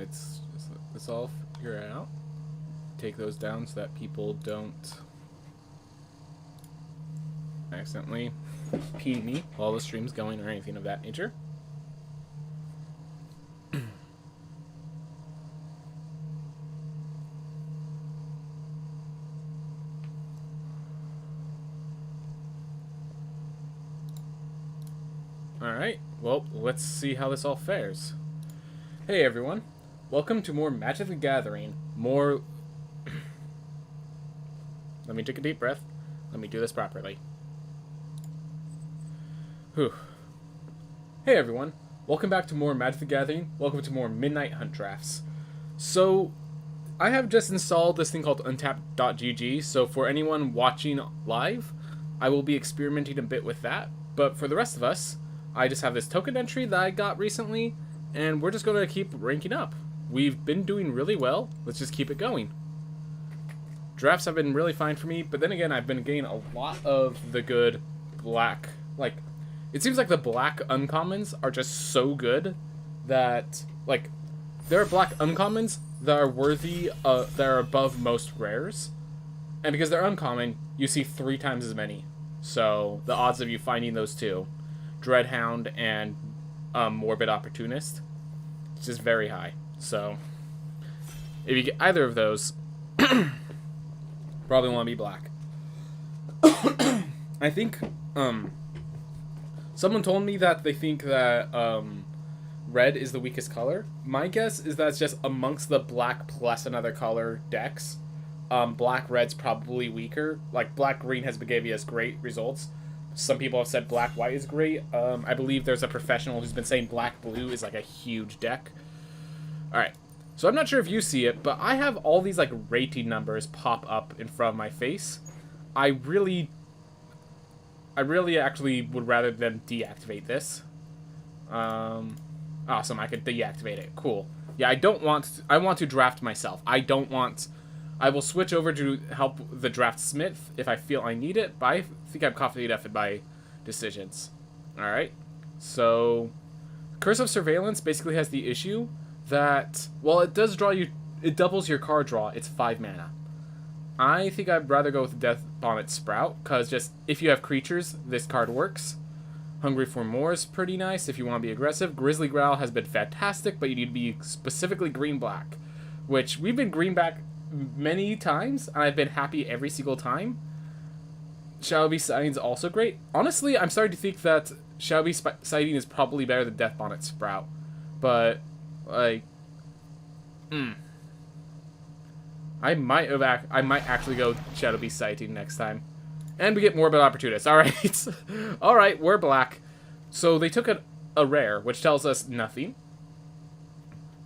Let's just let this all figure it out. Take those down so that people don't accidentally pee me while the stream's going or anything of that nature. Alright, well, let's see how this all fares. Hey everyone, welcome to more Magic the Gathering, more... Let me take a deep breath. Let me do this properly. Whew. Hey everyone, welcome back to more Magic the Gathering, welcome to more Midnight Hunt drafts. So, I have just installed this thing called untapped.gg, so for anyone watching live, I will be experimenting a bit with that, but for the rest of us, I just have this token entry that I got recently, and we're just going to keep ranking up. We've been doing really well. Let's just keep it going. Drafts have been really fine for me, but then again, I've been getting a lot of the good black. Like, it seems like the black uncommons are just so good that, like, there are black uncommons that are worthy, that are above most rares. And because they're uncommon, you see 3 times as many. So, the odds of you finding those two, Dreadhound and Morbid Opportunist, it's just very high. So, if you get either of those, probably want to be black. I think, someone told me that they think that, red is the weakest color. My guess is that it's just amongst the black plus another color decks. Black-red's probably weaker. Like, black-green has gave us great results. Some people have said black-white is great. I believe there's a professional who's been saying black-blue is, like, a huge deck. Alright. So I'm not sure if you see it, but I have all these, like, rating numbers pop up in front of my face. I really actually would rather them deactivate this. Awesome, I could deactivate it. Cool. Yeah, I want to draft myself. I will switch over to help the draftsmith if I feel I need it, but I think I'm confident enough in my decisions. Alright, so Curse of Surveillance basically has the issue that, well, it does draw you, it doubles your card draw, it's 5 mana. I think I'd rather go with Death Bonnet Sprout, because just, if you have creatures, this card works. Hungry for More is pretty nice if you want to be aggressive. Grizzly Growl has been fantastic, but you need to be specifically green-black, which we've been green-black many times, and I've been happy every single time. Shadowbee Sighting is also great. Honestly, I'm starting to think that Shadowbee Sighting is probably better than Death Bonnet Sprout, but, like, I might actually go Shadowbee Sighting next time. And we get Morbid Opportunist. Alright. Alright, we're black. So they took a rare, which tells us nothing.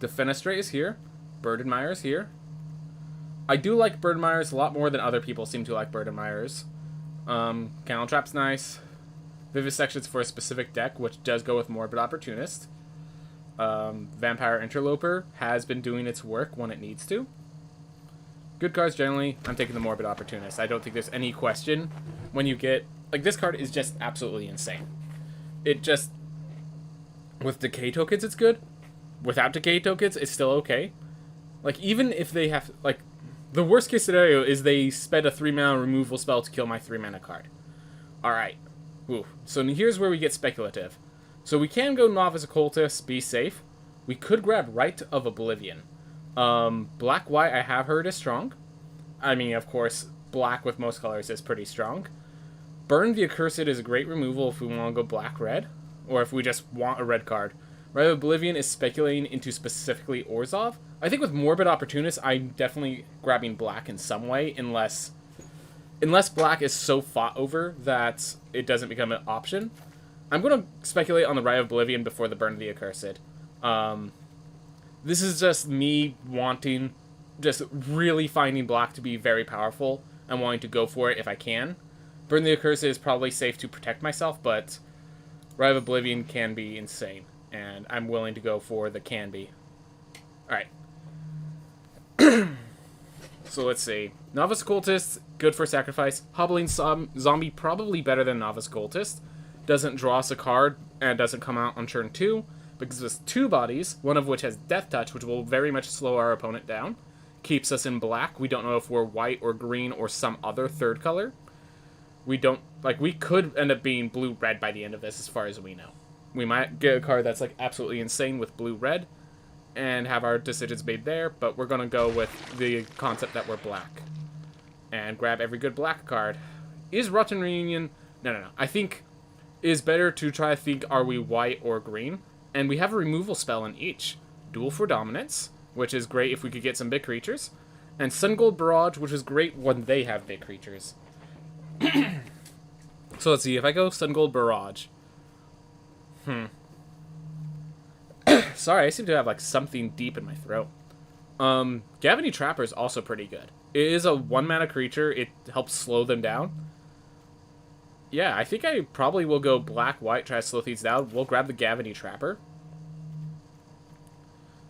Defenestrate is here. Burdenmire is here. I do like Burdenmires a lot more than other people seem to like Burdenmires. Canal Trap's nice. Vivisection's for a specific deck, which does go with Morbid Opportunist. Vampire Interloper has been doing its work when it needs to. Good cards generally, I'm taking the Morbid Opportunist. I don't think there's any question when you get... Like, this card is just absolutely insane. It just... With Decay tokens, it's good. Without Decay tokens, it's still okay. Like, even if they have... Like, the worst case scenario is they spend a 3-mana removal spell to kill my 3-mana card. Alright. Ooh. So here's where we get speculative. So we can go Novice Occultist, be safe. We could grab Rite of Oblivion. Black-white I have heard is strong. I mean, of course, black with most colors is pretty strong. Burn the Accursed is a great removal if we want to go black-red, or if we just want a red card. Rite of Oblivion is speculating into specifically Orzhov. I think with Morbid Opportunist, I'm definitely grabbing black in some way, unless black is so fought over that it doesn't become an option. I'm going to speculate on the Rite of Oblivion before the Burn of the Accursed. This is just me wanting, just really finding black to be very powerful and wanting to go for it if I can. Burn the Accursed is probably safe to protect myself, but Rite of Oblivion can be insane, and I'm willing to go for the can be. Alright. So let's see. Novice Occultist, good for sacrifice. Hobbling Zombie, probably better than Novice Occultist. Doesn't draw us a card, and doesn't come out on turn 2. because it's 2 bodies, one of which has Death Touch, which will very much slow our opponent down. Keeps us in black. We don't know if we're white or green or some other third color. We don't, like, we could end up being blue-red by the end of this, as far as we know. We might get a card that's, like, absolutely insane with blue-red and have our decisions made there, but we're going to go with the concept that we're black. And grab every good black card. Is Rotten Reunion... No. I think it is better to try to think, are we white or green? And we have a removal spell in each. Duel for Dominance, which is great if we could get some big creatures. And Sun Gold Barrage, which is great when they have big creatures. So let's see, if I go Sun Gold Barrage. Sorry, I seem to have like something deep in my throat. Gavany Trapper is also pretty good. It is a 1-mana creature. It helps slow them down. Yeah, I think I probably will go black-white, try to slow things down. We'll grab the Gavany Trapper.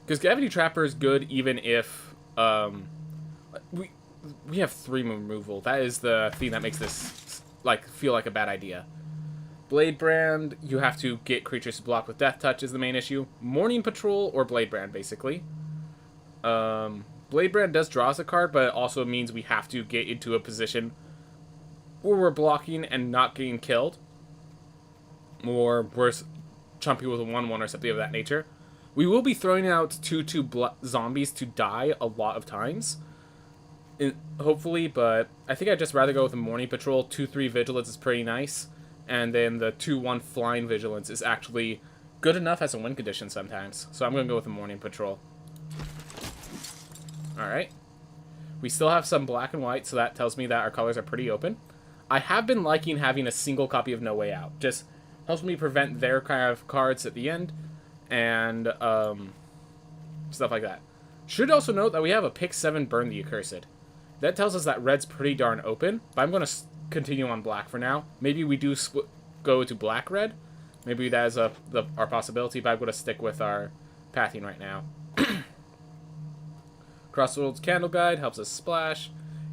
Because Gavany Trapper is good even if we have 3 removal. That is the thing that makes this like feel like a bad idea. Blade Brand, you have to get creatures to block with Death Touch is the main issue. Morning Patrol or Blade Brand, basically. Blade Brand does draw us a card, but it also means we have to get into a position where we're blocking and not getting killed. Or worse, chumping with a 1/1 or something of that nature. We will be throwing out 2/2 zombies to die a lot of times. Hopefully, but I think I'd just rather go with the Morning Patrol. 2/3 Vigilance is pretty nice. And then the 2/1 Flying Vigilance is actually good enough as a win condition sometimes. So I'm going to go with the Morning Patrol. Alright. We still have some black and white, so that tells me that our colors are pretty open. I have been liking having a single copy of No Way Out. Just helps me prevent their kind of cards at the end. And stuff like that. Should also note that we have a pick 7 Burn the Accursed. That tells us that red's pretty darn open, but I'm going to continue on black for now. Maybe we do go to black-red. Maybe that is our possibility, but I'm going to stick with our pathing right now. Crossroads Candle Guide helps us splash.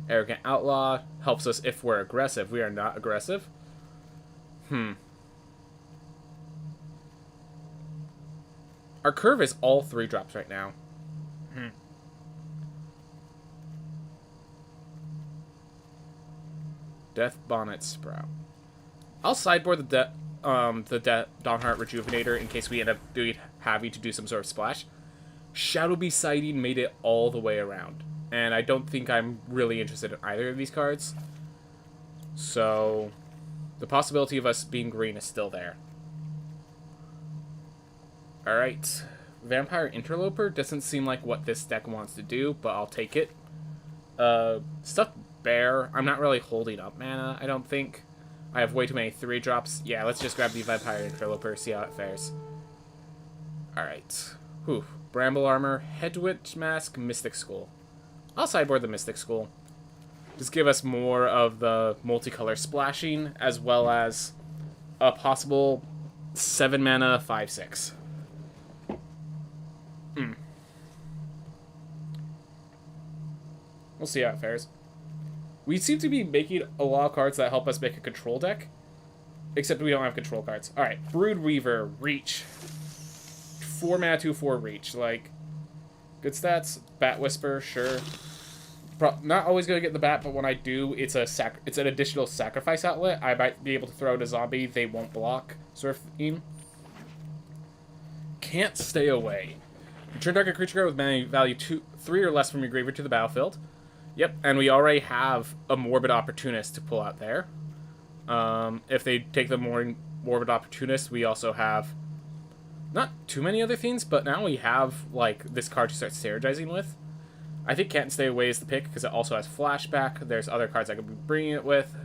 Arrogant Outlaw helps us if we're aggressive. We are not aggressive. Our curve is all 3 drops right now. Death Bonnet Sprout. I'll sideboard the Dawnheart Rejuvenator in case we end up having to do some sort of splash. Shadow Beast Sighting made it all the way around. And I don't think I'm really interested in either of these cards. So, the possibility of us being green is still there. Alright. Vampire Interloper doesn't seem like what this deck wants to do, but I'll take it. Stuffed Bear. I'm not really holding up mana, I don't think. I have way too many 3-drops. Yeah, let's just grab the Vampire Interloper, see how it fares. Alright. Whew. Bramble Armor, Hedwitch Mask, Mystic Skull. I'll sideboard the Mystic Skull. Just give us more of the multicolor splashing, as well as a possible 7-mana 5/6. We'll see how it fares. We seem to be making a lot of cards that help us make a control deck. Except we don't have control cards. Alright, Brood Weaver, Reach. 4-mana 2/4 Reach. Like, good stats. Bat Whisper, sure. Not always going to get the bat, but when I do, it's an additional sacrifice outlet. I might be able to throw out a zombie, they won't block, sort of thing. Can't Stay Away. Return target creature card with mana value 3 or less from your graveyard to the battlefield. Yep, and we already have a Morbid Opportunist to pull out there. If they take the Morbid Opportunist, we also have not too many other things, but now we have like this card to start synergizing with. I think Can't Stay Away is the pick because it also has Flashback. There's other cards I could be bringing it with.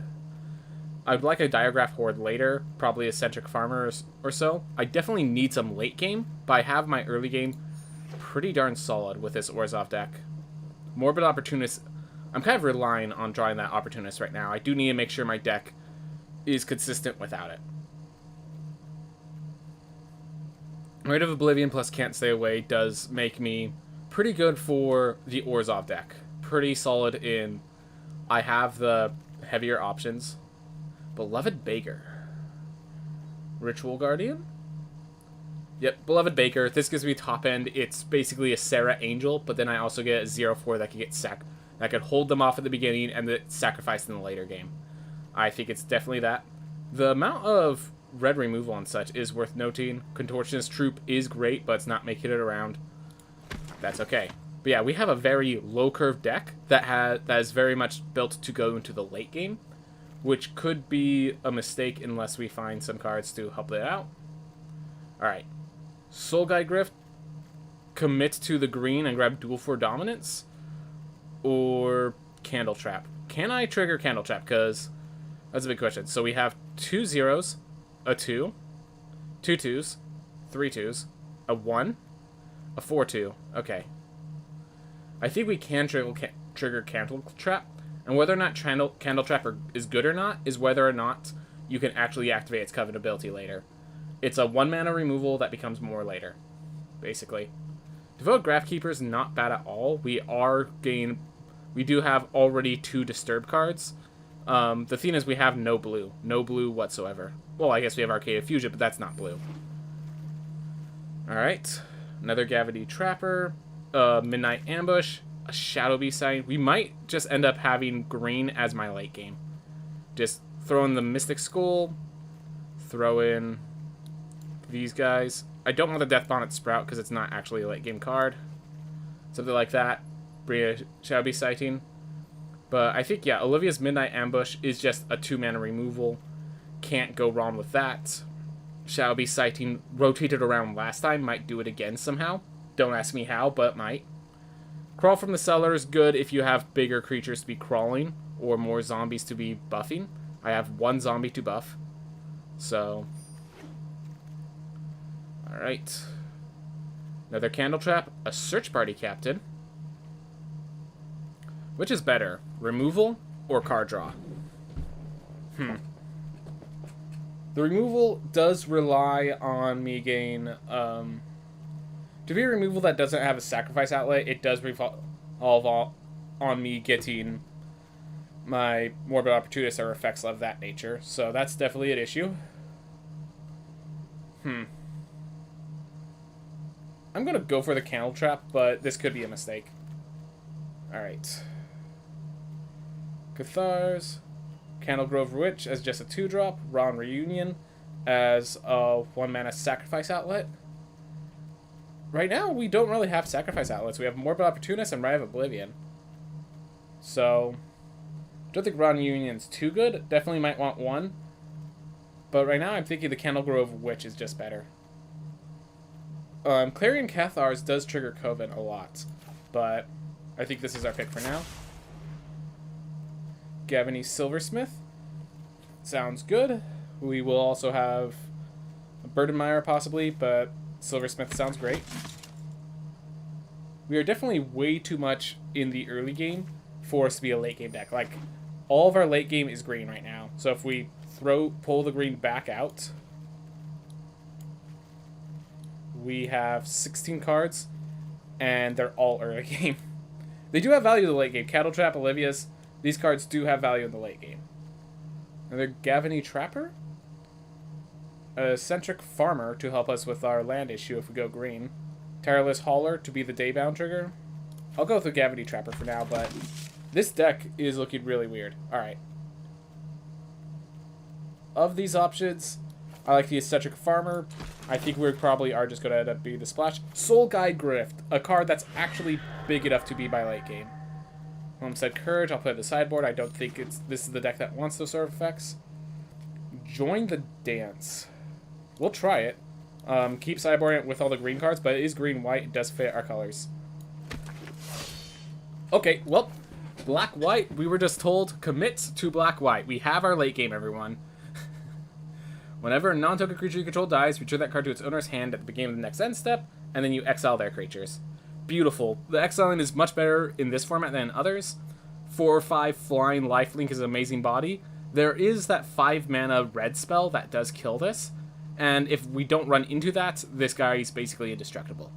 I'd like a Diagraph Horde later, probably Eccentric Farmer or so. I definitely need some late game, but I have my early game pretty darn solid with this Orzhov deck. Morbid Opportunist, I'm kind of relying on drawing that Opportunist right now. I do need to make sure my deck is consistent without it. Rite of Oblivion plus Can't Stay Away does make me pretty good for the Orzhov deck. Pretty solid in... I have the heavier options. Beloved Beggar. Ritual Guardian? Yep, Beloved Baker. This gives me top end. It's basically a Sarah Angel, but then I also get a 0/4 that can get that could hold them off at the beginning and then sacrificed in the later game. I think it's definitely that. The amount of red removal and such is worth noting. Contortionist Troop is great, but it's not making it around. That's okay. But yeah, we have a very low curve deck that is very much built to go into the late game, which could be a mistake unless we find some cards to help it out. Alright. Soul Guide Grift, commit to the green and grab Duel for Dominance, or Candle Trap. Can I trigger Candle Trap? Because that's a big question. So we have 2 zeros, a 2, 2 2s, 3 2s, a 1, a 4/2. Okay. I think we can trigger Candle Trap, and whether or not Candle Trap is good or not is whether or not you can actually activate its Covenant ability later. It's a 1 mana removal that becomes more later, basically. Devoted Graphkeeper is not bad at all. We do have already 2 Disturb cards. The thing is we have no blue whatsoever. Well, I guess we have Arcade Fusion, but that's not blue. Alright, another Gavity Trapper, Midnight Ambush, a Shadow Beast Sighting. We might just end up having green as my late game. Just throw in the Mystic Skull, throw in these guys. I don't want the Death Bonnet Sprout because it's not actually a late game card. Something like that. Bring a Shadow Beast Sighting. But I think, yeah, Olivia's Midnight Ambush is just a 2 mana removal. Can't go wrong with that. Shadow Beast Sighting rotated around last time. Might do it again somehow. Don't ask me how, but might. Crawl from the Cellar is good if you have bigger creatures to be crawling or more zombies to be buffing. I have 1 zombie to buff. So, alright. Another Candle Trap, a Search Party Captain. Which is better, removal or card draw? The removal does rely on me getting, to be a removal that doesn't have a sacrifice outlet, it does revolve on me getting my Morbid Opportunist or effects of that nature. So that's definitely an issue. I'm going to go for the Candle Trap, but this could be a mistake. Alright. Cathars. Candle Grove Witch as just a 2-drop. Ron Reunion as a 1 mana sacrifice outlet. Right now, we don't really have sacrifice outlets. We have Morbid Opportunist and Rite of Oblivion. So, don't think Ron Reunion's too good. Definitely might want 1. But right now, I'm thinking the Candle Grove Witch is just better. Clarion Cathars does trigger Coven a lot. But I think this is our pick for now. Gavany Silversmith. Sounds good. We will also have a Burdenmire possibly, but Silversmith sounds great. We are definitely way too much in the early game for us to be a late game deck. Like, all of our late game is green right now. So if we pull the green back out, we have 16 cards, and they're all early game. They do have value in the late game. Cattle Trap, Olivia's, these cards do have value in the late game. Another Gavany Trapper. A Eccentric Farmer to help us with our land issue if we go green. Tireless Hauler to be the Daybound trigger. I'll go with the Gavany Trapper for now, but this deck is looking really weird. Alright. Of these options, I like the Eccentric Farmer. I think we probably are just going to end up being the splash. Soul Guide Grift, a card that's actually big enough to be my late game. Homestead Courage, I'll put it in the sideboard. I don't think this is the deck that wants those sort of effects. Join the Dance. We'll try it. Keep sideboarding it with all the green cards, but it is green-white. It does fit our colors. Okay, well, black-white, we were just told, commit to black-white. We have our late game, everyone. Whenever a non-token creature you control dies, return that card to its owner's hand at the beginning of the next end step, and then you exile their creatures. Beautiful. The exiling is much better in this format than in others. 4 or 5 flying lifelink is an amazing body. There is that 5 mana red spell that does kill this, and if we don't run into that, this guy is basically indestructible,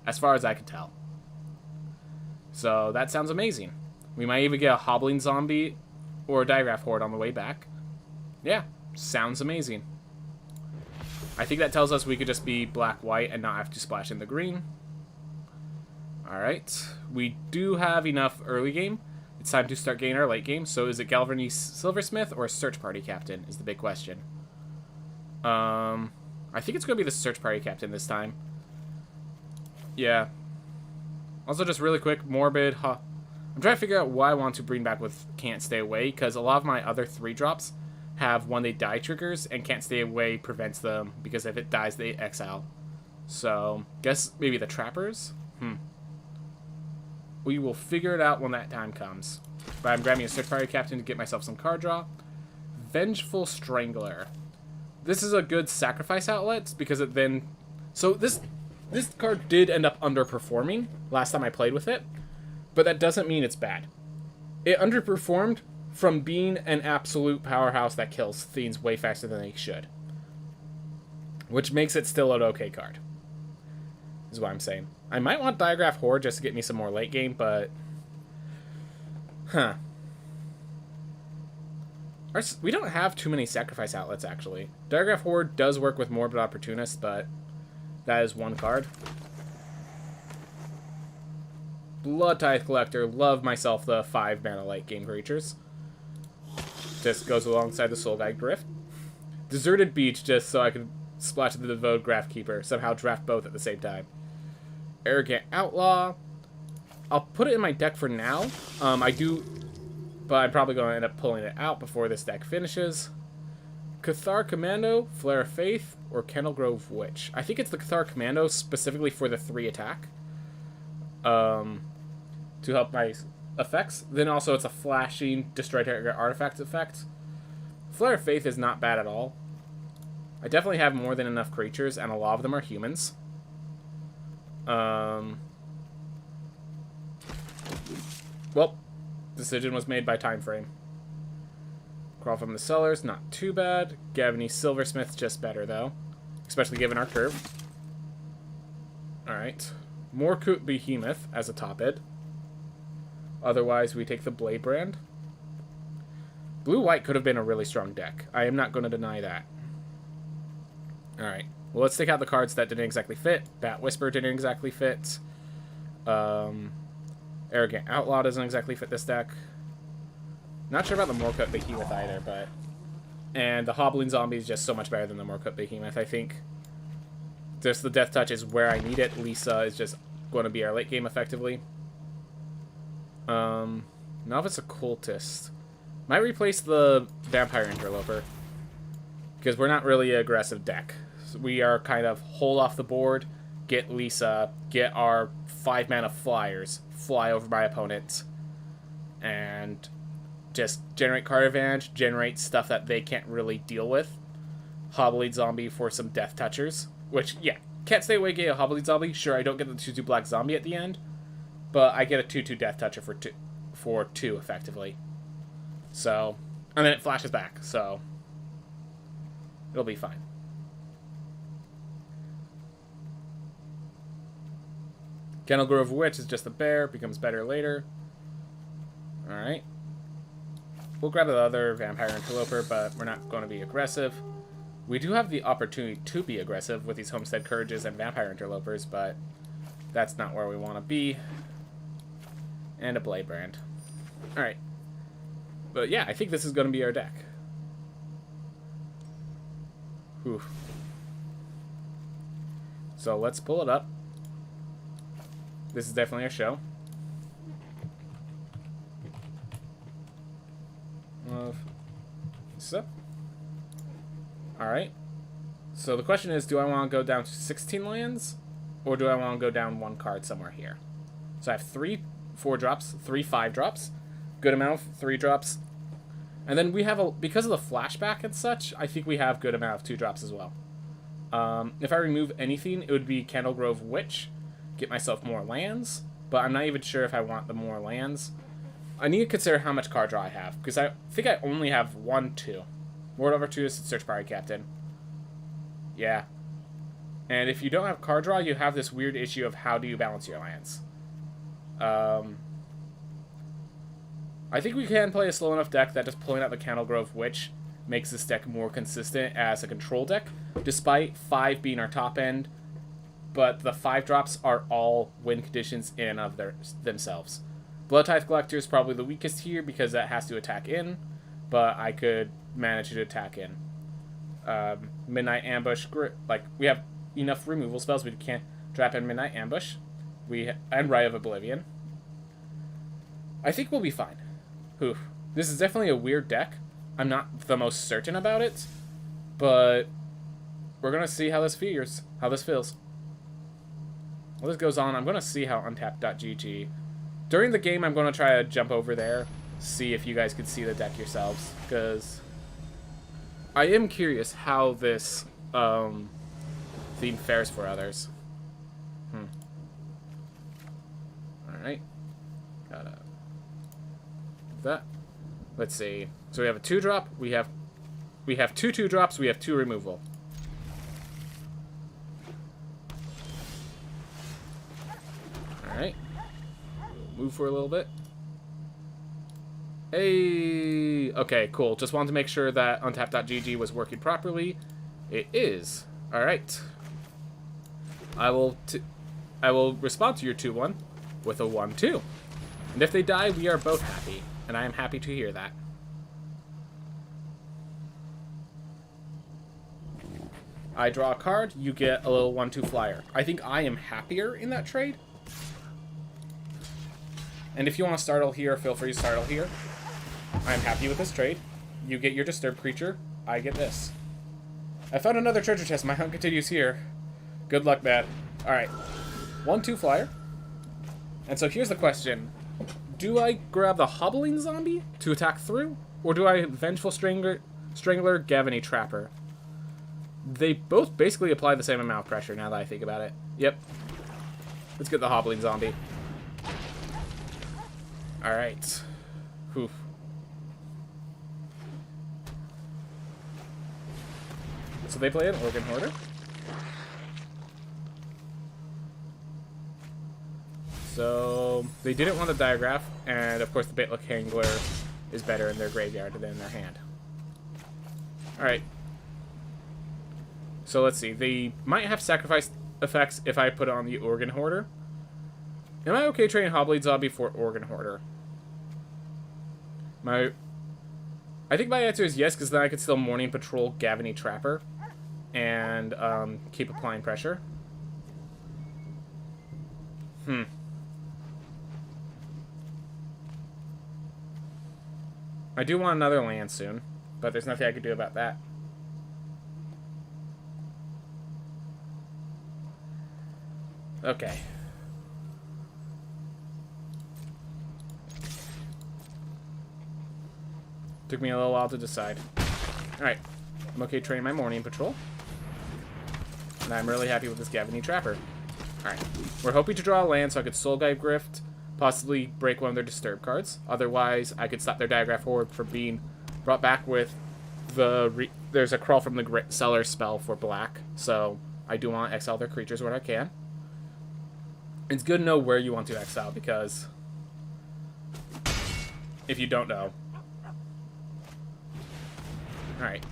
as far as I can tell. So that sounds amazing. We might even get a Hobbling Zombie or a Digraph Horde on the way back. Yeah, sounds amazing. I think that tells us we could just be black-white and not have to splash in the green. Alright. We do have enough early game. It's time to start getting our late game. So is it Galvany Silversmith or Search Party Captain is the big question. I think it's going to be the Search Party Captain this time. Yeah. Also, just really quick, Morbid. I'm trying to figure out why I want to bring back with Can't Stay Away, because a lot of my other 3-drops have when they die triggers, and Can't Stay Away prevents them, because if it dies, they exile. So, guess maybe the Trappers? We will figure it out when that time comes. But I'm grabbing a Search Party Captain to get myself some card draw. Vengeful Strangler. This is a good sacrifice outlet, because it then... So, this card did end up underperforming last time I played with it, but that doesn't mean it's bad. It underperformed from being an absolute powerhouse that kills things way faster than they should, which makes it still an okay card, is what I'm saying. I might want Diagraph Horde just to get me some more late game, but... We don't have too many sacrifice outlets, actually. Diagraph Horde does work with Morbid Opportunist, but that is one card. Blood Tithe Collector. Love myself the 5-mana late game creatures. Just goes alongside the Soul Guide Grift. Deserted Beach, just so I could splash the Devoted Graftkeeper. Somehow draft both at the same time. Arrogant Outlaw. I'll put it in my deck for now. But I'm probably going to end up pulling it out before this deck finishes. Cathar Commando, Flare of Faith, or Kennel Grove Witch. I think it's the Cathar Commando specifically for the 3 attack. To help my effects. Then also it's a flashing destroy target artifact effect. Flare of Faith is not bad at all. I definitely have more than enough creatures, and a lot of them are humans. Well, decision was made by time frame. Crawl from the Cellars, not too bad. Galvany Silversmith's just better, though. Especially given our curve. Alright. Morkut Behemoth as a top ed. Otherwise, we take the Blade Brand. Blue-white could have been a really strong deck. I am not going to deny that. Alright. Well, let's take out the cards that didn't exactly fit. Bat Whisper didn't exactly fit. Arrogant Outlaw doesn't exactly fit this deck. Not sure about the Morkut Behemoth either, but... And the Hobbling Zombie is just so much better than the Morkut Behemoth, I think. Just the Death Touch is where I need it. Lisa is just going to be our late game effectively. Novice Occultist. Might replace the Vampire Interloper. Because we're not really an aggressive deck. So we are kind of hold off the board, get Lisa, get our 5-mana flyers, fly over my opponent, and just generate card advantage, generate stuff that they can't really deal with. Hobbling Zombie for some Death Touchers. Which, yeah, Can't Stay Away, get a Hobbling Zombie. Sure, I don't get the 2/2 Black Zombie at the end, but I get a 2/2 Death Toucher for 2 effectively. So, and then it flashes back, so it'll be fine. Kennel Grove Witch is just a bear, becomes better later. Alright. We'll grab the other Vampire Interloper, but we're not going to be aggressive. We do have the opportunity to be aggressive with these Homestead Courages and Vampire Interlopers, but that's not where we want to be. And a Blade Brand. Alright. But yeah, I think this is going to be our deck. Whew. So let's pull it up. This is definitely a show. So. Alright. So the question is, do I want to go down to 16 lands? Or do I want to go down 1 card somewhere here? So I have 3 4-drops, 3 5-drops. Good amount of 3-drops. And then we have, because of the flashback and such, I think we have good amount of 2-drops as well. If I remove anything, it would be Kennel Grove Witch. Get myself more lands. But I'm not even sure if I want the more lands. I need to consider how much card draw I have. Because I think I only have 1, 2. Lord over 2 is Search Party Captain. Yeah. And if you don't have card draw, you have this weird issue of how do you balance your lands. I think we can play a slow enough deck that just pulling out the Kennel Grove Witch makes this deck more consistent as a control deck, despite 5 being our top end, but the 5 drops are all win conditions in and of themselves. Blood Tithe Collector is probably the weakest here because that has to attack in, but I could manage to attack in. Midnight Ambush, like, we have enough removal spells, we can't trap in Midnight Ambush. And Rite of Oblivion. I think we'll be fine. Whew. This is definitely a weird deck. I'm not the most certain about it, but we're going to see how this feels. While this goes on, I'm going to see how untapped.gg. During the game, I'm going to try to jump over there, see if you guys can see the deck yourselves, because I am curious how this theme fares for others. Alright. Gotta do that. Let's see. So we have a 2-drop. We have 2 2-drops. We have 2 removal. Alright. Move for a little bit. Hey! Okay, cool. Just wanted to make sure that untapped.gg was working properly. It is. Alright. I will respond to your 2-1 with a 1-2. And if they die, we are both happy. And I am happy to hear that. I draw a card, you get a little 1-2 flyer. I think I am happier in that trade. And if you want to startle here, feel free to startle here. I am happy with this trade. You get your disturbed creature, I get this. I found another treasure chest, my hunt continues here. Good luck, man. Alright. 1-2 flyer. And so here's the question. Do I grab the Hobbling Zombie to attack through? Or do I Vengeful Strangler, Gavany Trapper? They both basically apply the same amount of pressure now that I think about it. Yep. Let's get the Hobbling Zombie. Alright. Whew. So they play an Organ Hoarder. So they didn't want the Diagraph, and of course the Bitlock Hangler is better in their graveyard than in their hand. Alright. So let's see. They might have sacrifice effects if I put on the Organ Hoarder. Am I okay trading Hobbling Zombie for Organ Hoarder? I think my answer is yes, because then I could still Morning Patrol Gavany Trapper and keep applying pressure. I do want another land soon, but there's nothing I can do about that. Okay. Took me a little while to decide. Alright. I'm okay trading my Morning Patrol. And I'm really happy with this Gavany Trapper. Alright. We're hoping to draw a land so I could Soul Guide Grift, possibly break one of their Disturb cards. Otherwise, I could stop their Diagraph Horde from being brought back with the... There's a Crawl from the Cellar spell for black, so I do want to exile their creatures when I can. It's good to know where you want to exile, because if you don't know... Alright.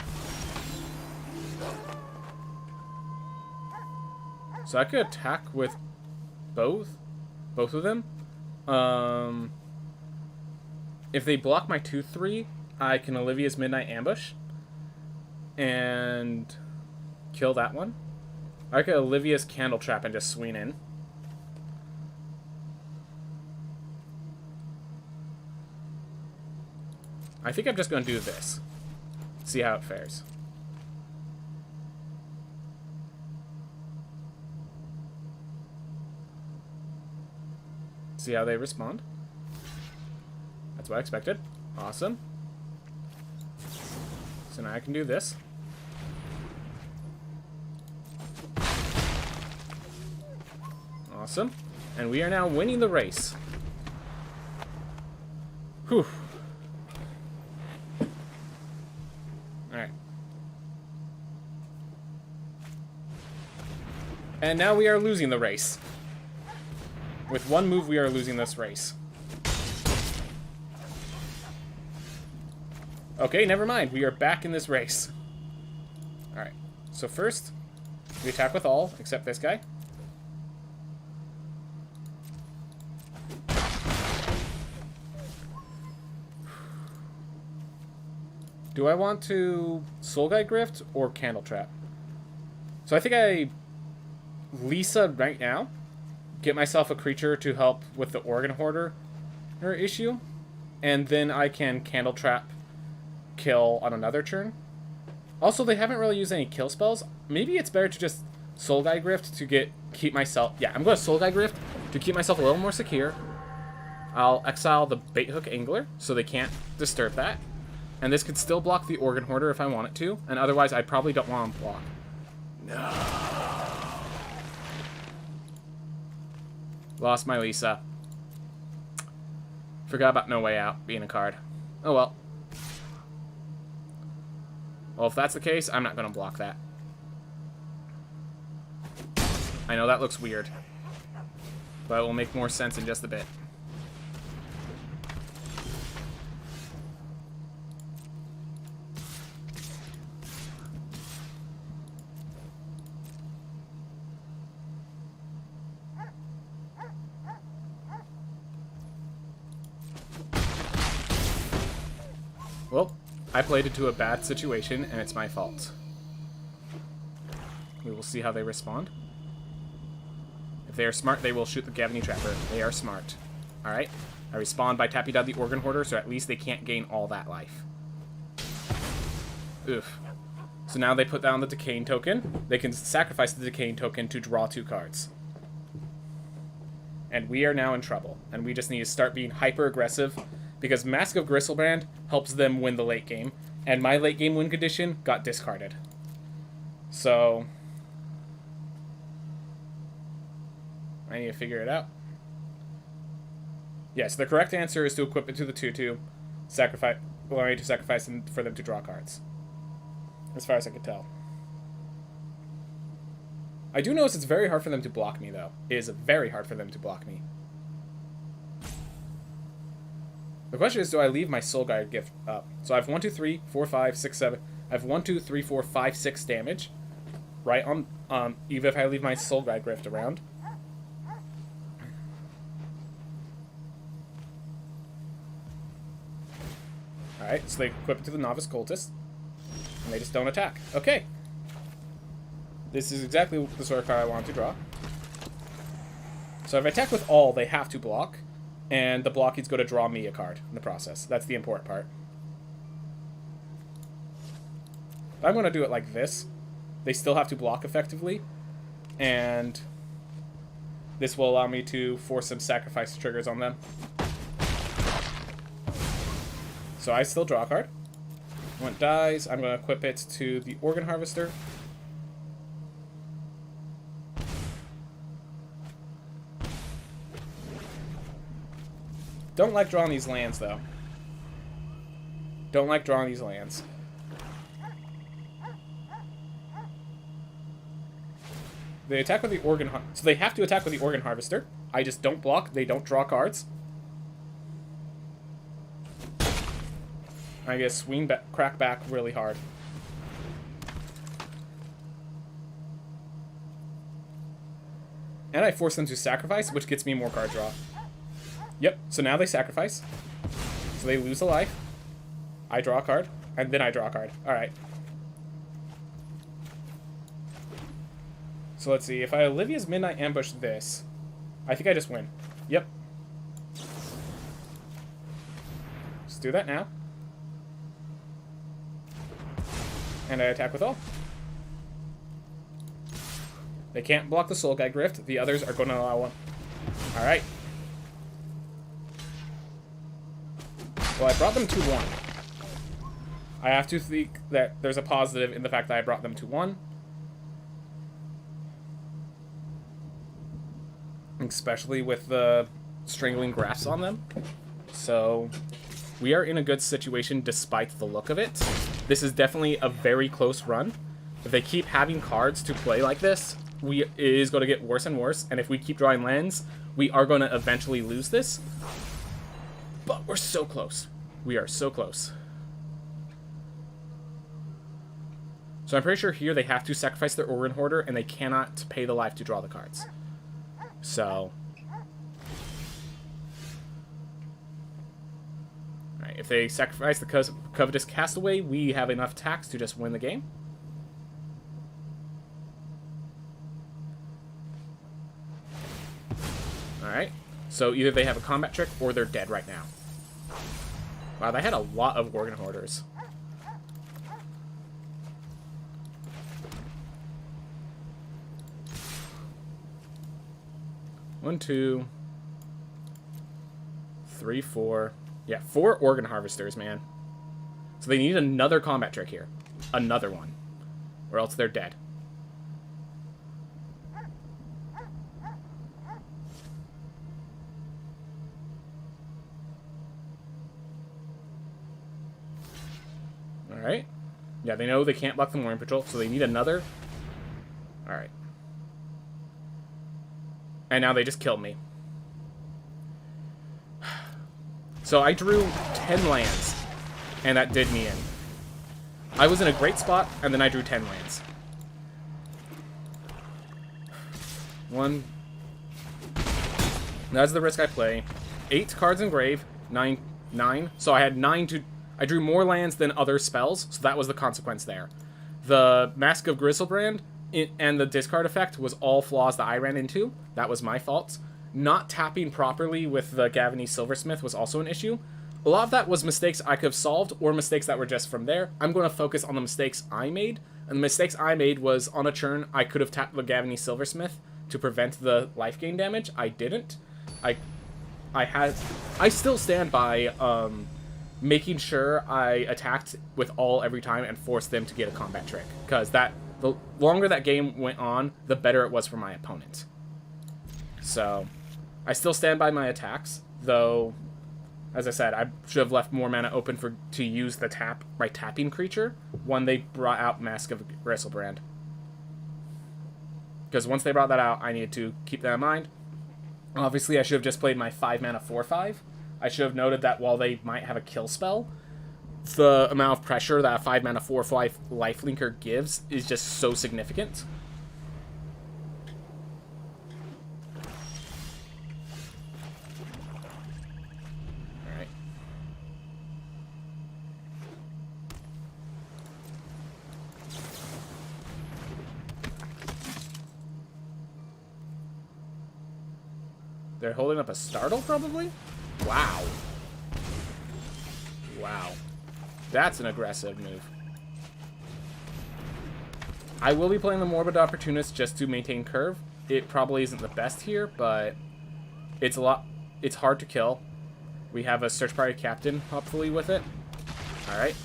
So I could attack with both of them. If they block my 2/3, I can Olivia's Midnight Ambush and kill that one. I could Olivia's Candle Trap and just swing in. I think I'm just going to do this. See how it fares. See how they respond. That's what I expected. Awesome. So now I can do this. Awesome. And we are now winning the race. Whew. Alright. And now we are losing the race. With one move, we are losing this race. Okay, never mind. We are back in this race. Alright. So first, we attack with all, except this guy. Do I want to Soul Guide Grift or Candle Trap? So I think I Lisa right now, get myself a creature to help with the Organ Hoarder issue, and then I can Candle Trap kill on another turn. Also, they haven't really used any kill spells. Maybe it's better to just Soul Guide Grift to keep myself... Yeah, I'm going to Soul Guide Grift to keep myself a little more secure. I'll exile the Bait Hook Angler so they can't disturb that. And this could still block the Organ Hoarder if I want it to, and otherwise I probably don't want to block. No. Lost my Lisa. Forgot about No Way Out being a card. Oh well. Well, if that's the case, I'm not going to block that. I know that looks weird, but it will make more sense in just a bit. Well, I played into a bad situation, and it's my fault. We will see how they respond. If they are smart, they will shoot the Gavany Trapper. They are smart. Alright. I respond by tapping down the Organ Hoarder, so at least they can't gain all that life. Oof. So now they put down the Decaying Token. They can sacrifice the Decaying Token to draw 2 cards. And we are now in trouble. And we just need to start being hyper-aggressive, because Mask of Gristlebrand helps them win the late game, and my late game win condition got discarded. So I need to figure it out. Yes, the correct answer is to equip it to the 2/2, allowing me to sacrifice them for them to draw cards. As far as I could tell. I do notice it's very hard for them to block me, though. It is very hard for them to block me. The question is, do I leave my Soul Guide Gift up? So I have 1, 2, 3, 4, 5, 6, 7. I have 1, 2, 3, 4, 5, 6 damage. Right on, even if I leave my Soul Guide Gift around. Alright, so they equip it to the Novice Cultist. And they just don't attack. Okay. This is exactly the sort of card I wanted to draw. So if I attack with all, they have to block. And the blockies go to draw me a card in the process. That's the important part. I'm going to do it like this. They still have to block effectively. And this will allow me to force some sacrifice triggers on them. So I still draw a card. When it dies, I'm going to equip it to the Organ Harvester. Don't like drawing these lands, though. Don't like drawing these lands. They attack with the Organ... So they have to attack with the Organ Harvester. I just don't block. They don't draw cards. I guess swing back, crack back really hard. And I force them to sacrifice, which gets me more card draw. Yep, so now they sacrifice. So they lose a life. I draw a card, and then I draw a card. Alright. So let's see, if I Olivia's Midnight Ambush this, I think I just win. Yep. Let's do that now. And I attack with all. They can't block the Soul Guide Grift. The others are going to allow one. Alright. Well, I brought them to 1. I have to think that there's a positive in the fact that I brought them to 1. Especially with the Strangling Grasps on them. So we are in a good situation despite the look of it. This is definitely a very close run. If they keep having cards to play like this, it is going to get worse and worse. And if we keep drawing lands, we are going to eventually lose this. But we're so close. We are so close. So I'm pretty sure here they have to sacrifice their Organ Hoarder, and they cannot pay the life to draw the cards. So... Alright, if they sacrifice the Covetous Castaway, we have enough tax to just win the game. Alright, so either they have a combat trick or they're dead right now. Wow, they had a lot of Organ Hoarders. One, two, three, four. Yeah, 4 Organ Harvesters, man. So they need another combat trick here. Another one. Or else they're dead. Alright. Yeah, they know they can't block the Mooring Patrol, so they need another. Alright. And now they just killed me. So I drew 10 lands, and that did me in. I was in a great spot, and then I drew 10 lands. 1. That's the risk I play. 8 cards in grave. 9. So I had 9 to... I drew more lands than other spells, so that was the consequence there. The Mask of Griselbrand and the discard effect was all flaws that I ran into. That was my fault. Not tapping properly with the Gavany Silversmith was also an issue. A lot of that was mistakes I could have solved, or mistakes that were just from there. I'm going to focus on the mistakes I made. And the mistakes I made was, on a turn, I could have tapped the Gavany Silversmith to prevent the life gain damage. I didn't. I still stand by making sure I attacked with all every time and forced them to get a combat trick. Because the longer that game went on, the better it was for my opponent. So, I still stand by my attacks, though, as I said, I should have left more mana open to use my tapping creature when they brought out Mask of Griselbrand. Because once they brought that out, I needed to keep that in mind. Obviously, I should have just played my 5 mana 4/5. I should have noted that while they might have a kill spell, the amount of pressure that a 5 mana 4/5 lifelinker gives is just so significant. Alright. They're holding up a Startle, probably? Wow. Wow. That's an aggressive move. I will be playing the Morbid Opportunist just to maintain curve. It probably isn't the best here, but it's hard to kill. We have a Search Party Captain, hopefully, with it. Alright.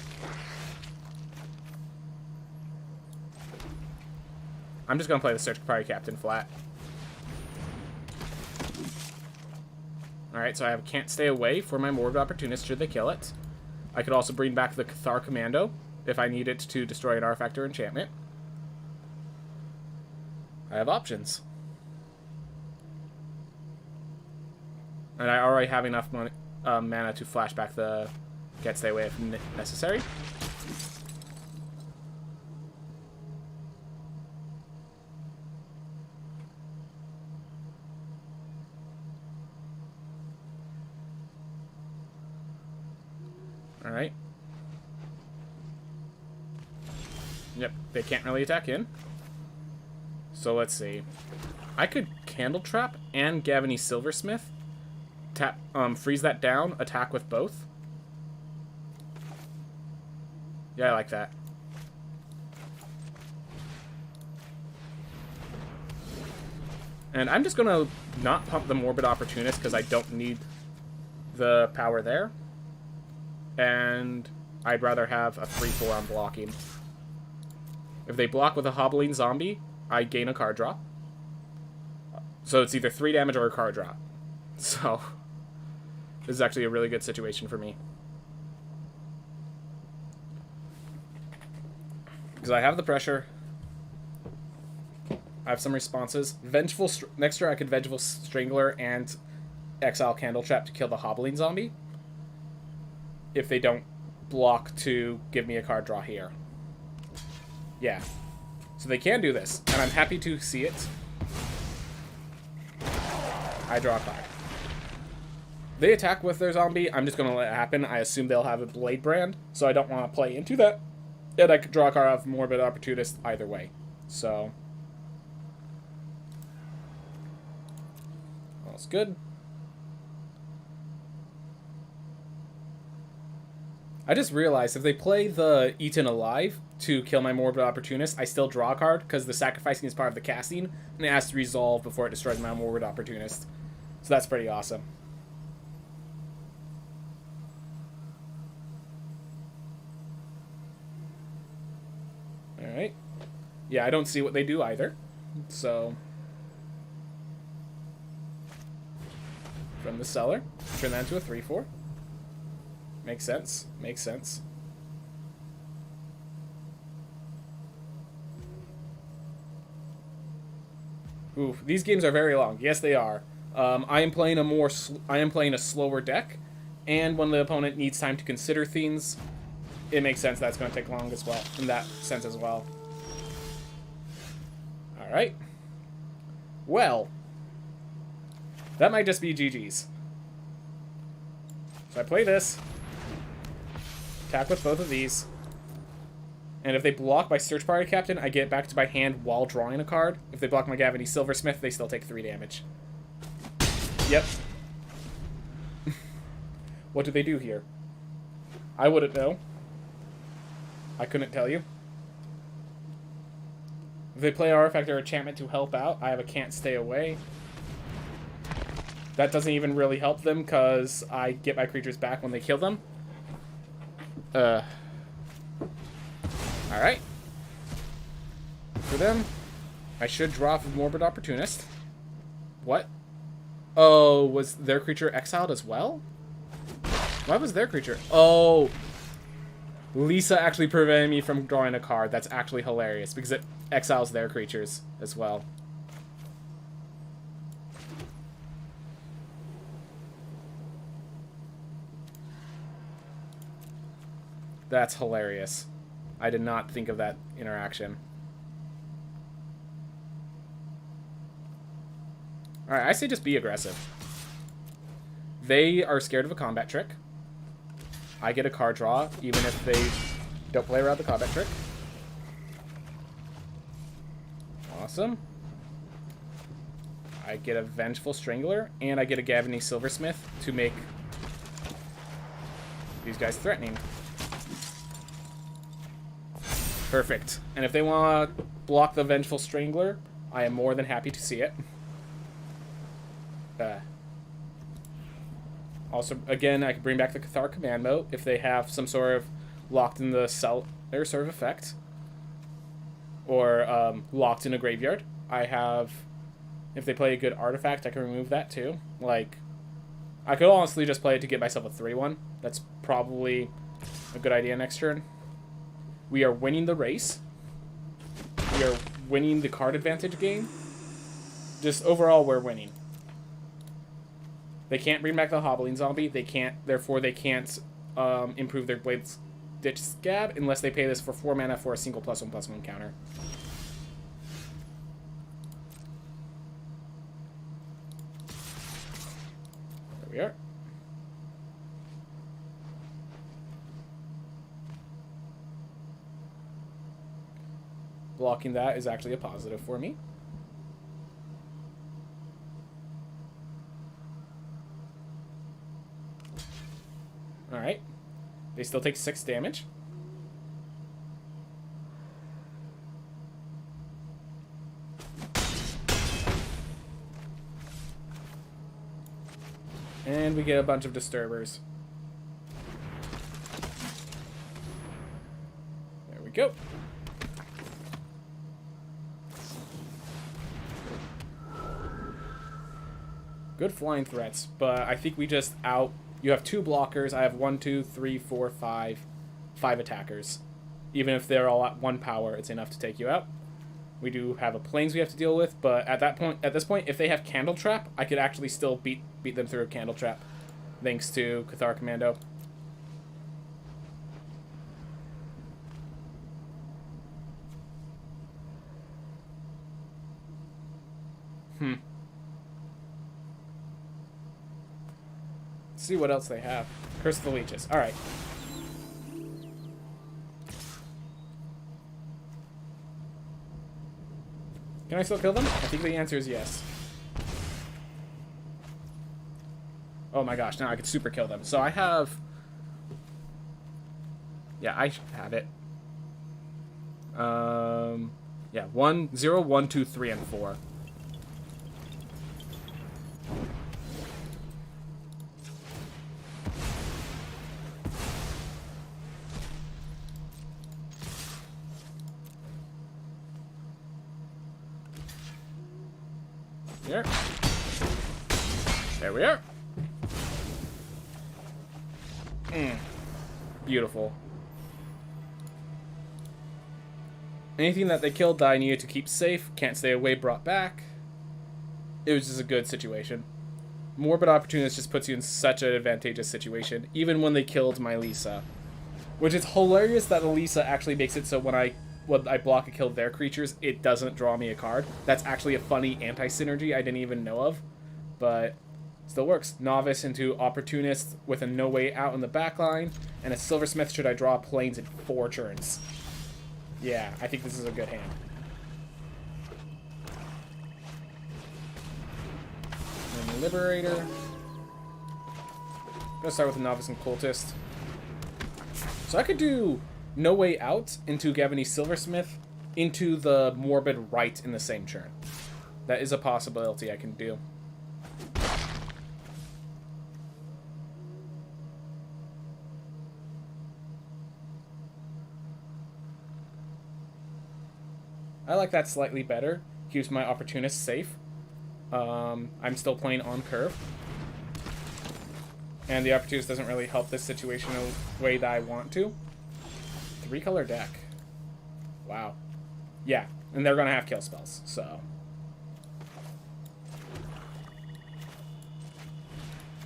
I'm just going to play the Search Party Captain flat. Alright, so I can't stay away for my Morbid Opportunist should they kill it. I could also bring back the Cathar Commando if I need it to destroy an artifact or enchantment. I have options. And I already have enough mana to flash back the Can't Stay Away if necessary. Alright. Yep, they can't really attack in. So let's see. I could Candle Trap and Gavany Silversmith. Tap, freeze that down, attack with both. Yeah, I like that. And I'm just gonna not pump the Morbid Opportunist because I don't need the power there. And I'd rather have a 3/4 on blocking. If they block with a Hobbling Zombie, I gain a card draw. So it's either 3 damage or a card draw. So, this is actually a really good situation for me. Because I have the pressure. I have some responses. Next turn I could Vengeful Strangler and exile Candle Trap to kill the Hobbling Zombie. If they don't block to give me a card draw here. Yeah. So they can do this, and I'm happy to see it. I draw a card. They attack with their zombie. I'm just going to let it happen. I assume they'll have a Blade Brand, so I don't want to play into that. And I could draw a card off Morbid Opportunist either way. So, all's good. I just realized if they play the Eaten Alive to kill my Morbid Opportunist, I still draw a card because the sacrificing is part of the casting, and it has to resolve before it destroys my Morbid Opportunist. So that's pretty awesome. Alright. Yeah, I don't see what they do either. So, from the cellar, turn that into a 3/4. Makes sense. Makes sense. Oof, these games are very long. Yes, they are. I am playing a slower deck, and when the opponent needs time to consider things, it makes sense that's going to take long as well. In that sense as well. All right. Well, that might just be GG's. So I play this. Attack with both of these. And if they block my Search Party Captain, I get back to my hand while drawing a card. If they block my Gavany Silversmith, they still take 3 damage. Yep. What do they do here? I wouldn't know. I couldn't tell you. If they play Artifact or Enchantment to help out, I have a Can't Stay Away. That doesn't even really help them because I get my creatures back when they kill them. Alright. For them, I should draw for Morbid Opportunist. What? Oh, was their creature exiled as well? Why was their creature? Oh, Lisa actually prevented me from drawing a card. That's actually hilarious because it exiles their creatures as well. That's hilarious. I did not think of that interaction. Alright, I say just be aggressive. They are scared of a combat trick. I get a card draw, even if they don't play around the combat trick. Awesome. I get a Vengeful Strangler, and I get a Gavany Silversmith to make these guys threatening. Perfect. And if they want to block the Vengeful Strangler, I am more than happy to see it. Also, again, I can bring back the Cathar Commando if they have some sort of locked in the cellar sort of effect. Or locked in a graveyard. I have, if they play a good artifact, I can remove that too. Like, I could honestly just play it to get myself a 3/1. That's probably a good idea next turn. We are winning the race. We are winning the card advantage game. Just overall, we're winning. They can't bring back the Hobbling Zombie. They can't, therefore they can't improve their Blade Stitch Scab unless they pay this for 4 mana for a single +1/+1 counter. There we are. Blocking that is actually a positive for me. Alright. They still take 6 damage. And we get a bunch of Disturbers. There we go. Good flying threats, but I think we just out... You have 2 blockers. I have 1, 2, 3, 4, 5 attackers. Even if they're all at 1 power, it's enough to take you out. We do have a Plains we have to deal with, but at this point, if they have Candle Trap, I could actually still beat them through a Candle Trap, thanks to Cathar Commando. Let's see what else they have. Curse of the Leeches. Alright. Can I still kill them? I think the answer is yes. Oh my gosh, now I could super kill them. So I have... Yeah, I have it. Yeah, 1, 0, 1, 2, 3, and 4. Here. There we are. Beautiful. Anything that they killed that I needed to keep safe, can't stay away, brought back. It was just a good situation. Morbid Opportunist just puts you in such an advantageous situation, even when they killed my Lisa. Which is hilarious that Elisa actually makes it so when I block and kill their creatures, it doesn't draw me a card. That's actually a funny anti-synergy I didn't even know of. But still works. Novice into Opportunist with a no way out in the back line, and a Silversmith should I draw planes in 4 turns. Yeah, I think this is a good hand. And Liberator. Gonna start with a Novice and Cultist. So I could do No Way Out into Gavany Silversmith into the Morbid Right in the same turn. That is a possibility I can do. I like that slightly better. Keeps my Opportunist safe. I'm still playing on curve. And the Opportunist doesn't really help this situation in a way that I want to. 3-color deck. Wow. Yeah, and they're going to have kill spells, so.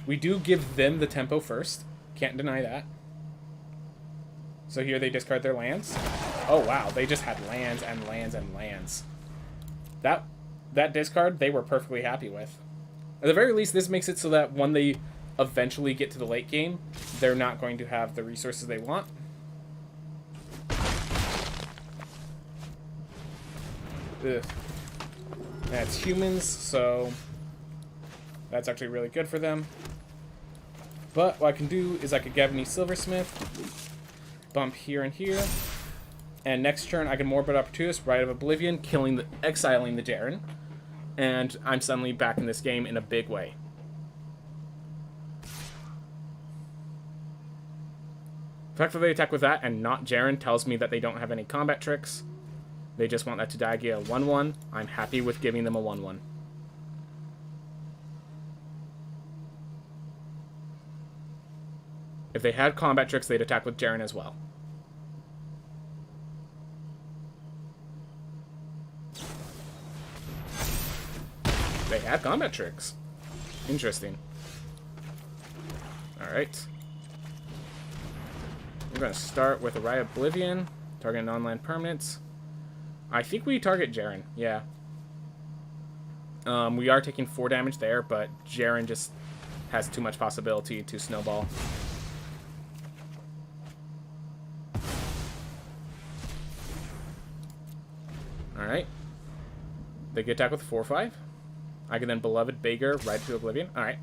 We do give them the tempo first. Can't deny that. So here they discard their lands. Oh, wow. They just had lands and lands and lands. That discard, they were perfectly happy with. At the very least, this makes it so that when they eventually get to the late game, they're not going to have the resources they want. Ugh. That's humans, so that's actually really good for them. But what I can do is I could Gavany Silversmith, bump here and here, and next turn I can Morbid Opportunist, Rite of Oblivion, exiling the Jaren, and I'm suddenly back in this game in a big way. The fact that they attack with that and not Jaren tells me that they don't have any combat tricks. They just want that to die a 1-1. I'm happy with giving them a 1-1. If they had combat tricks, they'd attack with Jaren as well. They had combat tricks. Interesting. Alright. We're going to start with a Rite of Oblivion. Target non-land permanents. I think we target Jaren, yeah. We are taking 4 damage there, but Jaren just has too much possibility to snowball. Alright. They get attack with 4/5. I can then Beloved Beggar, Ride to Oblivion. Alright.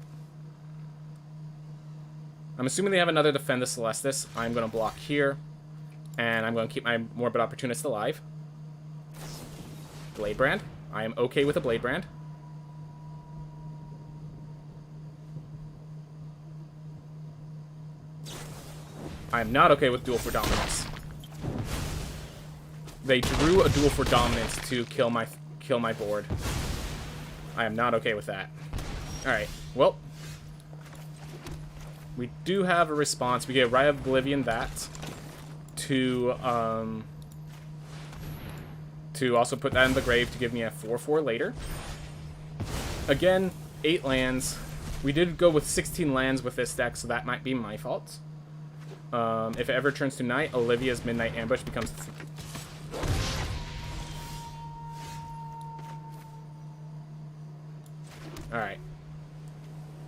I'm assuming they have another Defend the Celestis. I'm going to block here. And I'm going to keep my Morbid Opportunist alive. Blade Brand. I am okay with a Blade Brand. I am not okay with Duel for Dominance. They drew a Duel for Dominance to kill my board. I am not okay with that. Alright, well. We do have a response. We get Rite of Oblivion that to also put that in the grave to give me a 4/4 later. Again, 8 lands. We did go with 16 lands with this deck, so that might be my fault. If it ever turns to night, Olivia's Midnight Ambush becomes... Alright.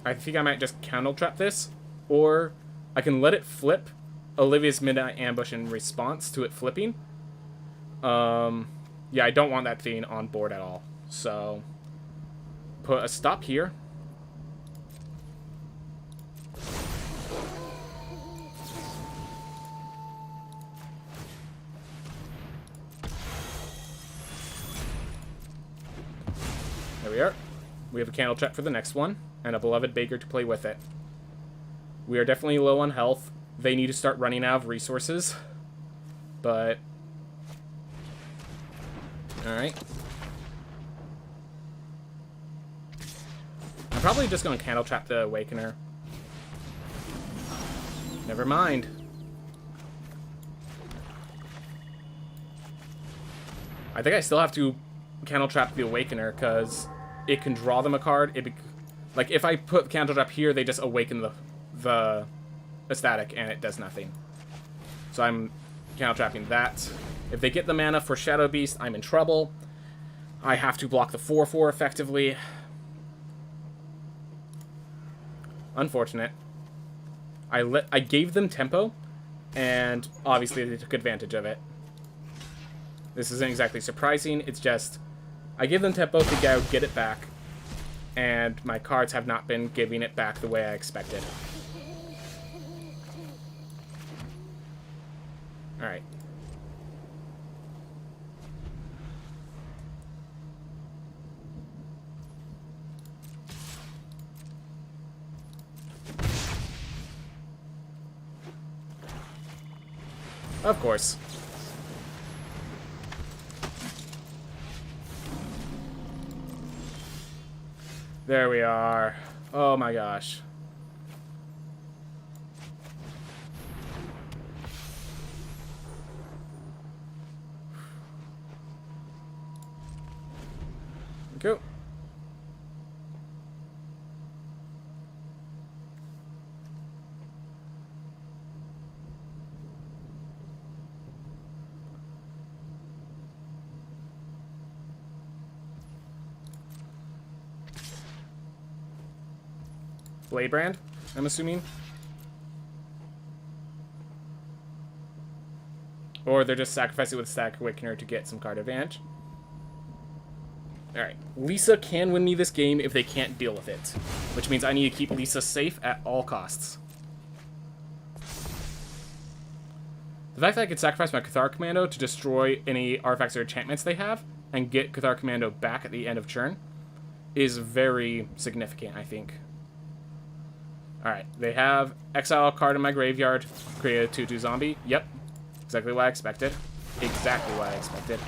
I think I might just counter trap this, or I can let it flip Olivia's Midnight Ambush in response to it flipping. Yeah, I don't want that thing on board at all. So, put a stop here. There we are. We have a candle trap for the next one, and a beloved Baker to play with it. We are definitely low on health. They need to start running out of resources. But... alright. I'm probably just going to candle trap the Awakener. Never mind. I think I still have to candle trap the Awakener, because it can draw them a card. Like, if I put candle trap here, they just awaken the Ecstatic, and it does nothing. So I'm candle trapping that. If they get the mana for Shadow Beast, I'm in trouble. I have to block the 4/4 effectively. Unfortunate. I gave them tempo, and obviously they took advantage of it. This isn't exactly surprising. It's just I give them tempo to get it back, and my cards have not been giving it back the way I expected. Alright. Of course. There we are. Oh my gosh. Go. Bladebrand, I'm assuming. Or they're just sacrificing with Static Awakener to get some card advantage. Alright, Lisa can win me this game if they can't deal with it, which means I need to keep Lisa safe at all costs. The fact that I could sacrifice my Cathar Commando to destroy any artifacts or enchantments they have and get Cathar Commando back at the end of turn is very significant, I think. Alright, they have exile a card in my graveyard, create a 2/2 zombie. Yep, exactly what I expected. Exactly what I expected.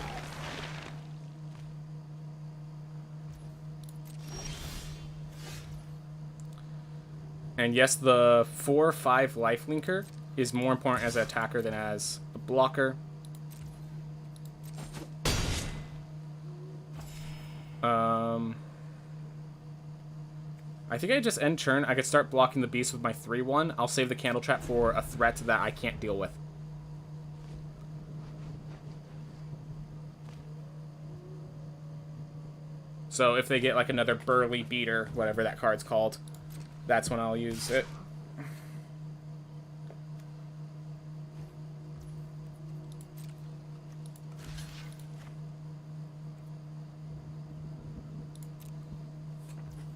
And yes, the 4/5 lifelinker is more important as an attacker than as a blocker. I think I just end turn. I could start blocking the beast with my 3/1. I'll save the candle trap for a threat that I can't deal with. So if they get like another Burly Beater, whatever that card's called, that's when I'll use it.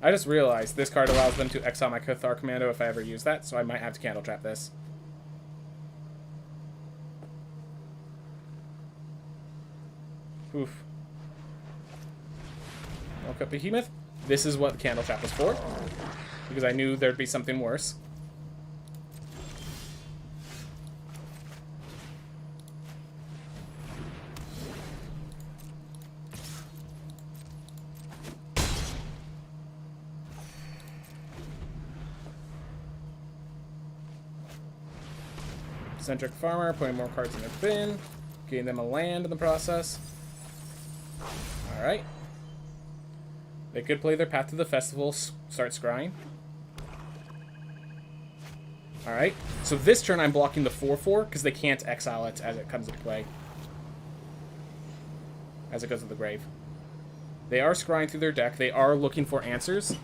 I just realized this card allows them to exile my Cathar Commando if I ever use that, so I might have to candle trap this. Oof. Woke up Behemoth. This is what the candle trap was for, because I knew there'd be something worse. Centric Farmer, putting more cards in their bin, getting them a land in the process. Alright. They could play their Path to the Festival, start scrying. Alright, so this turn I'm blocking the 4/4 because they can't exile it as it comes into play. As it goes to the grave. They are scrying through their deck. They are looking for answers.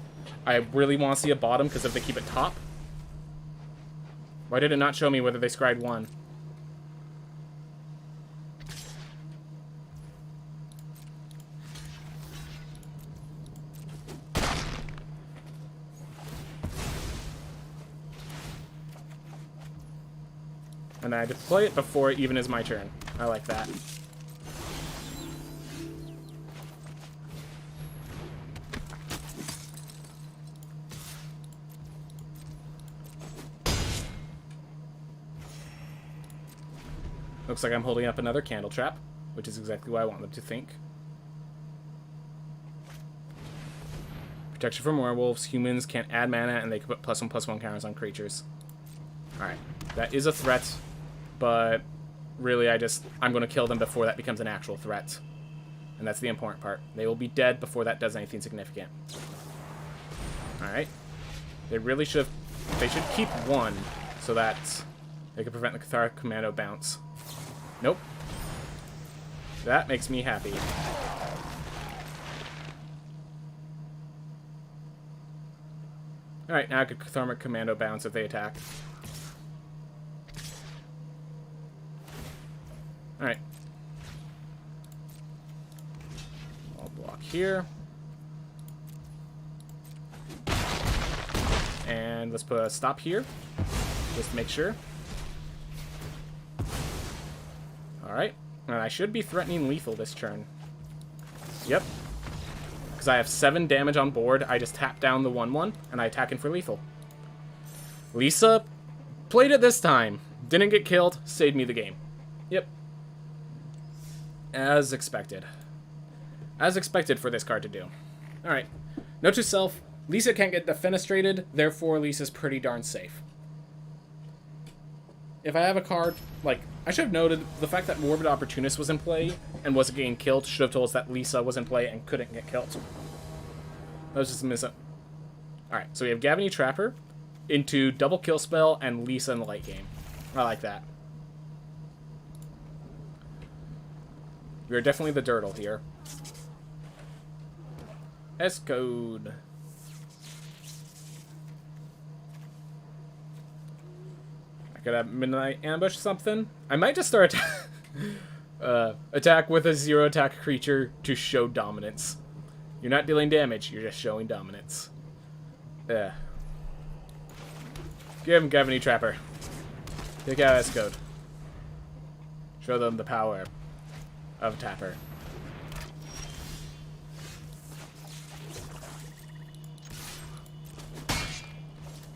I really want to see a bottom, because if they keep it top... Why did it not show me whether they scryed one? And I deploy it before it even is my turn. I like that. Looks like I'm holding up another candle trap, which is exactly what I want them to think. Protection from werewolves. Humans can't add mana, and they can put +1/+1 counters on creatures. Alright. That is a threat, but really I'm going to kill them before that becomes an actual threat. And that's the important part. They will be dead before that does anything significant. Alright. They really should keep one so that they can prevent the Cathartic Commando bounce. Nope. That makes me happy. Alright, now I could Cathartic Commando bounce if they attack. Alright. I'll block here. And let's put a stop here, just to make sure. Alright. And I should be threatening lethal this turn. Yep. Because I have 7 damage on board, I just tap down the 1/1, and I attack in for lethal. Lisa played it this time. Didn't get killed, saved me the game. Yep. As expected. As expected for this card to do. Alright. Note to self, Lisa can't get defenestrated, therefore Lisa's pretty darn safe. If I have a card, like, I should have noted the fact that Morbid Opportunist was in play and wasn't getting killed should have told us that Lisa was in play and couldn't get killed. That was just a miss-up. Alright, so we have Gavany Trapper into double kill spell and Lisa in the late game. I like that. We are definitely the Dirtle here. S-Code. I could have Midnight Ambush something. I might just start attack with a 0 attack creature to show dominance. You're not dealing damage, you're just showing dominance. Give him Gavany Trapper. Take out S-Code. Show them the power of Tapper.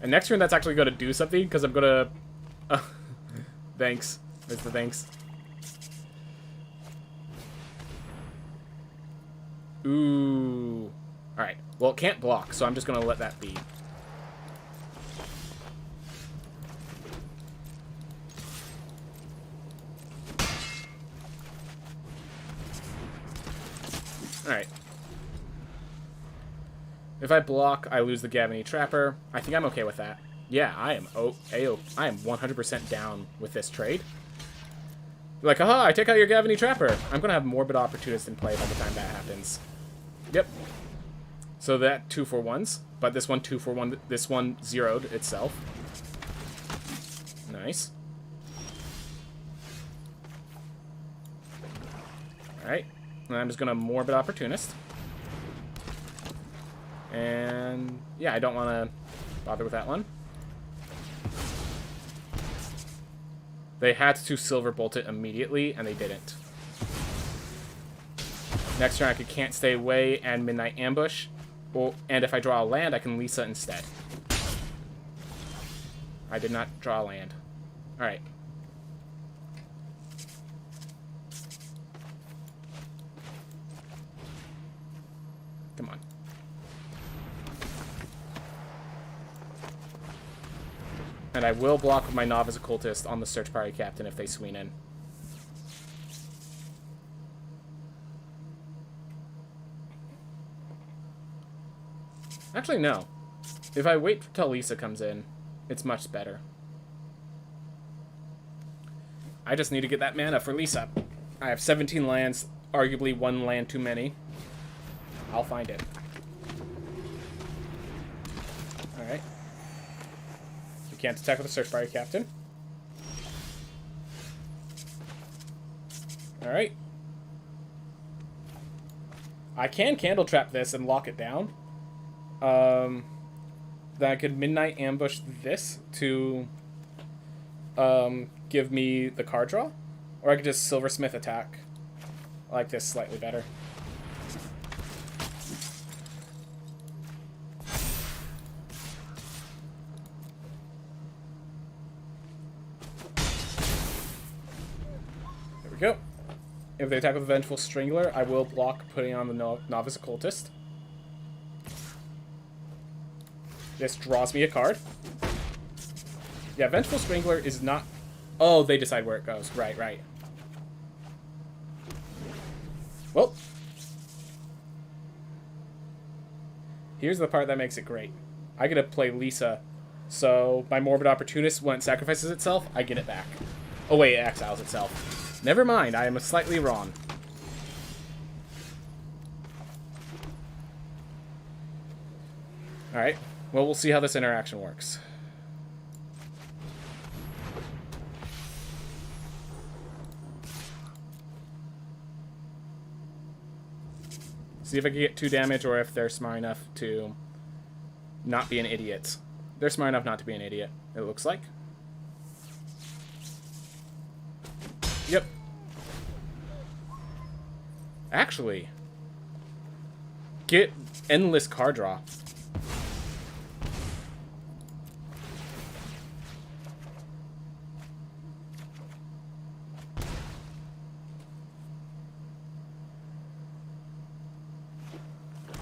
And next turn that's actually going to do something, because I'm going to... thanks. There's the thanks. Ooh. Alright. Well, it can't block, so I'm just going to let that be. Alright. If I block, I lose the Gavany Trapper. I think I'm okay with that. Yeah, I am I am 100% down with this trade. You're like, aha, I take out your Gavany Trapper. I'm going to have Morbid Opportunist in play by the time that happens. Yep. So that 2 for 1s, but this one 2 for 1, this one zeroed itself. Nice. Alright. And I'm just going to Morbid Opportunist. And yeah, I don't want to bother with that one. They had to Silver Bolt it immediately, and they didn't. Next turn, I can't stay away and Midnight Ambush. Well, and if I draw a land, I can Lisa instead. I did not draw a land. Alright. Come on. And I will block with my Novice Occultist on the Search Party Captain if they swing in. Actually, no. If I wait till Lisa comes in, it's much better. I just need to get that mana for Lisa. I have 17 lands, arguably 1 land too many. I'll find it. can't attack with a search party captain. Alright. I can candle trap this and lock it down. Then I could midnight ambush this to give me the card draw. Or I could just silversmith attack. I like this slightly better. There we go. If they attack with a Vengeful Strangler, I will block putting on the Novice Occultist. This draws me a card. Yeah, Vengeful Strangler is not... Oh, they decide where it goes. Right, right. Well. Here's the part that makes it great. I get to play Lisa. So, my Morbid Opportunist, when it sacrifices itself, I get it back. Oh wait, it exiles itself. Never mind, I am slightly wrong. Alright, well, we'll see how this interaction works. See if I can get 2 damage, or if they're smart enough to not be an idiot. They're smart enough not to be an idiot, it looks like. Yep. Actually, get endless card draw.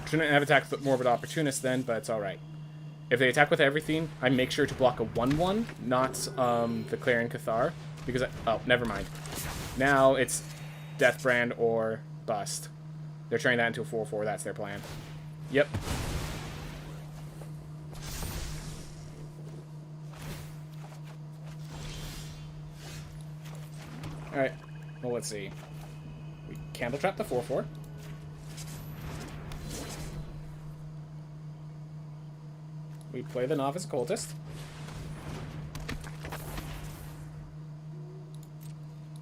Shouldn't have attacked with Morbid Opportunist then, but it's alright. If they attack with everything, I make sure to block a 1/1, not the Clarion Cathar, because oh, never mind. Now it's Deathbrand or Bust. They're turning that into a 4/4, that's their plan. Yep. Alright, well, let's see. We Candle Trap the 4/4. We play the Novice Occultist.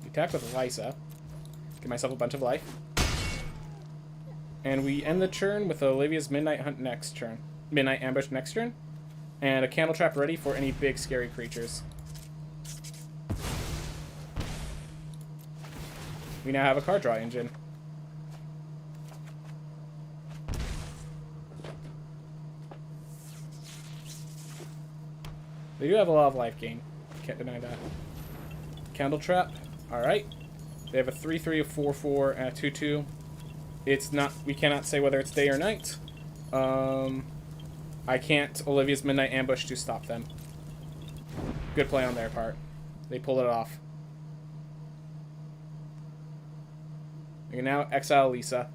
We attack with Lysa. Get myself a bunch of life. And we end the turn with Olivia's Midnight Hunt next turn. Midnight Ambush next turn. And a Candle Trap ready for any big scary creatures. We now have a card draw engine. They do have a lot of life gain. Can't deny that. Candle Trap. Alright. They have a 3/3, a 4/4, and a 2/2. It's not... We cannot say whether it's day or night. I can't Olivia's Midnight Ambush to stop them. Good play on their part. They pulled it off. We can now exile Lisa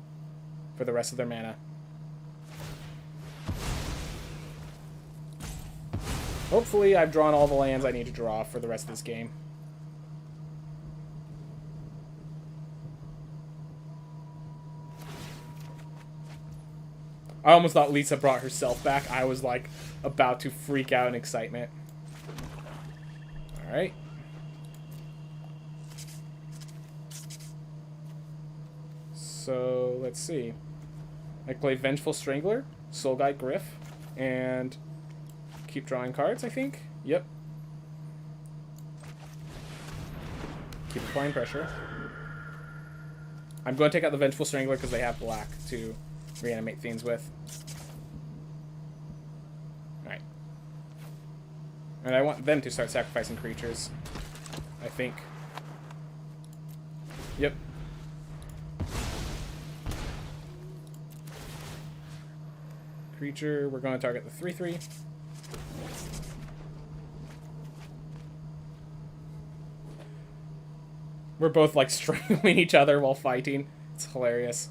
for the rest of their mana. Hopefully, I've drawn all the lands I need to draw for the rest of this game. I almost thought Lisa brought herself back. I was, like, about to freak out in excitement. Alright. So, let's see. I play Vengeful Strangler, Soul Guide Griff, and... keep drawing cards, I think. Yep. Keep applying pressure. I'm going to take out the Vengeful Strangler because they have black to reanimate things with. Alright. And I want them to start sacrificing creatures, I think. Yep. Creature, we're going to target the 3/3. We're both, like, strangling each other while fighting. It's hilarious.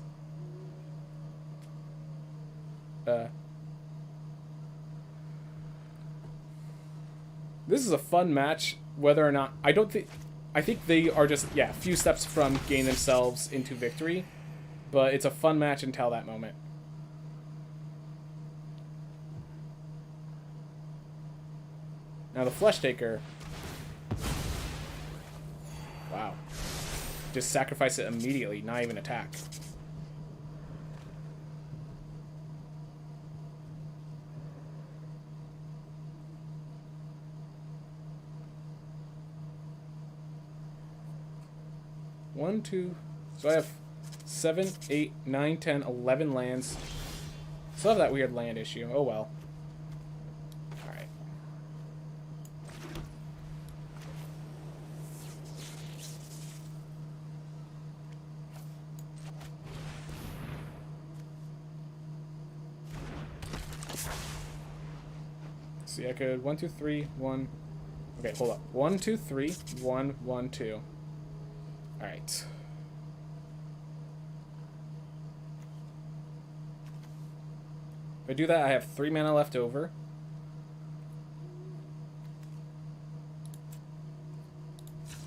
This is a fun match, whether or not... I think they are just, yeah, a few steps from getting themselves into victory. But it's a fun match until that moment. Now the Flesh Taker. Wow. Just sacrifice it immediately, not even attack. One, two. So I have 7, 8, 9, 10, 11 lands. Still have that weird land issue. Oh well. Alright. See, I could 1, 2, 3, 1. Okay, hold up. 1, 2, 3, 1, 1, 2. Alright. If I do that, I have 3 mana left over.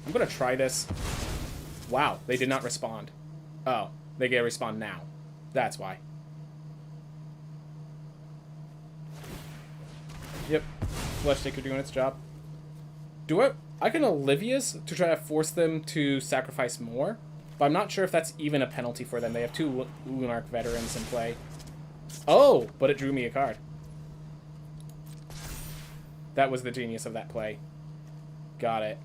I'm gonna try this. Wow, they did not respond. Oh, they get a respawn now. That's why. Yep, Flesh Taker doing its job. I can Olivia's to try to force them to sacrifice more, but I'm not sure if that's even a penalty for them. They have 2 Lunarch veterans in play. Oh, but it drew me a card. That was the genius of that play. Got it.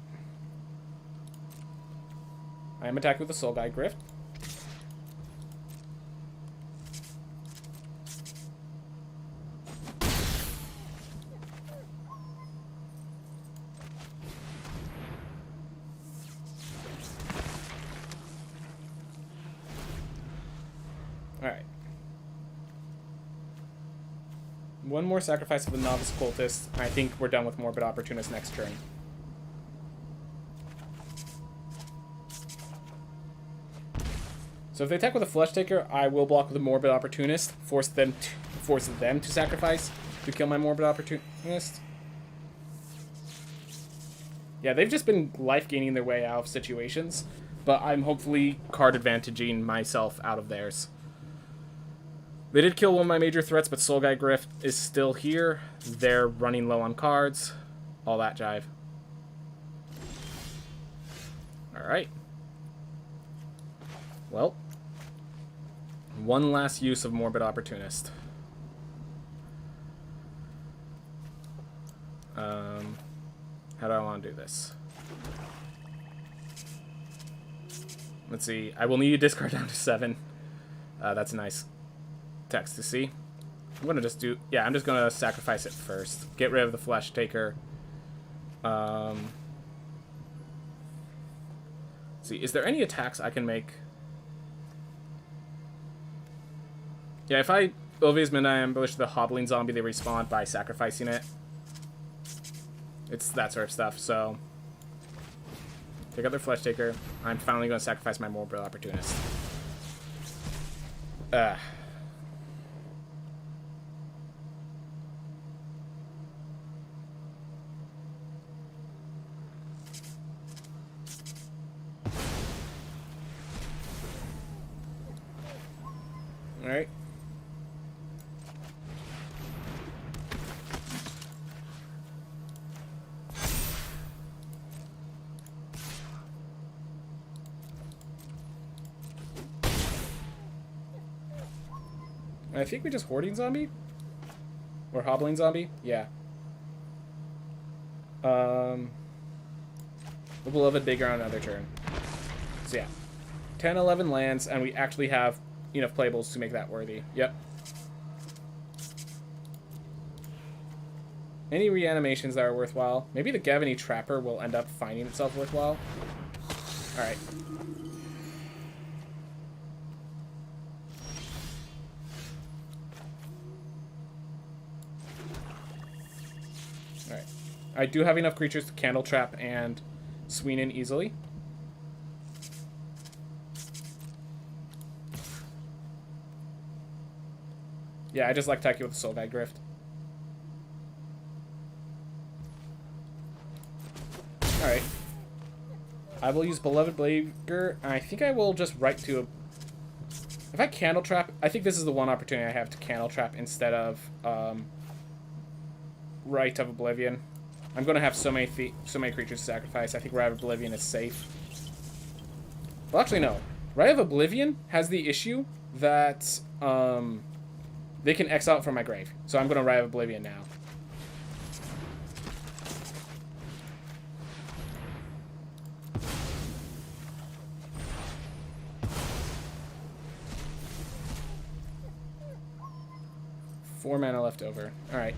I am attacking with the Soul Guide Grift. Alright. One more sacrifice of the Novice Cultist. I think we're done with Morbid Opportunist next turn. So if they attack with a Flesh Taker, I will block with a Morbid Opportunist, force them to sacrifice to kill my Morbid Opportunist. Yeah, they've just been life gaining their way out of situations, but I'm hopefully card advantaging myself out of theirs. They did kill one of my major threats, but Soul Guide Grift is still here. They're running low on cards. All that jive. Alright. Well. One last use of Morbid Opportunist. How do I want to do this? Let's see. I will need to discard down to 7. That's a nice text to see. I'm gonna just do, yeah, I'm just gonna sacrifice it first. Get rid of the Flesh Taker. Let's see, is there any attacks I can make? Yeah, if I Ovia's Midnight Ambush the Hobbling Zombie, they respawn by sacrificing it. It's that sort of stuff, so take out their Flesh Taker. I'm finally gonna sacrifice my Morbid Opportunist. Alright. I think we just Hoarding Zombie? Or Hobbling Zombie? Yeah. The Beloved Bigger on another turn. So yeah. 10, 11 lands, and we actually have enough playables to make that worthy. Yep. Any reanimations that are worthwhile? Maybe the Gavany Trapper will end up finding itself worthwhile. Alright. Alright. I do have enough creatures to Candle Trap and swing in easily. Yeah, I just like attacking with the Soul Guide Grift. Alright. I will use Beloved Blager. I think I will just write to a... If I Candle Trap, I think this is the one opportunity I have to Candle Trap instead of Rite of Oblivion. I'm going to have so many creatures to sacrifice. I think Rai of Oblivion is safe. Well, actually, no. Rai of Oblivion has the issue that they can exile it from my grave. So I'm going to Rai of Oblivion now. Four mana left over. Alright.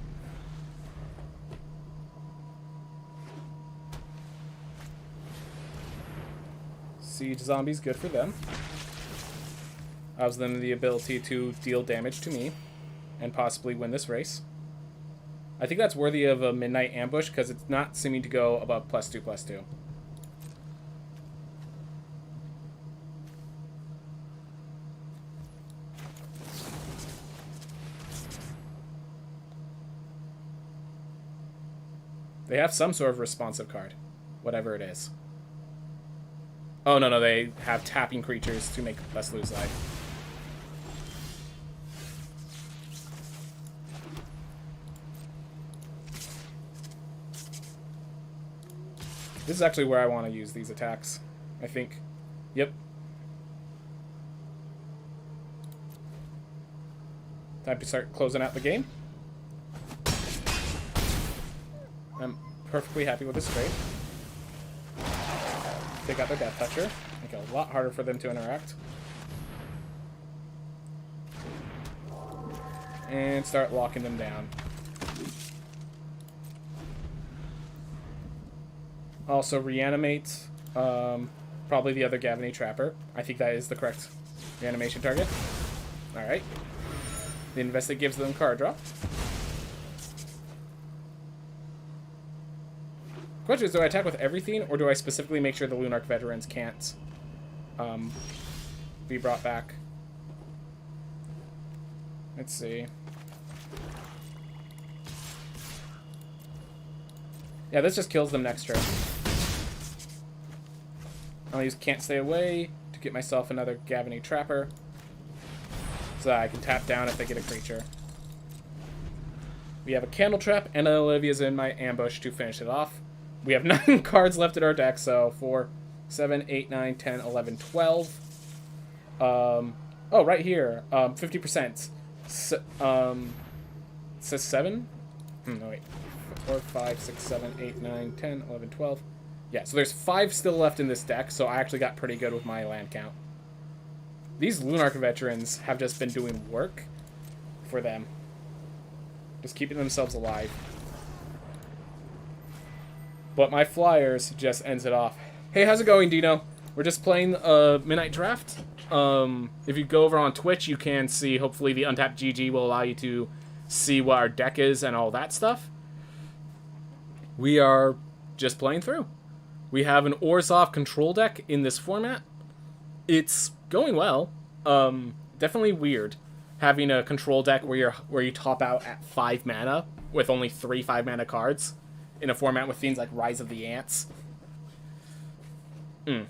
Siege zombies, good for them. Allows them the ability to deal damage to me and possibly win this race. I think that's worthy of a Midnight Ambush because it's not seeming to go above +2/+2. They have some sort of responsive card, whatever it is. Oh, no, they have tapping creatures to make us lose life. This is actually where I want to use these attacks, I think. Yep. Time to start closing out the game. I'm perfectly happy with this trade. Take out their Death Toucher. Make it a lot harder for them to interact. And start locking them down. Also reanimate probably the other Gavany Trapper. I think that is the correct reanimation target. Alright. The Investigate gives them card draw. Question is, do I attack with everything, or do I specifically make sure the Lunarch veterans can't be brought back? Let's see. Yeah, this just kills them next turn. I'll use Can't Stay Away to get myself another Gavany Trapper, so that I can tap down if they get a creature. We have a Candle Trap, and Olivia's in my ambush to finish it off. We have 9 cards left in our deck, so 4, 7, 8, 9, 10, 11, 12. Oh, right here, 50%. Says 7? No, wait. 4, 5, 6, 7, 8, 9, 10, 11, 12. Yeah, so there's 5 still left in this deck, so I actually got pretty good with my land count. These Lunarch veterans have just been doing work for them. Just keeping themselves alive. But my Flyers just ends it off. Hey, how's it going, Dino? We're just playing Midnight Draft. If you go over on Twitch, you can see, hopefully the Untapped GG will allow you to see what our deck is and all that stuff. We are just playing through. We have an Orzhov control deck in this format. It's going well. Definitely weird having a control deck where you top out at 5 mana with only 3 5-mana cards in a format with things like Rise of the Ants. So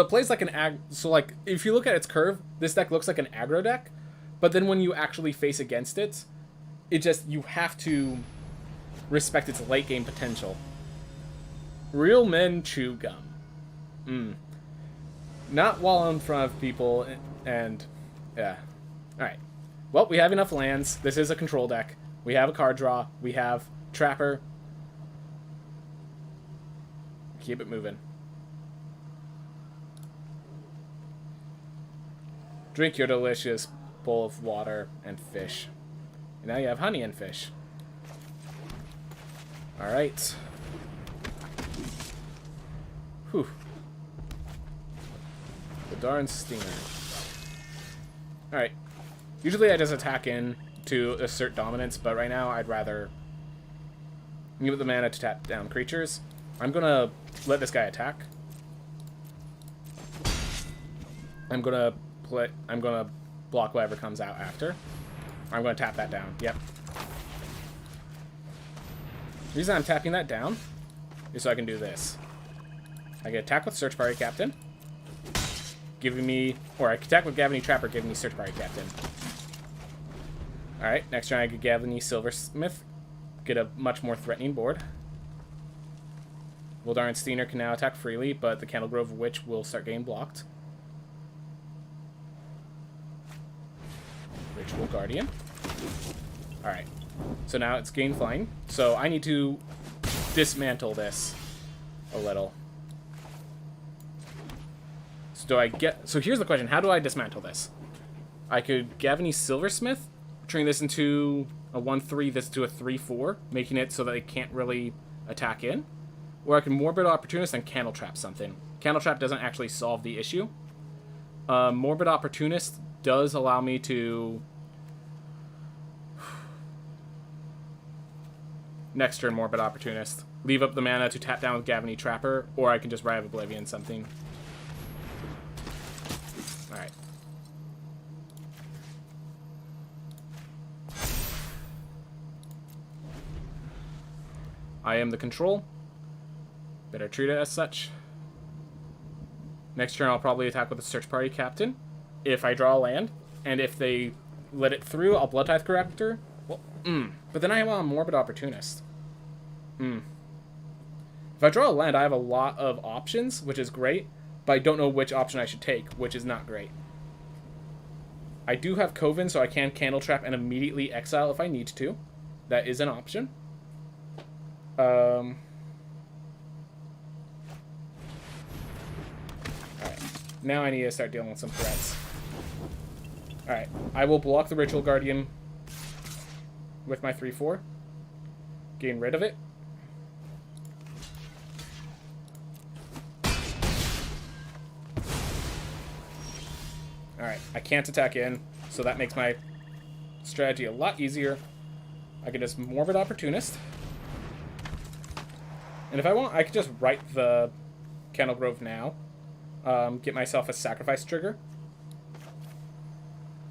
it plays like an so like if you look at its curve, this deck looks like an aggro deck, but then when you actually face against it, you have to respect its late game potential. Real men chew gum. Not while in front of people, and yeah. Alright. Well, we have enough lands. This is a control deck. We have a card draw. We have Trapper. Keep it moving. Drink your delicious bowl of water and fish. And now you have honey and fish. Alright. Whew. The darn steamer. Alright. Usually I just attack in to assert dominance, but right now I'd rather give it the mana to tap down creatures. I'm gonna let this guy attack. I'm gonna block whatever comes out after. I'm gonna tap that down. Yep. The reason I'm tapping that down is so I can do this. I can attack with Search Party Captain, giving me, or I can attack with Gavany Trapper, giving me Search Party Captain. Alright, next turn I get Gavany Silversmith get a much more threatening board. Voldaren Steiner can now attack freely, but the Candlegrove Witch will start getting blocked. Ritual Guardian. Alright. So now it's gain flying. So I need to dismantle this a little. So do I get... So here's the question. How do I dismantle this? I could Gavany Silversmith, turning this into a 1-3, this to a 3-4, making it so that they can't really attack in. Or I can Morbid Opportunist and Candle Trap something. Candle Trap doesn't actually solve the issue. Morbid Opportunist does allow me to... Next turn, Morbid Opportunist. Leave up the mana to tap down with Gavany Trapper, or I can just Rai of Oblivion something. Alright. I am the control. Better treat it as such. Next turn, I'll probably attack with a Search Party Captain. If I draw a land, and if they let it through, I'll Blood Tithe Corrector. Well, but then I have a Morbid Opportunist. If I draw a land, I have a lot of options, which is great, but I don't know which option I should take, which is not great. I do have Coven, so I can Candle Trap and immediately exile if I need to. That is an option. Alright. Now I need to start dealing with some threats. Alright. I will block the Ritual Guardian with my 3-4. Gain rid of it. Alright, I can't attack in, so that makes my strategy a lot easier. I can just Morbid Opportunist. And if I want, I could just write the Candlegrove now. Get myself a sacrifice trigger.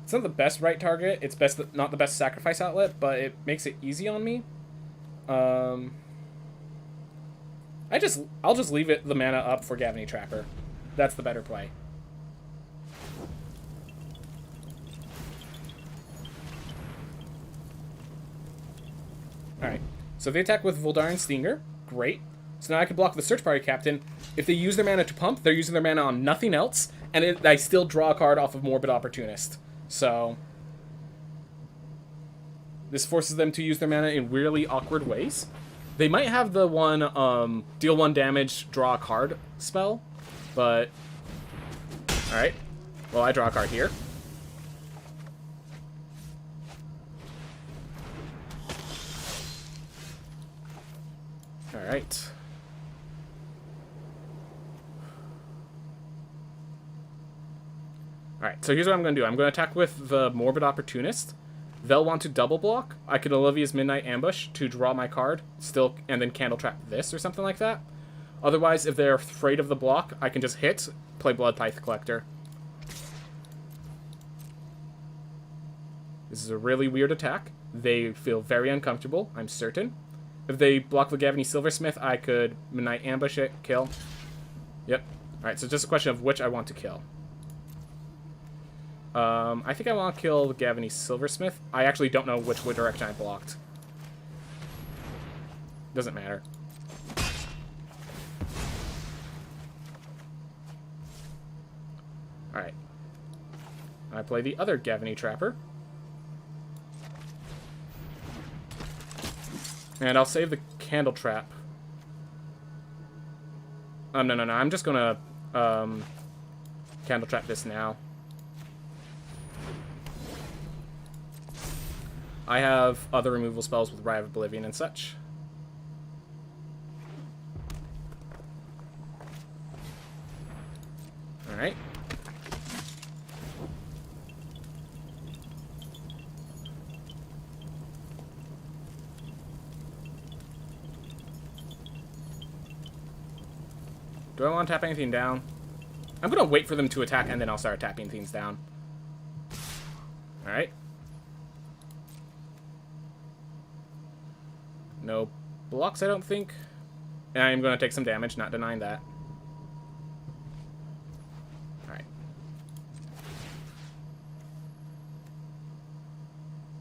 It's not the best right target. It's not the best sacrifice outlet, but it makes it easy on me. I'll just leave the mana up for Gavany Trapper. That's the better play. Alright, so they attack with Voldaren Stinger. Great. So now I can block the Search Party Captain. If they use their mana to pump, they're using their mana on nothing else, and I still draw a card off of Morbid Opportunist. So this forces them to use their mana in weirdly awkward ways. They might have the one deal 1 damage, draw a card spell, but... Alright. Well, I draw a card here. Alright. Alright, so here's what I'm going to do. I'm going to attack with the Morbid Opportunist. They'll want to double block. I could Olivia's Midnight Ambush to draw my card, and then Candle Trap this or something like that. Otherwise, if they're afraid of the block, I can just hit, play Blood Tithe Collector. This is a really weird attack. They feel very uncomfortable, I'm certain. If they block the Gavany Silversmith, I could Midnight Ambush it, kill. Yep. Alright, so it's just a question of which I want to kill. I think I want to kill the Gavany Silversmith. I actually don't know which direction I blocked. Doesn't matter. Alright. I play the other Gavany Trapper. And I'll save the Candle Trap. No. I'm just gonna Candle Trap this now. I have other removal spells with Rai of Oblivion and such. Alright. Do I want to tap anything down? I'm going to wait for them to attack, and then I'll start tapping things down. Alright. No blocks, I don't think. And I'm going to take some damage, not denying that. Alright.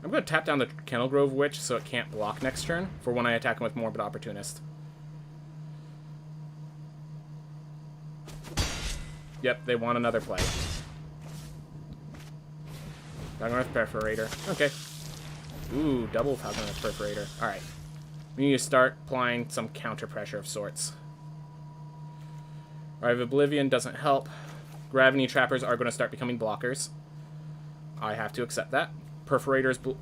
I'm going going to tap down the Kennelgrove Witch so it can't block next turn for when I attack him with Morbid Opportunist. Yep, they want another play. Falconer's Perforator. Okay. Ooh, double Falconer's Perforator. Alright. We need to start applying some counter pressure of sorts. Eye of Oblivion doesn't help. Gravity Trappers are going to start becoming blockers. I have to accept that. Perforators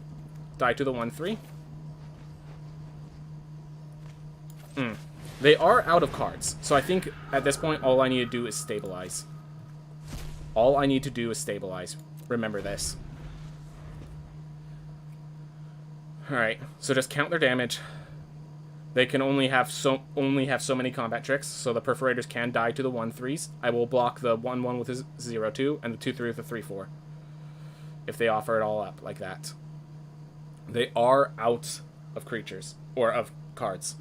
die to the 1/3. They are out of cards, so I think at this point all I need to do is stabilize. All I need to do is stabilize. Remember this. Alright, so just count their damage. They can only have so many combat tricks, so the Perforators can die to the 1/3s. I will block the 1/1 with a 0/2 and the 2/3 with a 3/4. If they offer it all up like that. They are out of creatures, or of cards.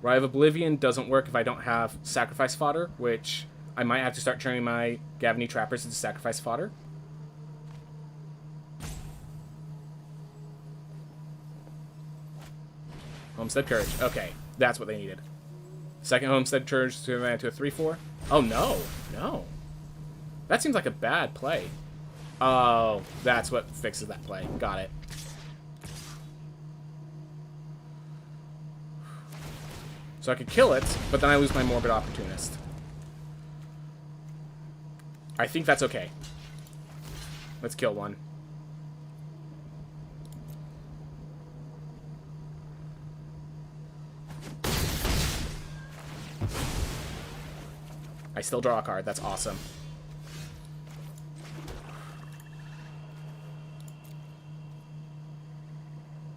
Eye of Oblivion doesn't work if I don't have sacrifice fodder, which I might have to start turning my Gavany Trappers into sacrifice fodder. Homestead Courage. Okay, that's what they needed. Second Homestead Courage to land to a 3/4. Oh, no. No. That seems like a bad play. Oh, that's what fixes that play. Got it. So I could kill it, but then I lose my Morbid Opportunist. I think that's okay. Let's kill one. I still draw a card. That's awesome.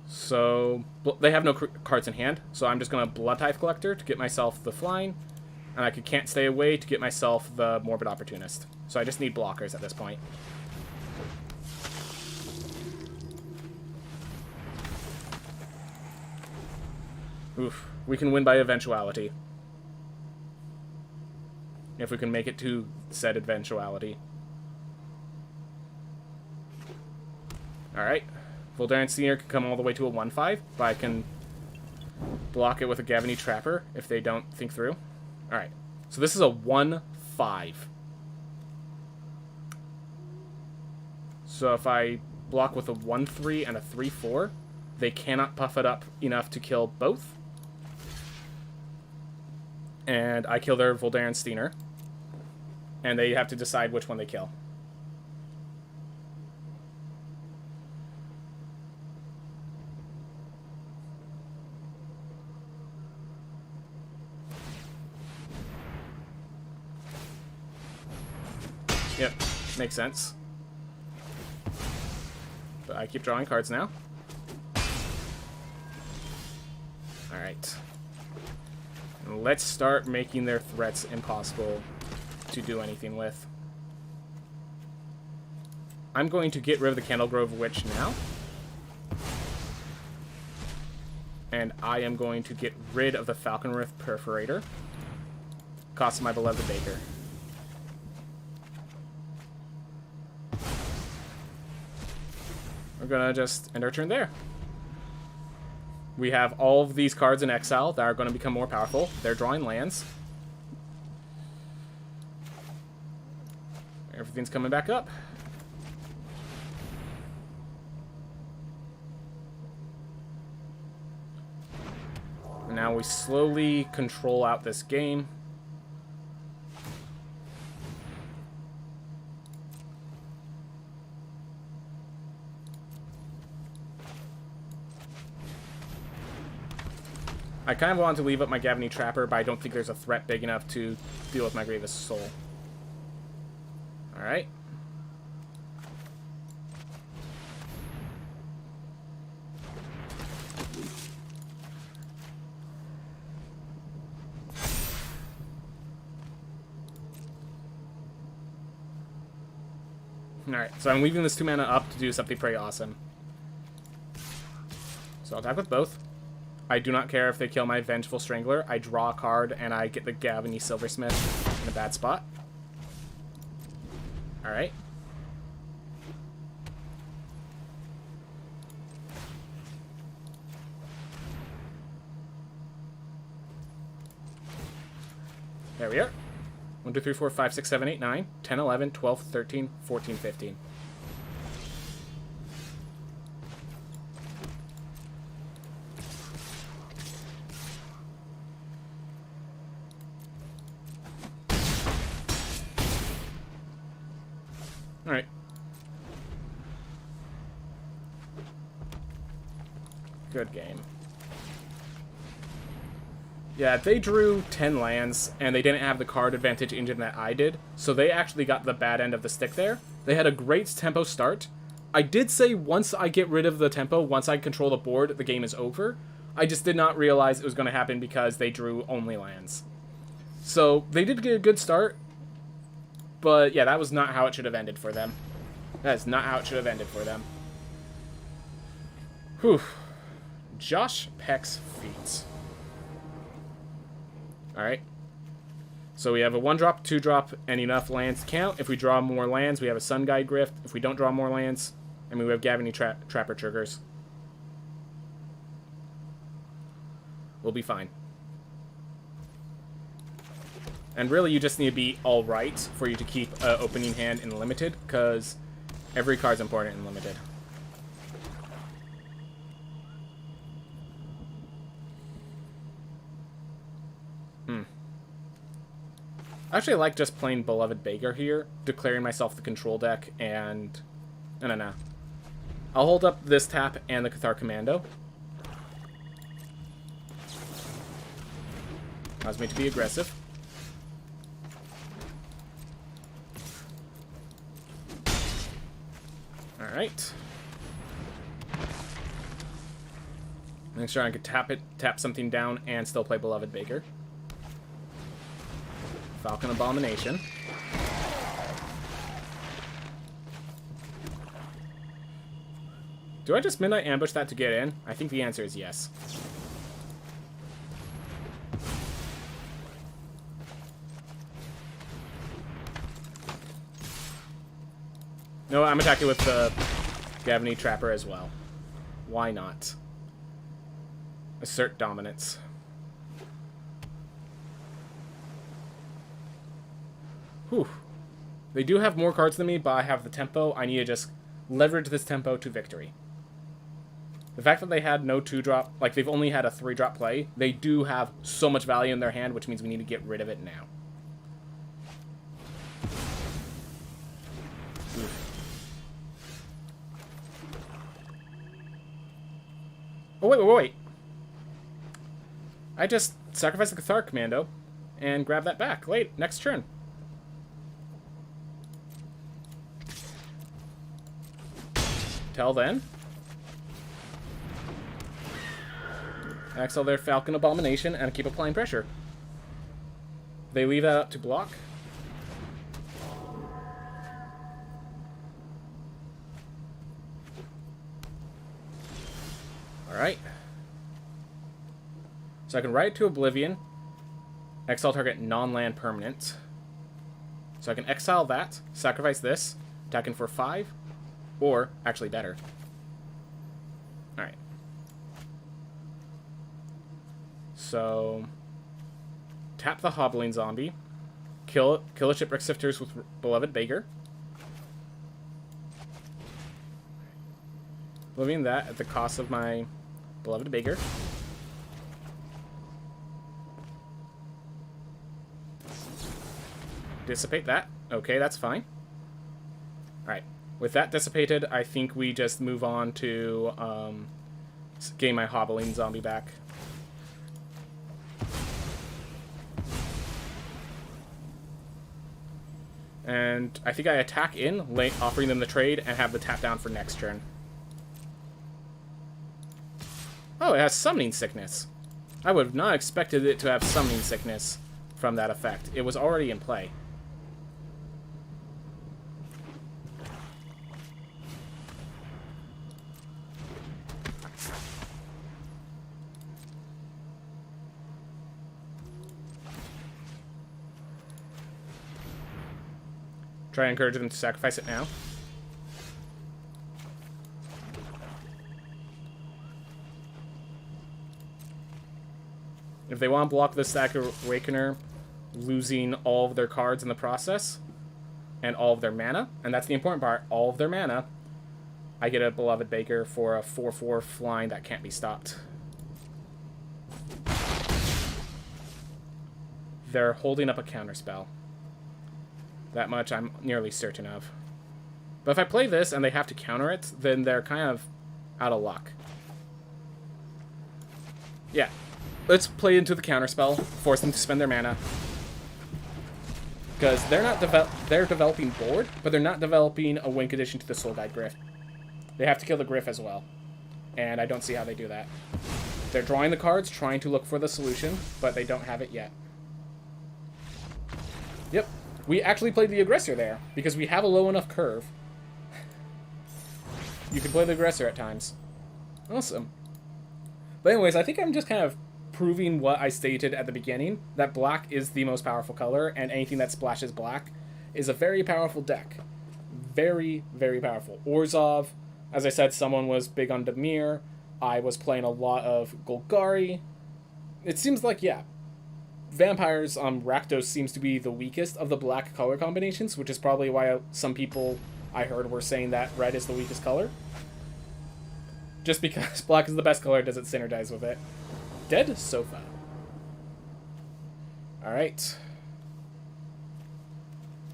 So, they have no cards in hand, so I'm just going to Blood Tithe Collector to get myself the flying, and I Can't Stay Away to get myself the Morbid Opportunist. So I just need blockers at this point. Oof. We can win by eventuality. If we can make it to said eventuality. Alright. Voldaren Senior can come all the way to a 1/5, but I can block it with a Gavany Trapper if they don't think through. Alright. So this is a 1/5. So if I block with a 1/3 and a 3/4, they cannot puff it up enough to kill both. And I kill their Voldaren Steener. And they have to decide which one they kill. Yep, makes sense. But I keep drawing cards now. Alright. Let's start making their threats impossible to do anything with. I'm going to get rid of the Candlegrove Witch now. And I am going to get rid of the Falconrith Perforator. Cost my beloved Baker. We're gonna just end our turn there. We have all of these cards in exile that are going to become more powerful. They're drawing lands. Everything's coming back up. And now we slowly control out this game. I kind of want to leave up my Gavany Trapper, but I don't think there's a threat big enough to deal with my Grievous Soul. Alright. Alright, so I'm leaving this 2 mana up to do something pretty awesome. So I'll attack with both. I do not care if they kill my Vengeful Strangler. I draw a card, and I get the Gavany Silversmith in a bad spot. Alright. There we are. 1, 2, 3, 4, 5, 6, 7, 8, 9, 10, 11, 12, 13, 14, 15. Alright. Good game. Yeah, they drew 10 lands, and they didn't have the card advantage engine that I did, so they actually got the bad end of the stick there. They had a great tempo start. I did say once I get rid of the tempo, once I control the board, the game is over. I just did not realize it was going to happen because they drew only lands. So, they did get a good start, but yeah, that was not how it should have ended for them. That is not how it should have ended for them. Whew. Josh Peck's feats. Alright. So we have a 1-drop, 2-drop, and enough lands to count. If we draw more lands, we have a Sun Guide Grift. If we don't draw more lands, I mean, we have Gavony Trapper Triggers. We'll be fine. And really, you just need to be alright for you to keep opening hand in Limited, because every card's important in Limited. Actually, I like just playing Beloved Beggar here, declaring myself the control deck, and... No. I'll hold up this tap and the Cathar Commando. Allows me to be aggressive. Alright. Make sure I can tap something down and still play Beloved Beggar. Falcon Abomination. Do I just Midnight Ambush that to get in? I think the answer is yes. No, I'm attacking with the Gavony Trapper as well. Why not? Assert dominance. Whew. They do have more cards than me, but I have the tempo. I need to just leverage this tempo to victory. The fact that they had no 2-drop, like they've only had a 3-drop play, they do have so much value in their hand, which means we need to get rid of it now. Oh, wait. I just sacrificed the Cathar Commando and grab that back. Next turn. Till then, exile their Falcon Abomination and keep applying pressure. They leave that up to block. Alright. So I can write it to Oblivion. Exile target non-land permanent. So I can exile that, sacrifice this, attacking for 5. Or, actually better. Alright. So, tap the Hobbling Zombie. Kill a Shipwreck Sifters with Beloved Beggar. Living that at the cost of my Beloved Beggar. Dissipate that. Okay, that's fine. Alright. With that dissipated, I think we just move on to getting my Hobbling Zombie back. And I think I attack in, offering them the trade, and have the tap down for next turn. Oh, it has Summoning Sickness. I would have not expected it to have Summoning Sickness from that effect. It was already in play. Try and encourage them to sacrifice it now. If they want to block the Stack Awakener, losing all of their cards in the process and all of their mana. And that's the important part, all of their mana. I get a Beloved Baker for a 4/4 flying that can't be stopped. They're holding up a counterspell. That much I'm nearly certain of. But if I play this and they have to counter it, then they're kind of out of luck. Yeah. Let's play into the counterspell, force them to spend their mana. Because they're not they're developing board, but they're not developing a win condition to the Soul Guide Gryph. They have to kill the Gryph as well. And I don't see how they do that. They're drawing the cards, trying to look for the solution, but they don't have it yet. Yep. We actually played the aggressor there, because we have a low enough curve. You can play the aggressor at times. Awesome. But anyways, I think I'm just kind of proving what I stated at the beginning, that black is the most powerful color, and anything that splashes black is a very powerful deck. Very, very powerful. Orzhov, as I said, someone was big on Dimir. I was playing a lot of Golgari. It seems like, yeah, Vampires, Rakdos seems to be the weakest of the black color combinations, which is probably why some people I heard were saying that red is the weakest color. Just because black is the best color doesn't synergize with it. Dead Sofa. Alright.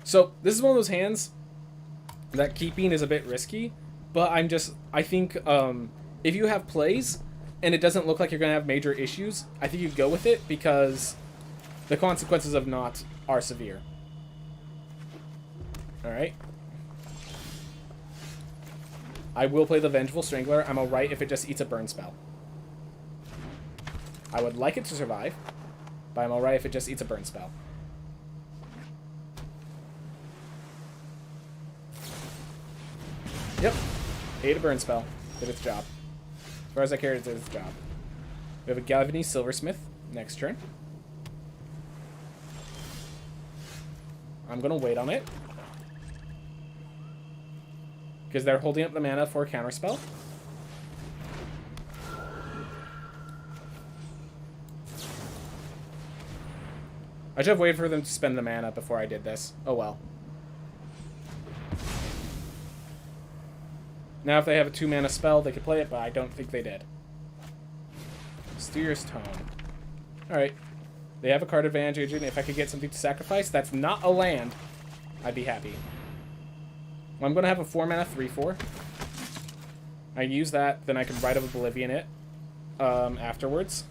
So, this is one of those hands that keeping is a bit risky, but I think, if you have plays, and it doesn't look like you're going to have major issues, I think you go with it, because the consequences of not are severe. Alright. I will play the Vengeful Strangler. I'm alright if it just eats a burn spell. I would like it to survive, but I'm alright if it just eats a burn spell. Yep. Ate a burn spell. Did its job. As far as I care, it did its job. We have a Galvany Silversmith next turn. I'm going to wait on it, because they're holding up the mana for a counterspell. I should have waited for them to spend the mana before I did this. Oh well. Now if they have a 2-mana spell, they could play it, but I don't think they did. Mysterious Tome. Alright. They have a card advantage agent. If I could get something to sacrifice, that's not a land, I'd be happy. Well, I'm going to have a 4-mana 3/4. I use that, then I can Rite of Oblivion it afterwards.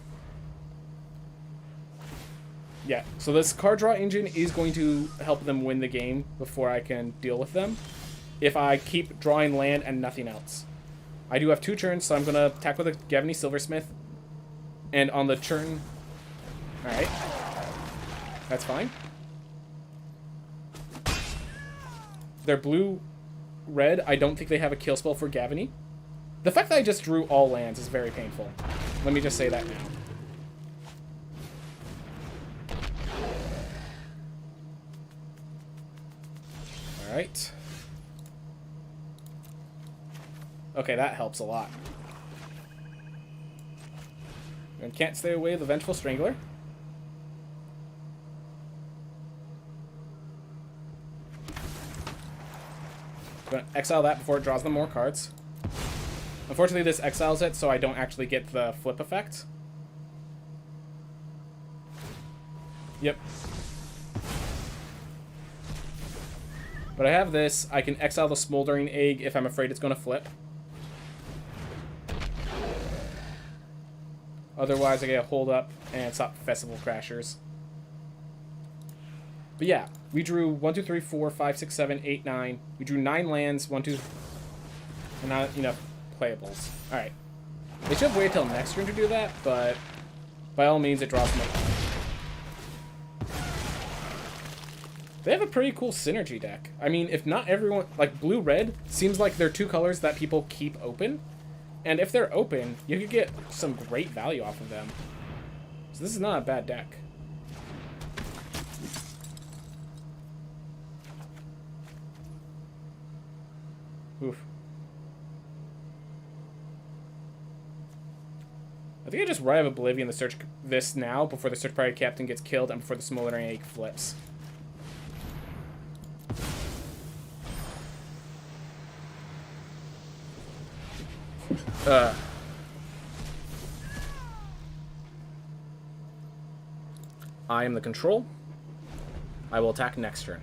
Yeah, so this card draw engine is going to help them win the game before I can deal with them, if I keep drawing land and nothing else. I do have 2 turns, so I'm going to attack with a Galvany Silversmith, and on the turn... Alright. That's fine. They're blue-red. I don't think they have a kill spell for Galvany. The fact that I just drew all lands is very painful. Let me just say that now. Alright. Okay, that helps a lot. And can't stay away the Vengeful Strangler. Gonna exile that before it draws them more cards. Unfortunately, this exiles it, so I don't actually get the flip effect. Yep. But I have this. I can exile the Smoldering Egg if I'm afraid it's going to flip. Otherwise, I get a hold up and stop Festival Crashers. But yeah, we drew 1, 2, 3, 4, 5, 6, 7, 8, 9. We drew 9 lands, 1, 2, and not enough playables. Alright. They should have waited till next turn to do that, but by all means, it draws them up. They have a pretty cool synergy deck. I mean, if not everyone... Like, blue-red seems like they're 2 colors that people keep open. And if they're open, you could get some great value off of them. So this is not a bad deck. Oof. I think I just Rite of Oblivion the search this now before the search party captain gets killed and before the smoldering egg flips. I am the control. I will attack next turn.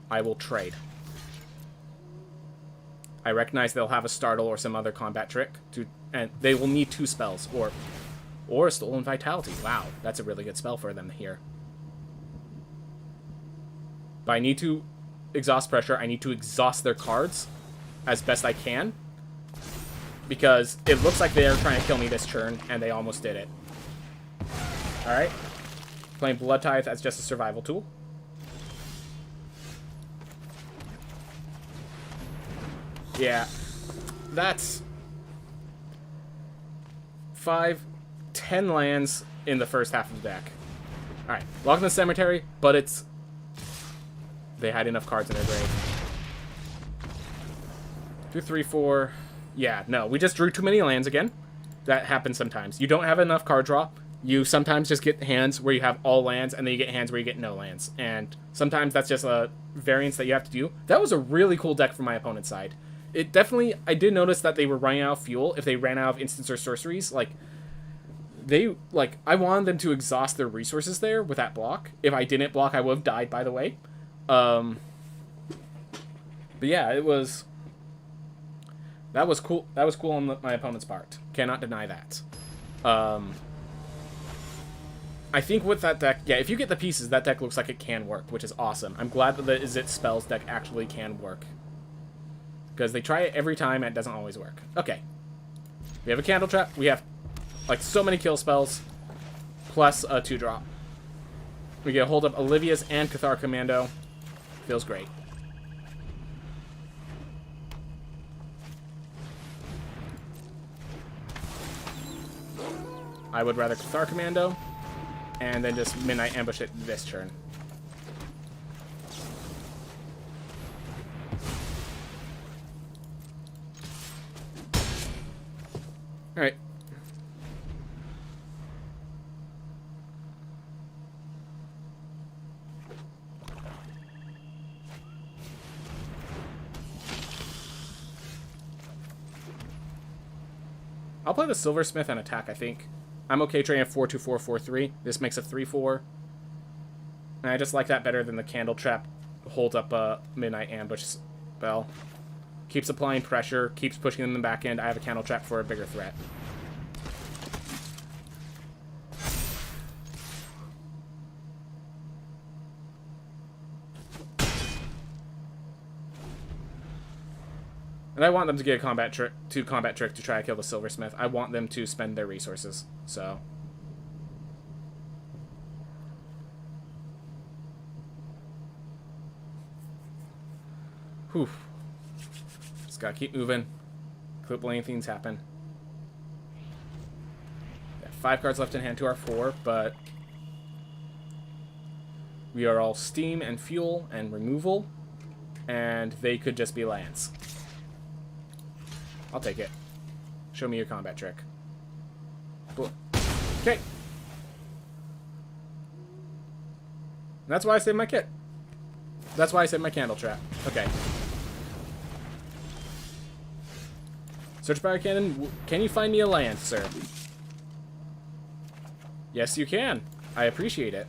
I will trade. I recognize they'll have a startle or some other combat trick, and they will need 2 spells, or a Stolen Vitality. Wow, that's a really good spell for them here. But I need to exhaust pressure. I need to exhaust their cards as best I can, because it looks like they're trying to kill me this turn, and they almost did it. Alright. Playing Blood Tithe as just a survival tool. Yeah, that's 5, 10 lands in the first half of the deck. Alright, Lock in the Cemetery, but it's... They had enough cards in their grave. 2, 3, 4... Yeah, no, we just drew too many lands again. That happens sometimes. You don't have enough card draw. You sometimes just get hands where you have all lands, and then you get hands where you get no lands. And sometimes that's just a variance that you have to do. That was a really cool deck from my opponent's side. It definitely, I did notice that they were running out of fuel if they ran out of instants or sorceries. Like, I wanted them to exhaust their resources there with that block. If I didn't block, I would have died, by the way. But yeah, that was cool. That was cool on my opponent's part. Cannot deny that. I think with that deck, yeah, if you get the pieces, that deck looks like it can work, which is awesome. I'm glad that the Is It Spells deck actually can work. Because they try it every time and it doesn't always work. Okay. We have a Candle Trap. We have, like, so many kill spells. Plus a 2-drop. We get a hold of Olivia's and Cathar Commando. Feels great. I would rather Cathar Commando. And then just Midnight Ambush it this turn. Alright. I'll play the Silversmith and attack, I think. I'm okay trading a 4-2-4, 4-3. This makes a 3-4. And I just like that better than the Candle Trap holds up a Midnight Ambush spell. Keeps applying pressure, keeps pushing them in the back end. I have a Candle Trap for a bigger threat. And I want them to get a combat trick to try to kill the Silversmith. I want them to spend their resources. So whew. Just gotta keep moving. Clip letting things happen. Yeah, 5 cards left in hand to our 4, but we are all steam and fuel and removal, and they could just be lands. I'll take it. Show me your combat trick. Okay. That's why I saved my kit. That's why I saved my Candle Trap. Okay. Search Fire Cannon, can you find me a land, sir? Yes, you can. I appreciate it.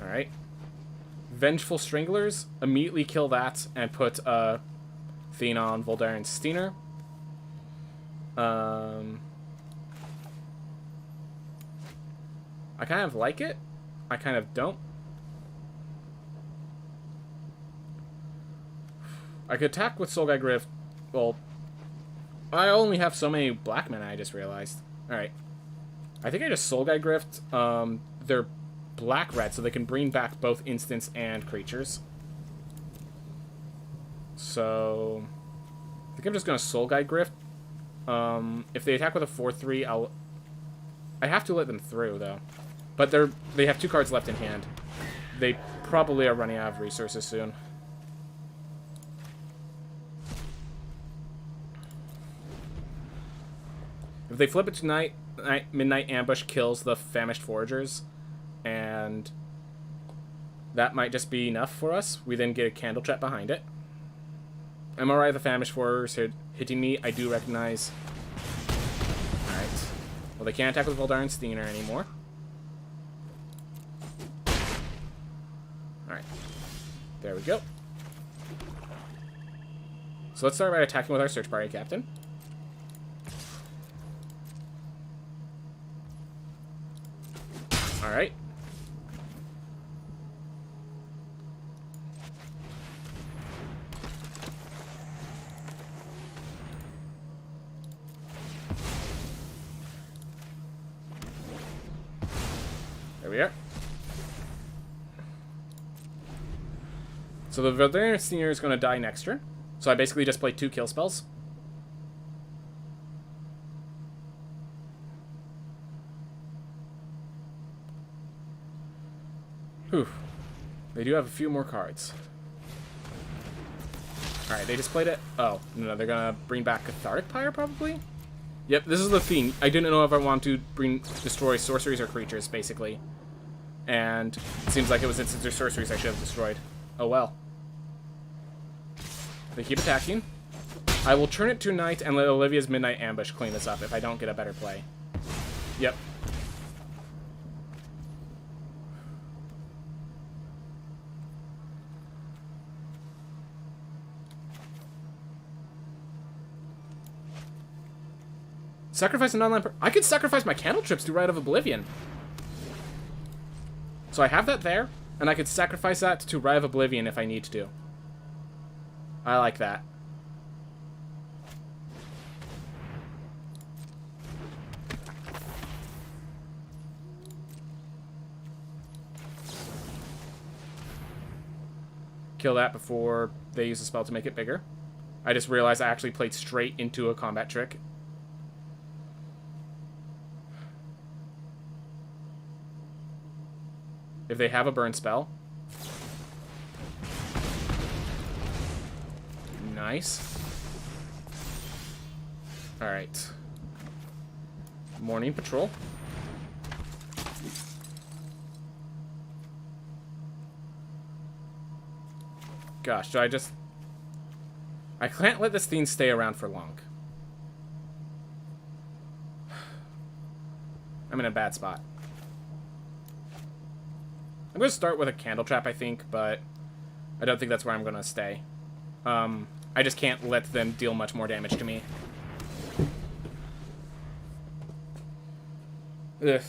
Alright. Vengeful Stranglers. Immediately kill that and put Thena on Voldaren Steener. I kind of like it. I kind of don't. I could attack with Soulguide Grift. Well, I only have so many black mana, I just realized. Alright. I think I just Soulguide Grift. They're black-red, so they can bring back both instants and creatures. So I think I'm just gonna Soul Guide Grift. If they attack with a 4/3, I have to let them through though. But they have 2 cards left in hand. They probably are running out of resources soon. If they flip it to Midnight Ambush kills the Famished Foragers, and that might just be enough for us. We then get a Candle Trap behind it. I'm alright with the Famished Foragers hitting me. I do recognize. Alright. Well, they can't attack with Voldaren Steener anymore. Alright. There we go. So let's start by attacking with our Search Party Captain. Alright. There we are. So the Voldaren Senior is going to die next turn. So I basically just play 2 kill spells. Whew. They do have a few more cards. Alright, they just played it. Oh, no, they're going to bring back Cathartic Pyre, probably? Yep, this is the thing. I didn't know if I wanted to destroy sorceries or creatures, basically. And it seems like it was instants or sorceries I should have destroyed. Oh well. They keep attacking. I will turn it to night and let Olivia's Midnight Ambush clean this up if I don't get a better play. Yep. Sacrifice an online... I could sacrifice my Candle Trips to Rite of Oblivion. So I have that there, and I could sacrifice that to Rite of Oblivion if I need to. I like that. Kill that before they use a spell to make it bigger. I just realized I actually played straight into a combat trick. If they have a burn spell. Nice. Alright. Morning Patrol. Gosh, do I just... I can't let this thing stay around for long. I'm in a bad spot. I'm going to start with a Candle Trap, I think, but I don't think that's where I'm going to stay. I just can't let them deal much more damage to me. Ugh.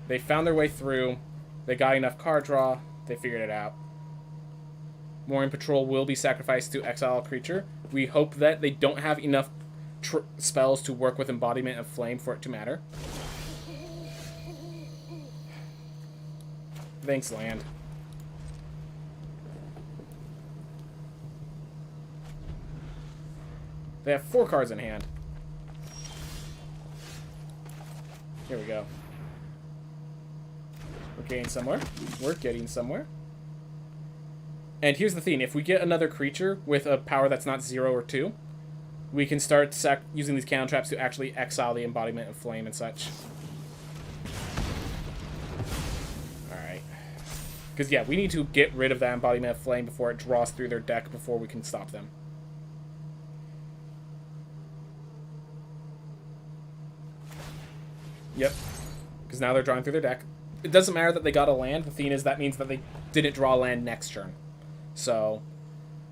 They found their way through. They got enough card draw. They figured it out. Morning Patrol will be sacrificed to exile a creature. We hope that they don't have enough spells to work with Embodiment of Flame for it to matter. Thanks, land. They have 4 cards in hand. Here we go. We're getting somewhere. We're getting somewhere. And here's the thing. If we get another creature with a power that's not 0 or 2, we can start using these Candle Traps to actually exile the Embodiment of Flame and such. Alright. Because, yeah, we need to get rid of that Embodiment of Flame before it draws through their deck before we can stop them. Yep. Because now they're drawing through their deck. It doesn't matter that they got a land. The thing is, that means that they didn't draw a land next turn. So,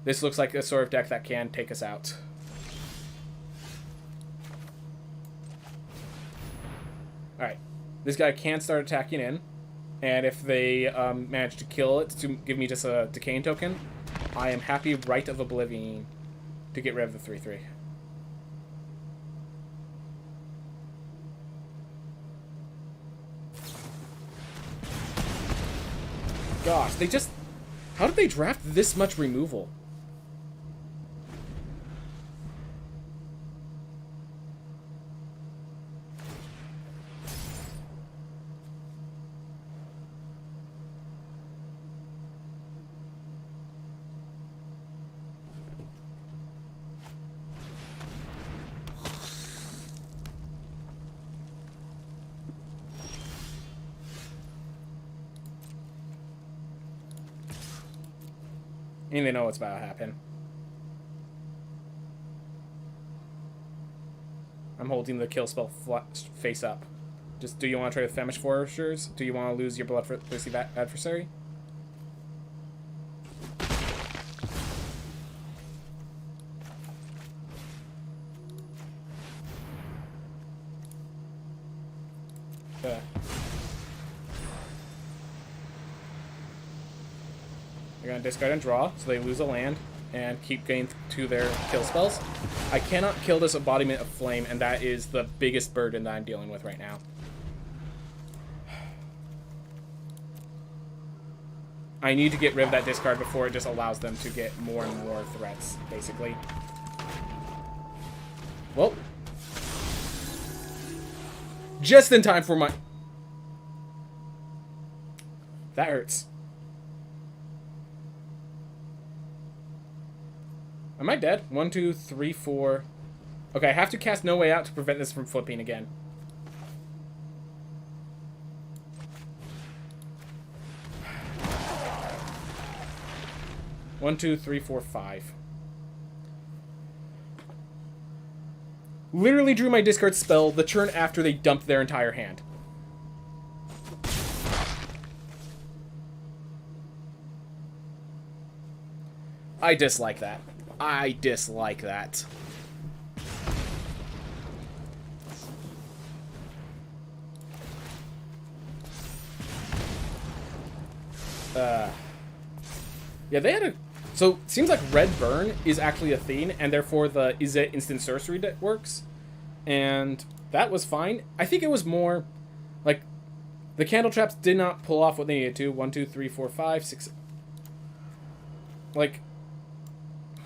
this looks like a sort of deck that can take us out. Alright. This guy can start attacking in. And if they manage to kill it to give me just a Decaying token, I am happy Rite of Oblivion to get rid of the 3/3. Gosh, they just... How did they draft this much removal? And they know what's about to happen. I'm holding the kill spell face up. Just, do you want to try the Famish Foresters? Do you want to lose your bloodthirsty adversary? They're going to discard and draw, so they lose a land and keep getting to their kill spells. I cannot kill this embodiment of flame, and that is the biggest burden that I'm dealing with right now. I need to get rid of that discard before it just allows them to get more and more threats, basically. Well. Just in time for my... That hurts. Am I dead? 1, 2, 3, 4. Okay, I have to cast No Way Out to prevent this from flipping again. One, 2, 3, 4, 5. Literally drew my discard spell the turn after they dumped their entire hand. I dislike that. I dislike that. Yeah, they had a... So, it seems like Red Burn is actually a thing, and therefore the Is It instant sorcery that works. And that was fine. I think it was more... Like, the Candle Traps did not pull off what they needed to. 1, 2, 3, 4, 5, 6... Like...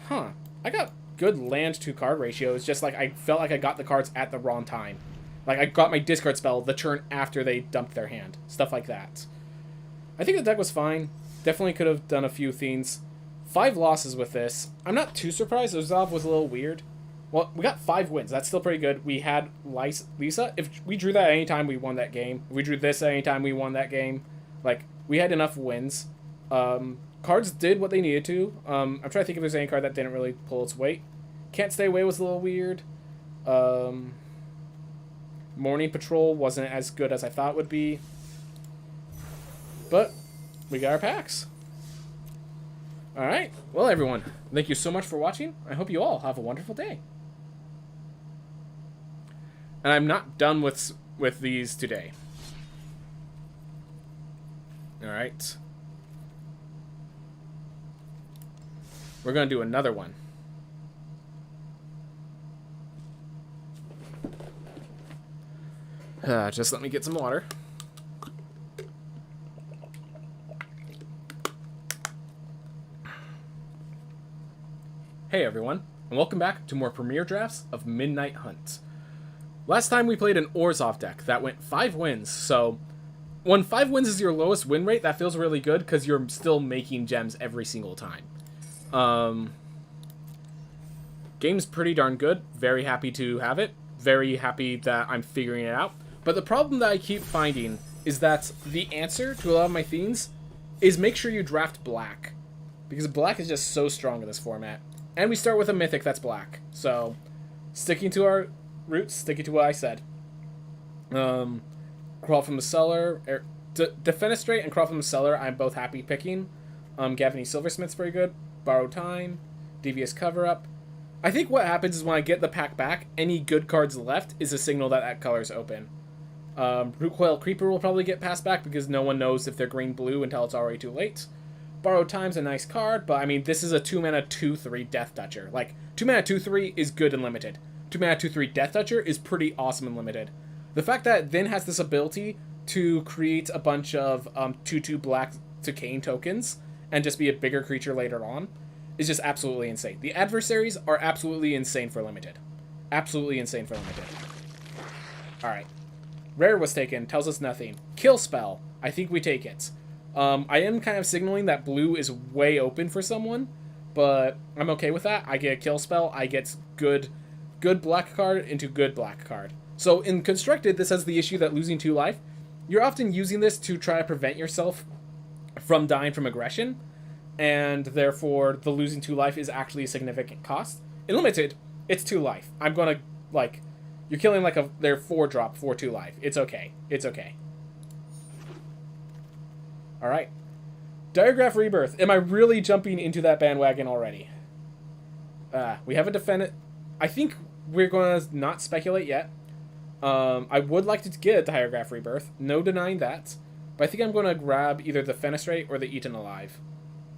Huh. I got good land to card ratio. It's just like I felt like I got the cards at the wrong time. Like I got my discard spell the turn after they dumped their hand. Stuff like that. I think the deck was fine. Definitely could have done a few things. 5 losses with this. I'm not too surprised. Ozov was a little weird. Well, we got 5 wins. That's still pretty good. We had Lisa. If we drew that at any time, we won that game. If we drew this at any time, we won that game. Like, we had enough wins. Cards did what they needed to. I'm trying to think if there's any card that didn't really pull its weight. Can't Stay Away was a little weird. Morning Patrol wasn't as good as I thought it would be. But we got our packs. Alright. Well, everyone, thank you so much for watching. I hope you all have a wonderful day. And I'm not done with these today. Alright. We're going to do another one. Just let me get some water. Hey everyone, and welcome back to more Premier Drafts of Midnight Hunt. Last time we played an Orzhov deck that went 5 wins, so when 5 wins is your lowest win rate, that feels really good because you're still making gems every single time. Game's pretty darn good. Very happy to have it. Very happy that I'm figuring it out. But the problem that I keep finding is that the answer to a lot of my themes is make sure you draft black. Because black is just so strong in this format. And we start with a mythic that's black. So, sticking to our roots, sticking to what I said. Crawl from the Cellar, Defenestrate and Crawl from the Cellar, I'm both happy picking. Gavany Silversmith's very good. Borrowed Time, Devious Cover-Up. I think what happens is when I get the pack back, any good cards left is a signal that that color's open. Rootcoil Creeper will probably get passed back because no one knows if they're green-blue until it's already too late. Borrowed Time's a nice card, but I mean, this is a 2-mana 2/3 Death Toucher. Like, 2-mana 2/3 is good and limited. 2-mana 2/3 Death Toucher is pretty awesome and limited. The fact that it then has this ability to create a bunch of 2/2 black Decaying tokens and just be a bigger creature later on is just absolutely insane. The adversaries are absolutely insane for limited. Absolutely insane for limited. Alright. Rare was taken. Tells us nothing. Kill spell. I think we take it. I am kind of signaling that blue is way open for someone, but I'm okay with that. I get a kill spell. I get good black card into good black card. So in Constructed, this has the issue that losing 2 life, you're often using this to try to prevent yourself from dying from aggression, and therefore the losing 2 life is actually a significant cost. In Limited, it's 2 life. I'm gonna, like, you're killing like they're 4-drop, 4/2 life. It's okay. It's okay. Alright. Diagraph Rebirth. Am I really jumping into that bandwagon already? We have a defendant. I think we're going to not speculate yet. I would like to get a Diagraph Rebirth. No denying that. But I think I'm going to grab either the Fenestrate or the Eaten Alive.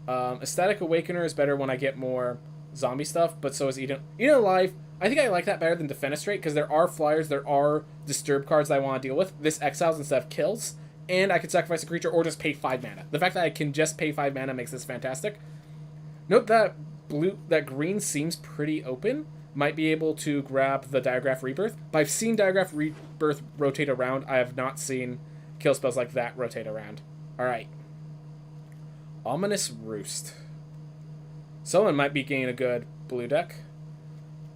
Ecstatic Awakener is better when I get more zombie stuff, but so is Eaten Alive. I think I like that better than Defenestrate, because there are flyers, there are Disturb cards that I want to deal with. This exiles instead of kills, and I can sacrifice a creature or just pay 5 mana. The fact that I can just pay 5 mana makes this fantastic. Note that green seems pretty open. Might be able to grab the Diagraph Rebirth, but I've seen Diagraph Rebirth rotate around. I have not seen kill spells like that rotate around. Alright. Ominous Roost. Someone might be getting a good blue deck.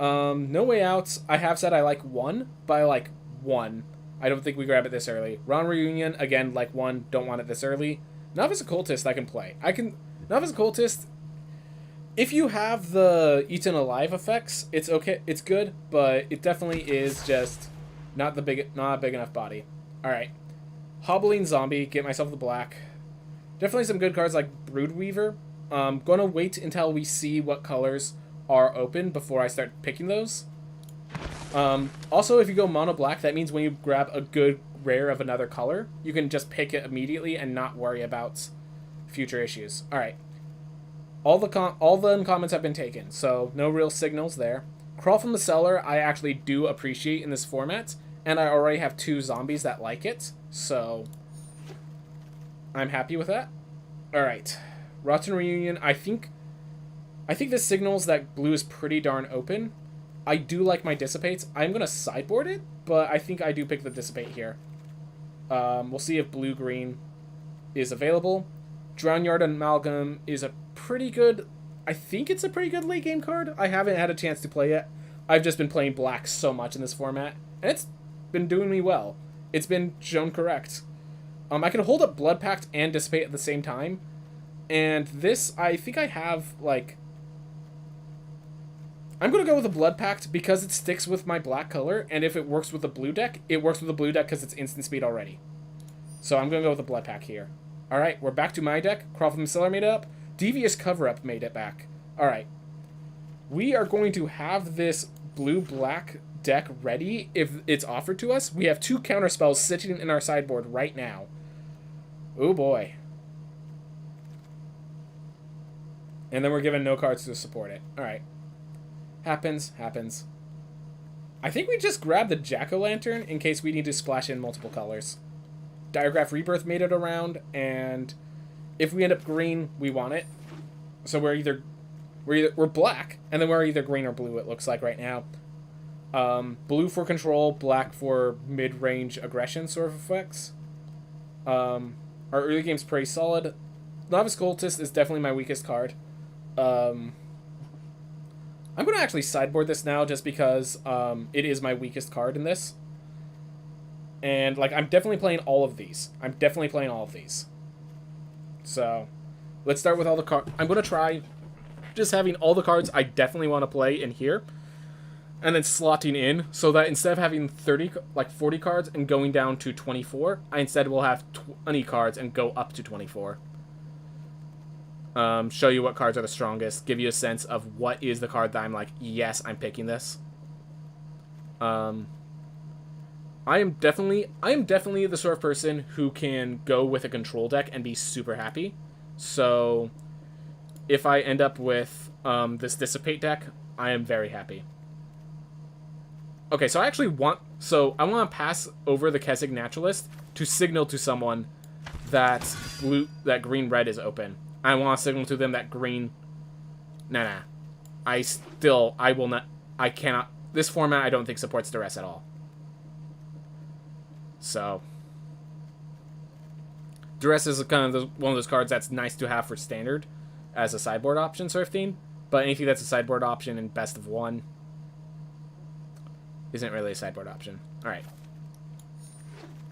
No Way Out. I have said I like 1, but I like 1. I don't think we grab it this early. Ron Reunion, again, like 1, don't want it this early. Novice Occultist I can play. Novice Occultist, if you have the Eaten Alive effects, it's okay, it's good, but it definitely is just not a big enough body. Alright. Hobbling Zombie, get myself the black. Definitely some good cards like Broodweaver. Gonna wait until we see what colors are open before I start picking those. Also, if you go mono black, that means when you grab a good rare of another color, you can just pick it immediately and not worry about future issues. Alright. All the uncommons have been taken, so no real signals there. Crawl from the Cellar, I actually do appreciate in this format, and I already have 2 zombies that like it, so I'm happy with that. Alright. Rotten Reunion, I think this signals that blue is pretty darn open. I do like my Dissipates. I'm going to sideboard it, but I think I do pick the Dissipate here. We'll see if blue-green is available. Drownyard Amalgam is a pretty good... I think it's a pretty good late-game card. I haven't had a chance to play it. I've just been playing black so much in this format, and it's been doing me well. It's been shown correct. I can hold up Blood Pact and Dissipate at the same time, and this, I think I have, like... I'm going to go with a Blood Pact because it sticks with my black color, and if it works with the blue deck, it works with the blue deck because it's instant speed already. So I'm going to go with a Blood Pact here. Alright, we're back to my deck. Crawl from the Cellar made it up. Devious Cover-Up made it back. Alright. We are going to have this blue-black deck ready if it's offered to us. We have 2 counterspells sitting in our sideboard right now. Oh boy. And then we're given no cards to support it. Alright. Happens. I think we just grabbed the Jack-o'-lantern in case we need to splash in multiple colors. Diagraph Rebirth made it around, and if we end up green, we want it. So we're black, and then we're either green or blue, it looks like right now. Blue for control, black for mid-range aggression sort of effects. Our early game's pretty solid. Novice Cultist is definitely my weakest card. I'm going to actually sideboard this now just because it is my weakest card in this. And, like, I'm definitely playing all of these. So, let's start with all the cards. I'm going to try just having all the cards I definitely want to play in here. And then slotting in so that instead of having 40 cards and going down to 24, I instead will have 20 cards and go up to 24. Show you what cards are the strongest, give you a sense of what is the card that I'm like, yes, I'm picking this. I am definitely the sort of person who can go with a control deck and be super happy. So if I end up with this Dissipate deck, I am very happy. Okay, so I want to pass over the Keswick Naturalist to signal to someone that green-red is open. I want to signal to them that green... Nah. I will not... I cannot... This format, I don't think supports duress at all. So... Duress is kind of one of those cards that's nice to have for standard as a sideboard option sort of theme. But anything that's a sideboard option in best of one isn't really a sideboard option. Alright.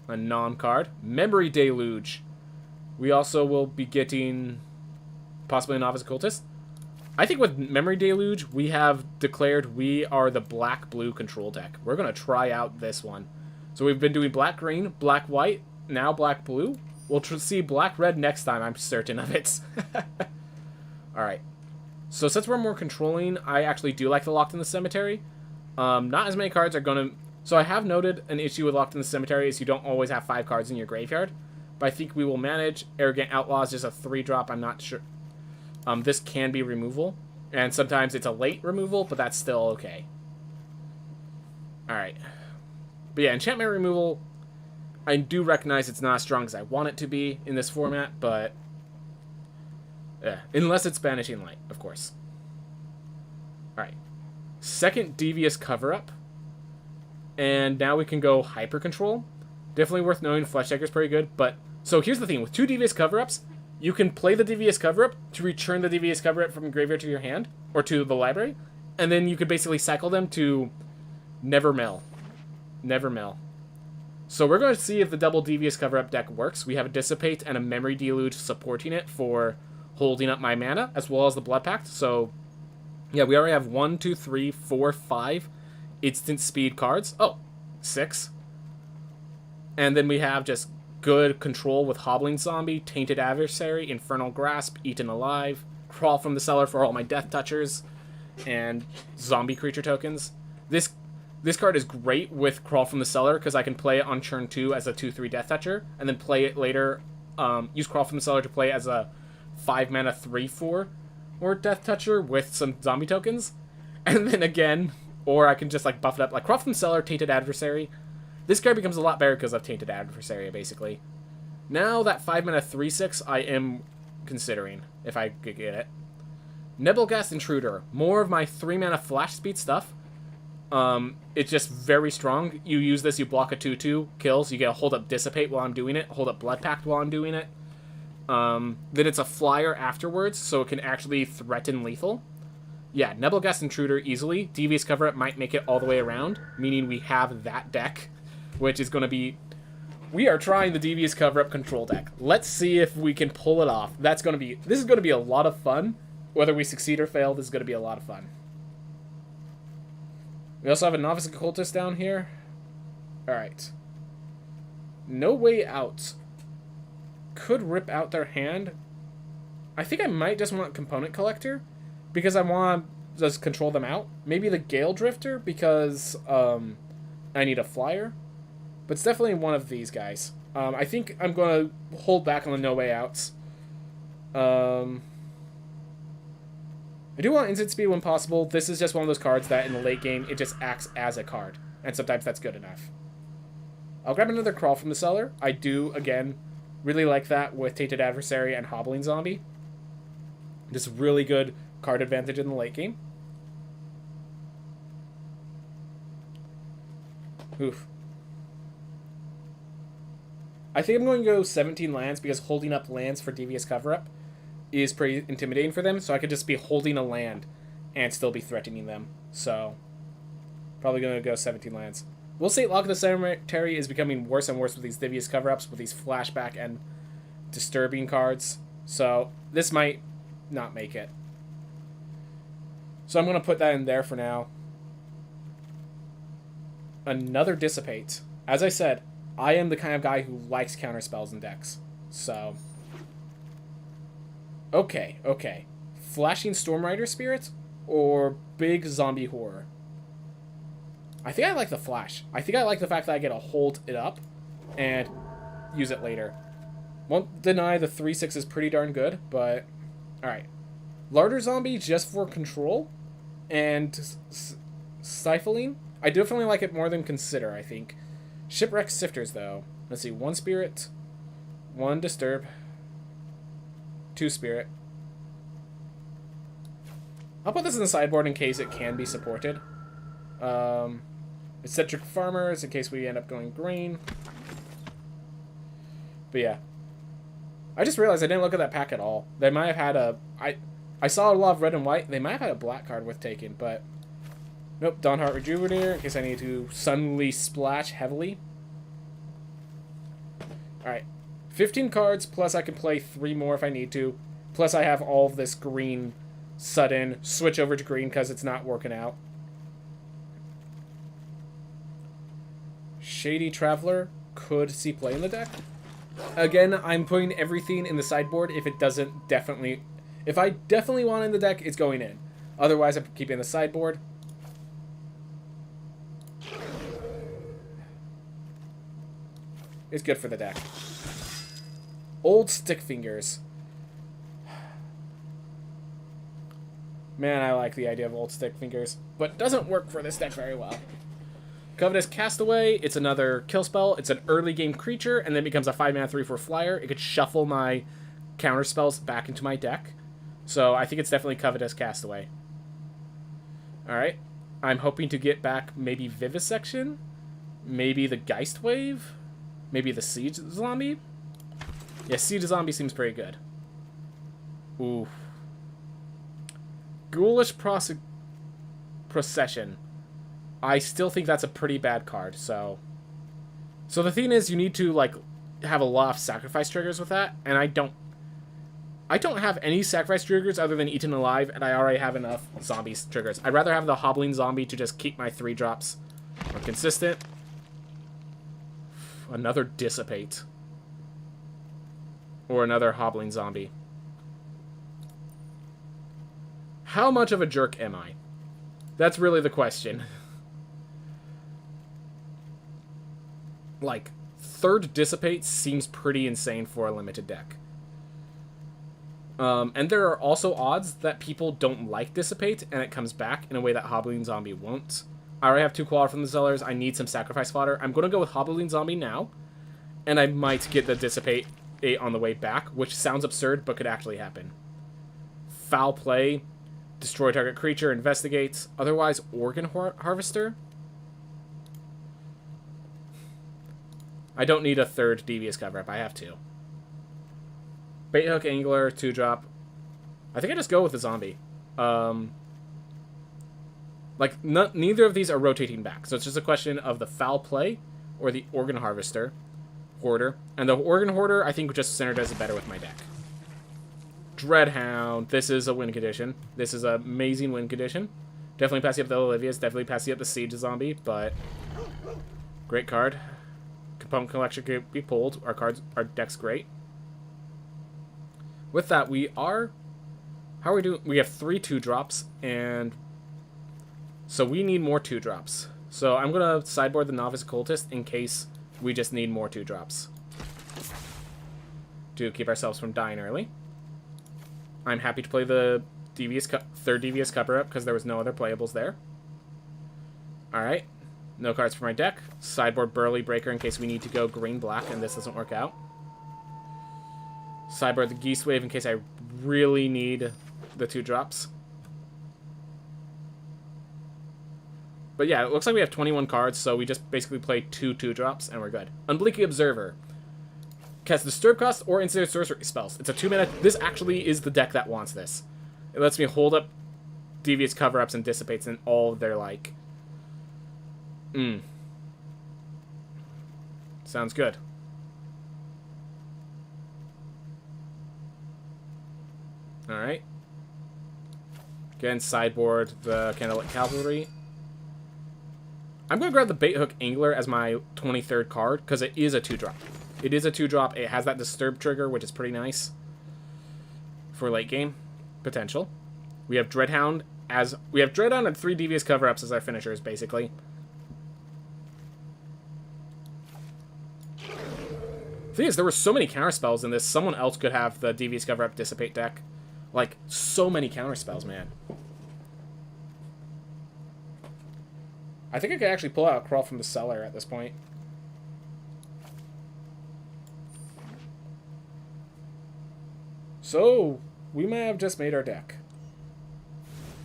A non-card. Memory Deluge. We also will be getting possibly a Novice Occultist. I think with Memory Deluge, we have declared we are the black-blue control deck. We're going to try out this one. So we've been doing black-green, black-white, now black-blue. We'll see black-red next time, I'm certain of it. Alright. So since we're more controlling, I actually do like the Locked in the Cemetery. Not as many cards are going to... So I have noted an issue with Locked in the Cemetery is you don't always have 5 cards in your graveyard. But I think we will manage. Arrogant Outlaw is just a 3-drop, I'm not sure. This can be removal. And sometimes it's a late removal, but that's still okay. Alright. But yeah, enchantment removal... I do recognize it's not as strong as I want it to be in this format, but... Yeah, unless it's Banishing Light, of course. Alright. Second Devious Cover-Up. And now we can go Hyper Control. Definitely worth knowing. Fleshdecker is pretty good, but... So here's the thing. With 2 Devious Cover-Ups, you can play the Devious Cover-Up to return the Devious Cover-Up from graveyard to your hand, or to the library, and then you could basically cycle them to Never Mill. Never Mill. So we're going to see if the double Devious Cover-Up deck works. We have a Dissipate and a Memory Deluge supporting it for holding up my mana, as well as the Blood Pact. So, yeah, we already have 1, 2, 3, 4, 5 instant speed cards. Oh, 6. And then we have just good control with Hobbling Zombie, Tainted Adversary, Infernal Grasp, Eaten Alive, Crawl from the Cellar for all my Death Touchers, and Zombie Creature tokens. This card is great with Crawl from the Cellar, because I can play it on turn 2 as a 2/3 Death Toucher, and then play it later, use Crawl from the Cellar to play as a 5-mana 3/4 or Death Toucher with some zombie tokens. And then again, or I can just like buff it up, like Crawl from the Cellar, Tainted Adversary. This card becomes a lot better because of Tainted Adversary, basically. Now that 5-mana 3/6, I am considering, if I could get it. Nebelgast Intruder, more of my 3-mana flash speed stuff. It's just very strong. You use this, you block a 2/2, kills, you get a Hold Up Dissipate while I'm doing it, Hold Up Blood Pact while I'm doing it. Then it's a flyer afterwards, so it can actually threaten lethal. Yeah, Nebelgast Intruder easily. Devious Cover-Up might make it all the way around, meaning we have that deck, which is going to be... We are trying the Devious Cover-Up control deck. Let's see if we can pull it off. This is going to be a lot of fun. Whether we succeed or fail, this is going to be a lot of fun. We also have a Novice Occultist down here. Alright. No Way Out. Could rip out their hand. I think I might just want Component Collector, because I want to just control them out. Maybe the Gale Drifter, because I need a flyer. But it's definitely one of these guys. I think I'm going to hold back on the No Way Outs. I do want instant speed when possible. This is just one of those cards that in the late game, it just acts as a card. And sometimes that's good enough. I'll grab another Crawl from the Cellar. I do, again, really like that with Tainted Adversary and Hobbling Zombie. Just really good card advantage in the late game. Oof. I think I'm going to go 17 lands because holding up lands for Devious Cover-Up is pretty intimidating for them, so I could just be holding a land and still be threatening them. So, probably going to go 17 lands. We'll say Lock of the Cemetery is becoming worse and worse with these Devious Cover-Ups, with these flashback and disturbing cards. So, this might not make it. So I'm going to put that in there for now. Another Dissipate. As I said, I am the kind of guy who likes counter spells in decks. So... Okay. Flashing Stormrider Spirit or Big Zombie Horror? I think I like the Flash. I think I like the fact that I get to hold it up and use it later. Won't deny the 3/6 is pretty darn good, but... Alright. Larder Zombie just for control and stifling. I definitely like it more than Consider, I think. Shipwreck Sifters, though. Let's see. 1 Spirit, 1 Disturb, 2 Spirit. I'll put this in the sideboard in case it can be supported. Eccentric Farmers, in case we end up going green. But yeah. I just realized I didn't look at that pack at all. They might have had a... I saw a lot of red and white. They might have had a black card worth taking, but... Nope, Dawnheart Rejuvenator, in case I need to suddenly splash heavily. Alright. 15 cards, plus I can play 3 more if I need to. Plus I have all of this green sudden switch over to green because it's not working out. Shady Traveler could see play in the deck. Again, I'm putting everything in the sideboard if it doesn't definitely... If I definitely want it in the deck, it's going in. Otherwise, I'm keeping the sideboard. It's good for the deck. Old Stick Fingers. Man, I like the idea of Old Stick Fingers, but it doesn't work for this deck very well. Covetous Castaway, it's another kill spell. It's an early game creature, and then becomes a 5-mana 3/4 flyer. It could shuffle my counter spells back into my deck. So I think it's definitely Covetous Castaway. Alright. I'm hoping to get back maybe Vivisection, maybe the Geist Wave, maybe the Siege Zombie. Yeah, Siege Zombie seems pretty good. Ooh. Ghoulish Procession. I still think that's a pretty bad card, so... So the thing is, you need to, like, have a lot of sacrifice triggers with that, and I don't have any sacrifice triggers other than Eaten Alive, and I already have enough zombies triggers. I'd rather have the Hobbling Zombie to just keep my 3 drops more consistent. Another Dissipate. Or another Hobbling Zombie. How much of a jerk am I? That's really the question. Like, 3rd Dissipate seems pretty insane for a limited deck. And there are also odds that people don't like Dissipate, and it comes back in a way that Hobbling Zombie won't. I already have 2 Qual from the Cellars. I need some sacrifice fodder. I'm going to go with Hobbling Zombie now, and I might get the Dissipate 8 on the way back, which sounds absurd, but could actually happen. Foul Play, destroy target creature, investigates. Otherwise, Organ Harvester. I don't need a 3rd Devious Cover-Up. I have 2. Baithook Angler, 2-drop. I think I just go with the zombie. Like, neither of these are rotating back, so it's just a question of the Foul Play or the Organ Harvester. Hoarder. And the Organ Hoarder, I think, just synergizes better with my deck. Dreadhound. This is a win condition. This is an amazing win condition. Definitely passing up the Olivia's, definitely passing up the Siege Zombie, but... Great card. Component Collection could be pulled. Our deck's great. With that, we are... How are we doing? We have 3 2-drops, and... So we need more 2-drops. So I'm going to sideboard the Novice Cultist in case we just need more 2-drops. To keep ourselves from dying early. I'm happy to play the 3rd Devious Cover-Up because there was no other playables there. Alright. No cards for my deck. Sideboard Burly Breaker in case we need to go green-black and this doesn't work out. Sideboard the Geese Wave in case I really need the 2-drops. But yeah, it looks like we have 21 cards, so we just basically play 2 2-drops, and we're good. Unblinking Observer. Cast Disturb cost or instant sorcery spells. It's a 2-mana... This actually is the deck that wants this. It lets me hold up Devious Cover-Ups and Dissipates and all of their, like... Sounds good. Alright. Again, sideboard the Candlelit Cavalry. I'm going to grab the Baithook Angler as my 23rd card, because it is a 2-drop. It is a 2-drop. It has that Disturb trigger, which is pretty nice for late game potential. We have Dreadhound as... We have Dreadhound and 3 Devious Cover-Ups as our finishers, basically. The thing is, there were so many counterspells in this, someone else could have the Devious Cover-Up Dissipate deck. Like, so many counterspells, man. I think I could actually pull out a Crawl from the Cellar at this point. So, we may have just made our deck.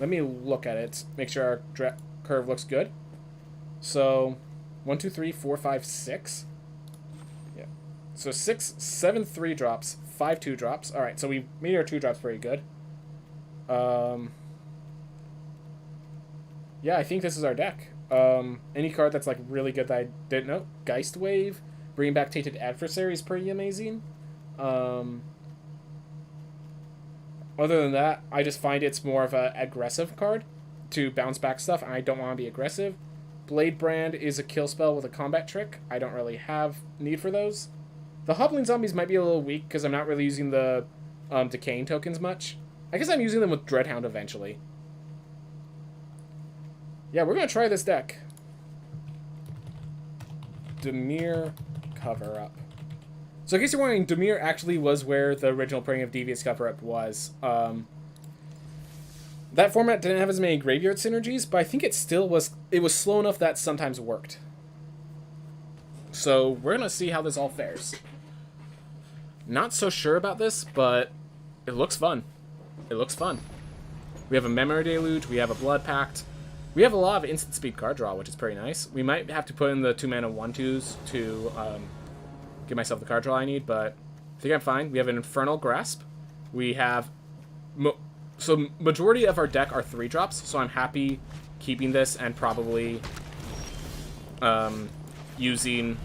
Let me look at it. Make sure our curve looks good. So, 1, 2, 3, 4, 5, 6. Yeah. So 6, 7 3 drops, 5 2 drops. All right, so we made our 2 drops pretty good. Yeah, I think this is our deck. Any card that's like really good that I didn't know. Geist Wave, bringing back Tainted Adversary is pretty amazing. Other than that, I just find it's more of an aggressive card to bounce back stuff, and I don't want to be aggressive. Blade Brand is a kill spell with a combat trick. I don't really have need for those. The Hobbling Zombies might be a little weak because I'm not really using the Decaying tokens much. I guess I'm using them with Dreadhound eventually. Yeah, we're going to try this deck. Dimir Cover-Up. So in case you're wondering, Dimir actually was where the original Praying of Devious Cover-Up was. That format didn't have as many graveyard synergies, but I think it still was... It was slow enough that sometimes worked. So we're going to see how this all fares. Not so sure about this, but it looks fun. It looks fun. We have a Memory Deluge, we have a Blood Pact. We have a lot of instant speed card draw, which is pretty nice. We might have to put in the 2-mana 1/2s to give myself the card draw I need, but I think I'm fine. We have an Infernal Grasp. We have... So majority of our deck are 3 drops, so I'm happy keeping this and probably using...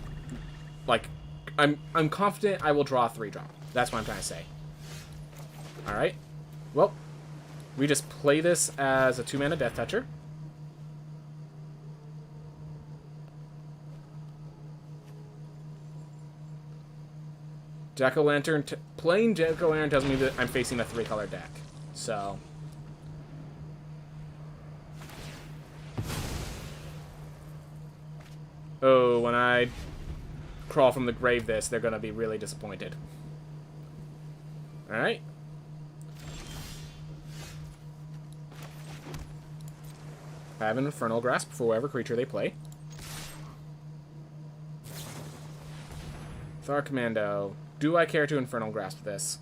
Like, I'm confident I will draw a 3-drop. That's what I'm trying to say. Alright. Well, we just play this as a 2-mana Death Toucher. Jack-o'-lantern, playing Jack-o'-lantern tells me that I'm facing a 3-color deck. So. Oh, when I crawl from the grave this, they're going to be really disappointed. Alright. I have an Infernal Grasp for whatever creature they play. Thar Commando. Do I care to Infernal Grasp this?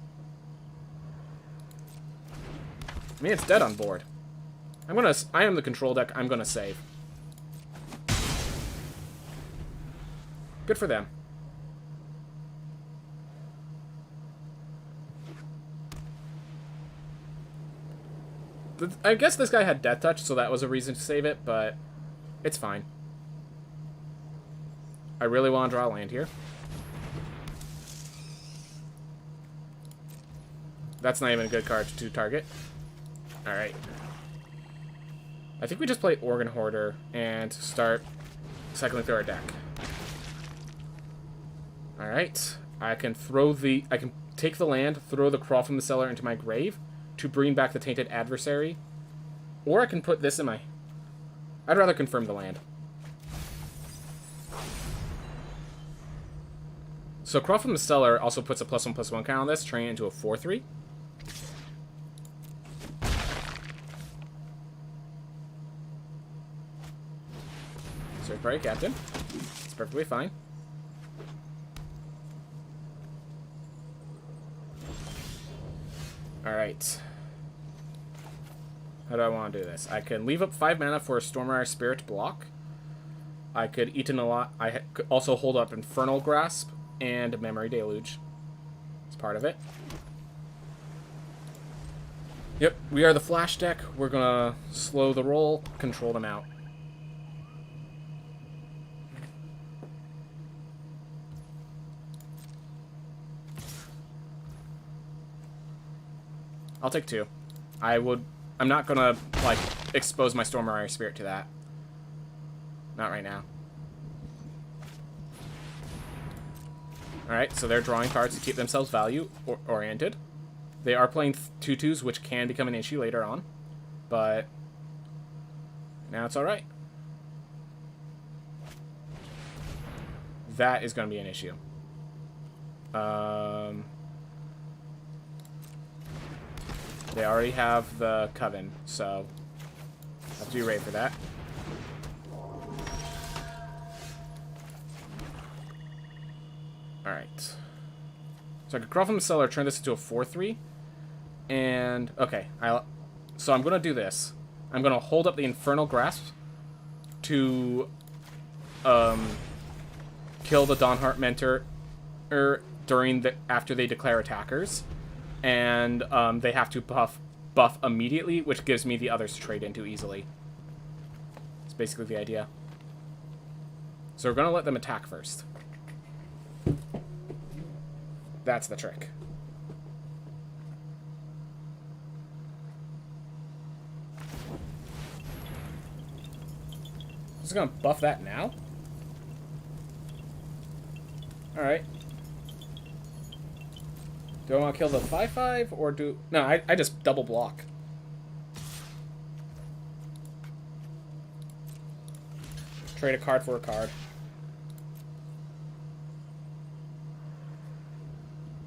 I mean, it's dead on board. I am the control deck. I'm gonna save. Good for them. I guess this guy had Death Touch, so that was a reason to save it, but it's fine. I really want to draw a land here. That's not even a good card to target. Alright. I think we just play Organ Hoarder and start cycling through our deck. Alright. I can take the land, throw the Crawl from the Cellar into my grave to bring back the Tainted Adversary. Or I can put this in my... I'd rather confirm the land. So Crawl from the Cellar also puts a +1/+1 counter on this, turning it into a 4/3. Search Party Captain. It's perfectly fine. Alright. How do I want to do this? I can leave up 5 mana for a Stormrider Spirit block. I could eat in a lot. I could also hold up Infernal Grasp and Memory Deluge. It's part of it. Yep, we are the Flash deck. We're gonna slow the roll, control them out. I'll take 2. I'm not gonna, like, expose my Stormrider Spirit to that. Not right now. Alright, so they're drawing cards to keep themselves value-oriented. They are playing 2/2s, which can become an issue later on. But now it's alright. That is going to be an issue. They already have the Coven, so I have to be ready for that. Alright. So I could Crawl from the Cellar, turn this into a 4/3. And, okay. So I'm going to do this. I'm going to hold up the Infernal Grasp to kill the Dawnheart Mentor after they declare attackers. And they have to buff immediately, which gives me the others to trade into easily. That's basically the idea. So we're going to let them attack first. That's the trick. Just going to buff that now. Alright. Do I want to kill the 5/5 or do... No, I just double block. Trade a card for a card.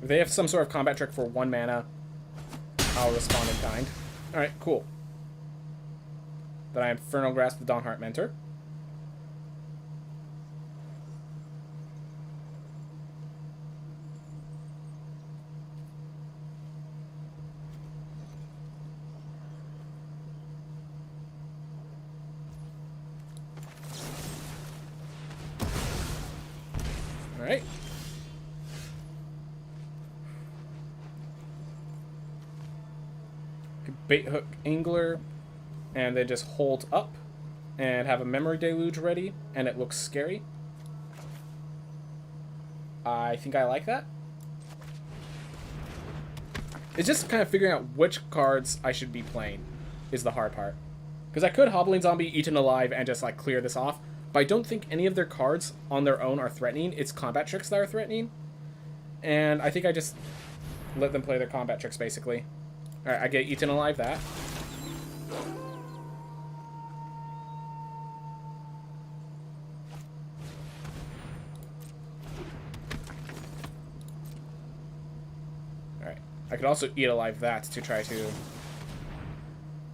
If they have some sort of combat trick for 1 mana, I'll respond in kind. Alright, cool. Then I Infernal Grasp the Dawnheart Mentor. Alright. Bait Hook Angler, and then just hold up and have a Memory Deluge ready, and it looks scary. I think I like that. It's just kind of figuring out which cards I should be playing is the hard part. Because I could Hobbling Zombie, Eaten Alive, and just like clear this off, but I don't think any of their cards on their own are threatening. It's combat tricks that are threatening. And I think I just let them play their combat tricks, basically. Alright, I get Eaten Alive that. Alright, I could also Eat Alive that to try to...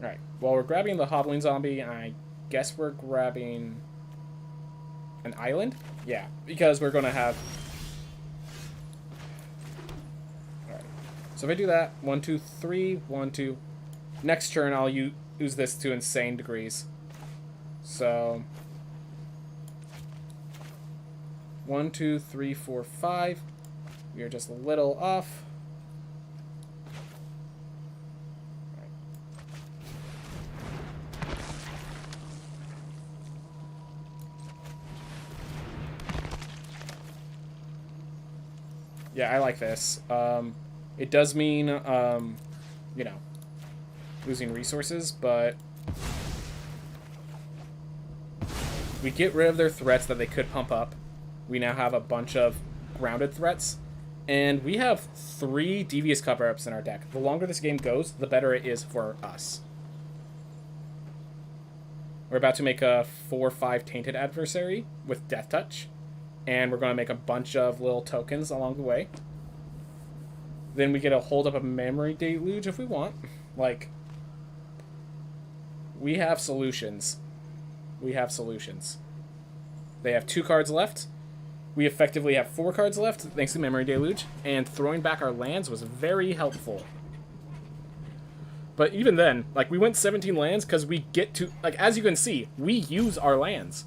Alright, while we're grabbing the Hobbling Zombie, I guess we're grabbing an island? Yeah, because we're going to have... So if I do that, 1, 2, 3, 1, 2. Next turn, I'll use this to insane degrees. So 1, 2, 3, 4, 5. We are just a little off. Yeah, I like this. It does mean, you know, losing resources, but we get rid of their threats that they could pump up. We now have a bunch of grounded threats, and we have 3 Devious cover-ups in our deck. The longer this game goes, the better it is for us. We're about to make a 4/5 Tainted Adversary with Death Touch, and we're going to make a bunch of little tokens along the way. Then we get to hold up a Memory Deluge if we want. Like, we have solutions. We have solutions. They have 2 cards left. We effectively have 4 cards left, thanks to Memory Deluge. And throwing back our lands was very helpful. But even then, like, we went 17 lands because we get to... Like, as you can see, we use our lands.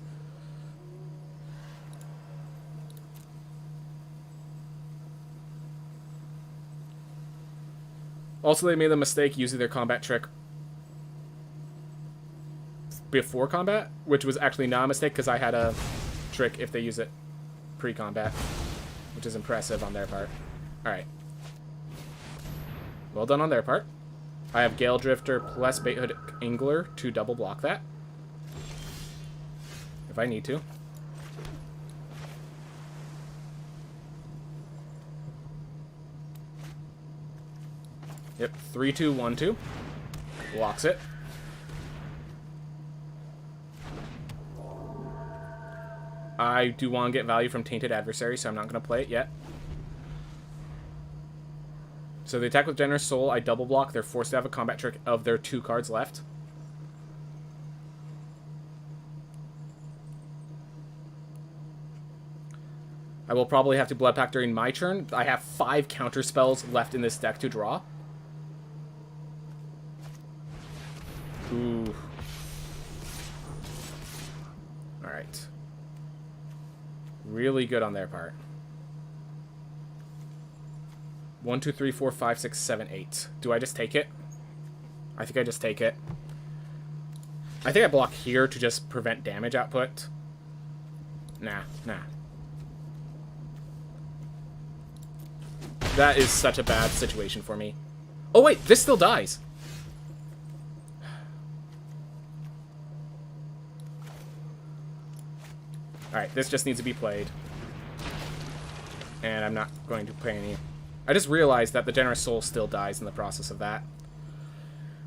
Also, they made the mistake using their combat trick before combat, which was actually not a mistake because I had a trick if they use it pre-combat, which is impressive on their part. Alright. Well done on their part. I have Gale Drifter plus Bait Hook Angler to double block that, if I need to. Yep, 3, 2, 1, 2. Blocks it. I do want to get value from Tainted Adversary, so I'm not going to play it yet. So they attack with Generous Soul. I double block. They're forced to have a combat trick of their 2 cards left. I will probably have to Blood Pact during my turn. I have 5 counter spells left in this deck to draw. Ooh. Alright. Really good on their part. 1, 2, 3, 4, 5, 6, 7, 8. Do I just take it? I think I just take it. I think I block here to just prevent damage output. Nah. That is such a bad situation for me. Oh wait, this still dies. Alright, this just needs to be played. And I'm not going to play any... I just realized that the Generous Soul still dies in the process of that.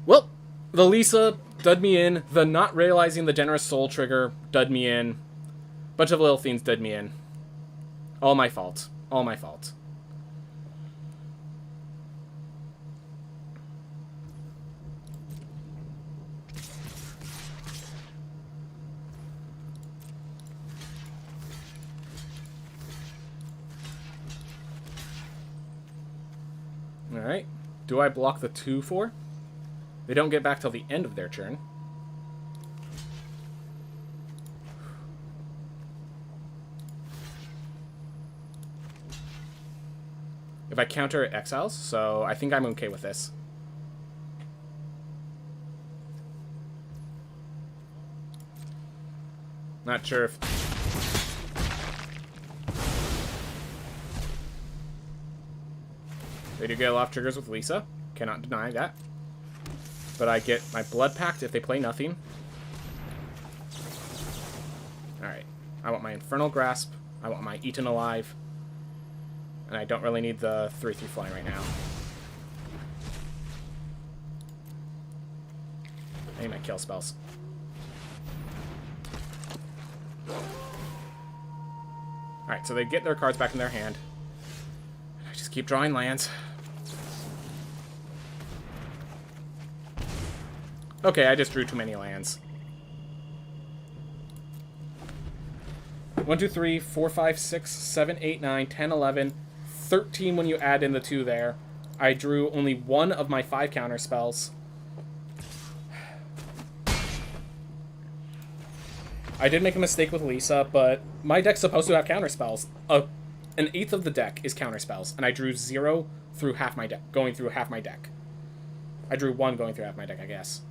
Well, the Lisa dud me in. The not realizing the Generous Soul trigger dud me in. Bunch of little things dud me in. All my fault. All my fault. Alright. Do I block the 2/4? They don't get back till the end of their turn. If I counter, it exiles, so I think I'm okay with this. Not sure if... They do get a lot of triggers with Lisa. Cannot deny that. But I get my Blood Pact if they play nothing. Alright. I want my Infernal Grasp. I want my Eaten Alive. And I don't really need the 3/3 flying right now. I need my kill spells. Alright, so they get their cards back in their hand. I just keep drawing lands. Okay, I just drew too many lands. 1, 2, 3, 4, 5, 6, 7, 8, 9, 10, 11, 13 when you add in the 2 there. I drew only 1 of my 5 counter spells. I did make a mistake with Lisa, but my deck's supposed to have counter spells. An 1/8 of the deck is counter spells, and I drew 0 through half my deck, going through half my deck. I drew 1 going through half my deck, I guess.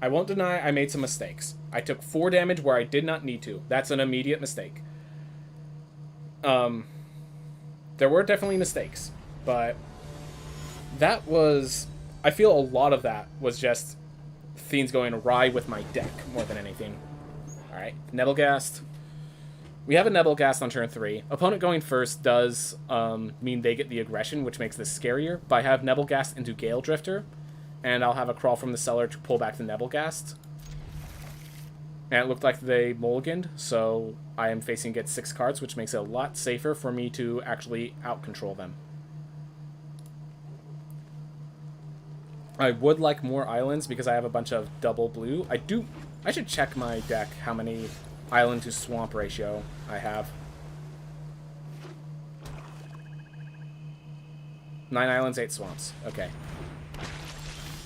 I won't deny I made some mistakes. I took 4 damage where I did not need to. That's an immediate mistake. There were definitely mistakes, but that was... I feel a lot of that was just things going awry with my deck more than anything. Alright, Nebelgast. We have a Nebelgast on turn 3. Opponent going first does mean they get the aggression, which makes this scarier, but I have Nebelgast into Gale Drifter, and I'll have a Crawl from the Cellar to pull back the Nebelgast. And it looked like they mulliganed, so I am facing get 6 cards, which makes it a lot safer for me to actually out-control them. I would like more islands because I have a bunch of double blue. I should check my deck how many island to swamp ratio I have. 9 islands, 8 swamps. Okay.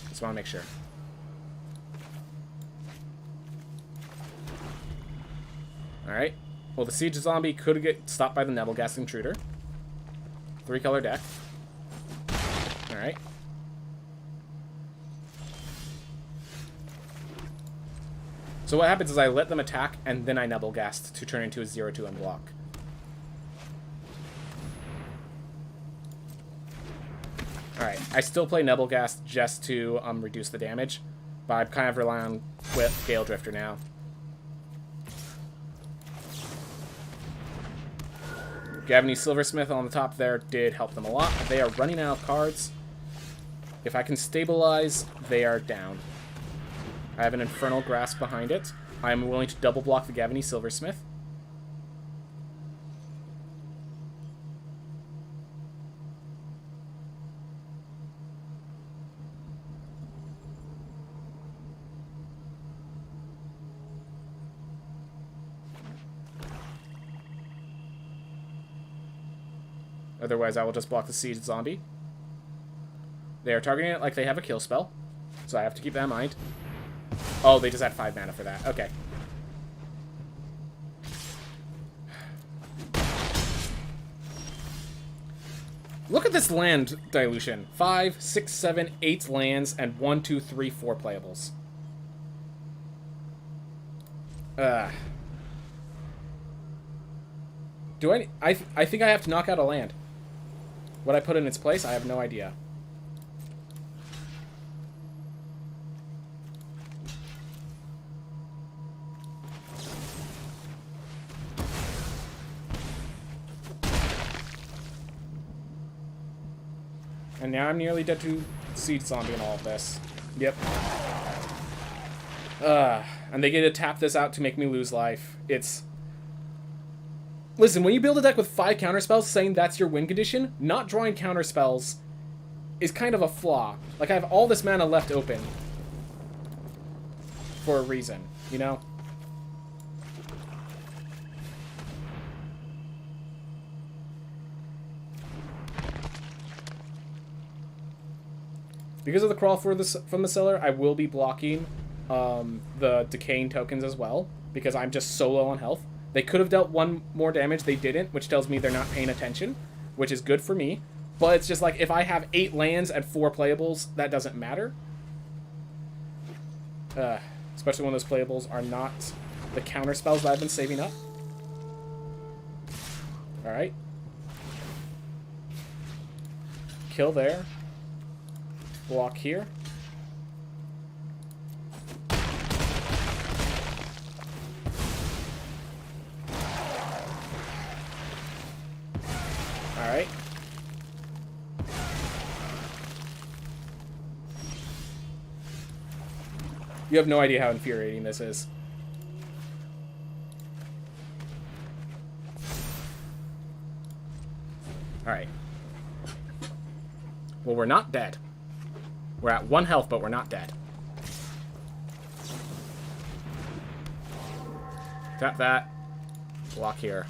Just want to make sure. Alright. Well, the Siege Zombie could get stopped by the Nebelgast Intruder. 3-color deck. Alright. So what happens is I let them attack, and then I Nebelgast to turn into a 0/2 unblock. Alright, I still play Nebelgast just to reduce the damage, but I'm kind of relying on Gale Drifter now. Gavany Silversmith on the top there did help them a lot. They are running out of cards. If I can stabilize, they are down. I have an Infernal Grasp behind it. I am willing to double block the Gavany Silversmith. Otherwise, I will just block the Siege Zombie. They are targeting it like they have a kill spell, so I have to keep that in mind. Oh, they just had 5 mana for that. Okay. Look at this land dilution. 5, 6, 7, 8 lands, and 1, 2, 3, 4 playables. I think I have to knock out a land. What I put in its place, I have no idea. And now I'm nearly dead to Siege Zombie and all of this. Yep. And they get to tap this out to make me lose life. It's... Listen, when you build a deck with 5 counterspells, saying that's your win condition, not drawing counterspells is kind of a flaw. Like, I have all this mana left open for a reason, you know? Because of the crawl from the cellar, I will be blocking the decaying tokens as well, because I'm just so low on health. They could have dealt 1 more damage, they didn't, which tells me they're not paying attention, which is good for me. But it's just like, if I have 8 lands and 4 playables, that doesn't matter. Especially when those playables are not the counter spells that I've been saving up. Alright. Kill there. Block here. Alright. You have no idea how infuriating this is. Alright. Well, we're not dead. We're at 1 health, but we're not dead. Tap that. Block here.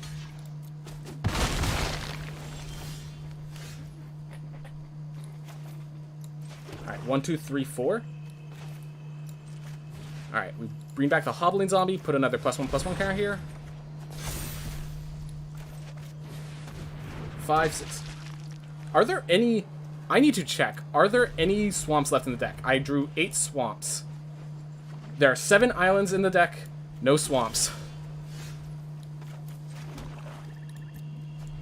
Alright, 1, 2, 3, 4. Alright, we bring back the Hobbling Zombie, put another +1/+1 counter here. 5, 6. Are there any... I need to check. Are there any swamps left in the deck? I drew 8 swamps. There are 7 islands in the deck. No swamps.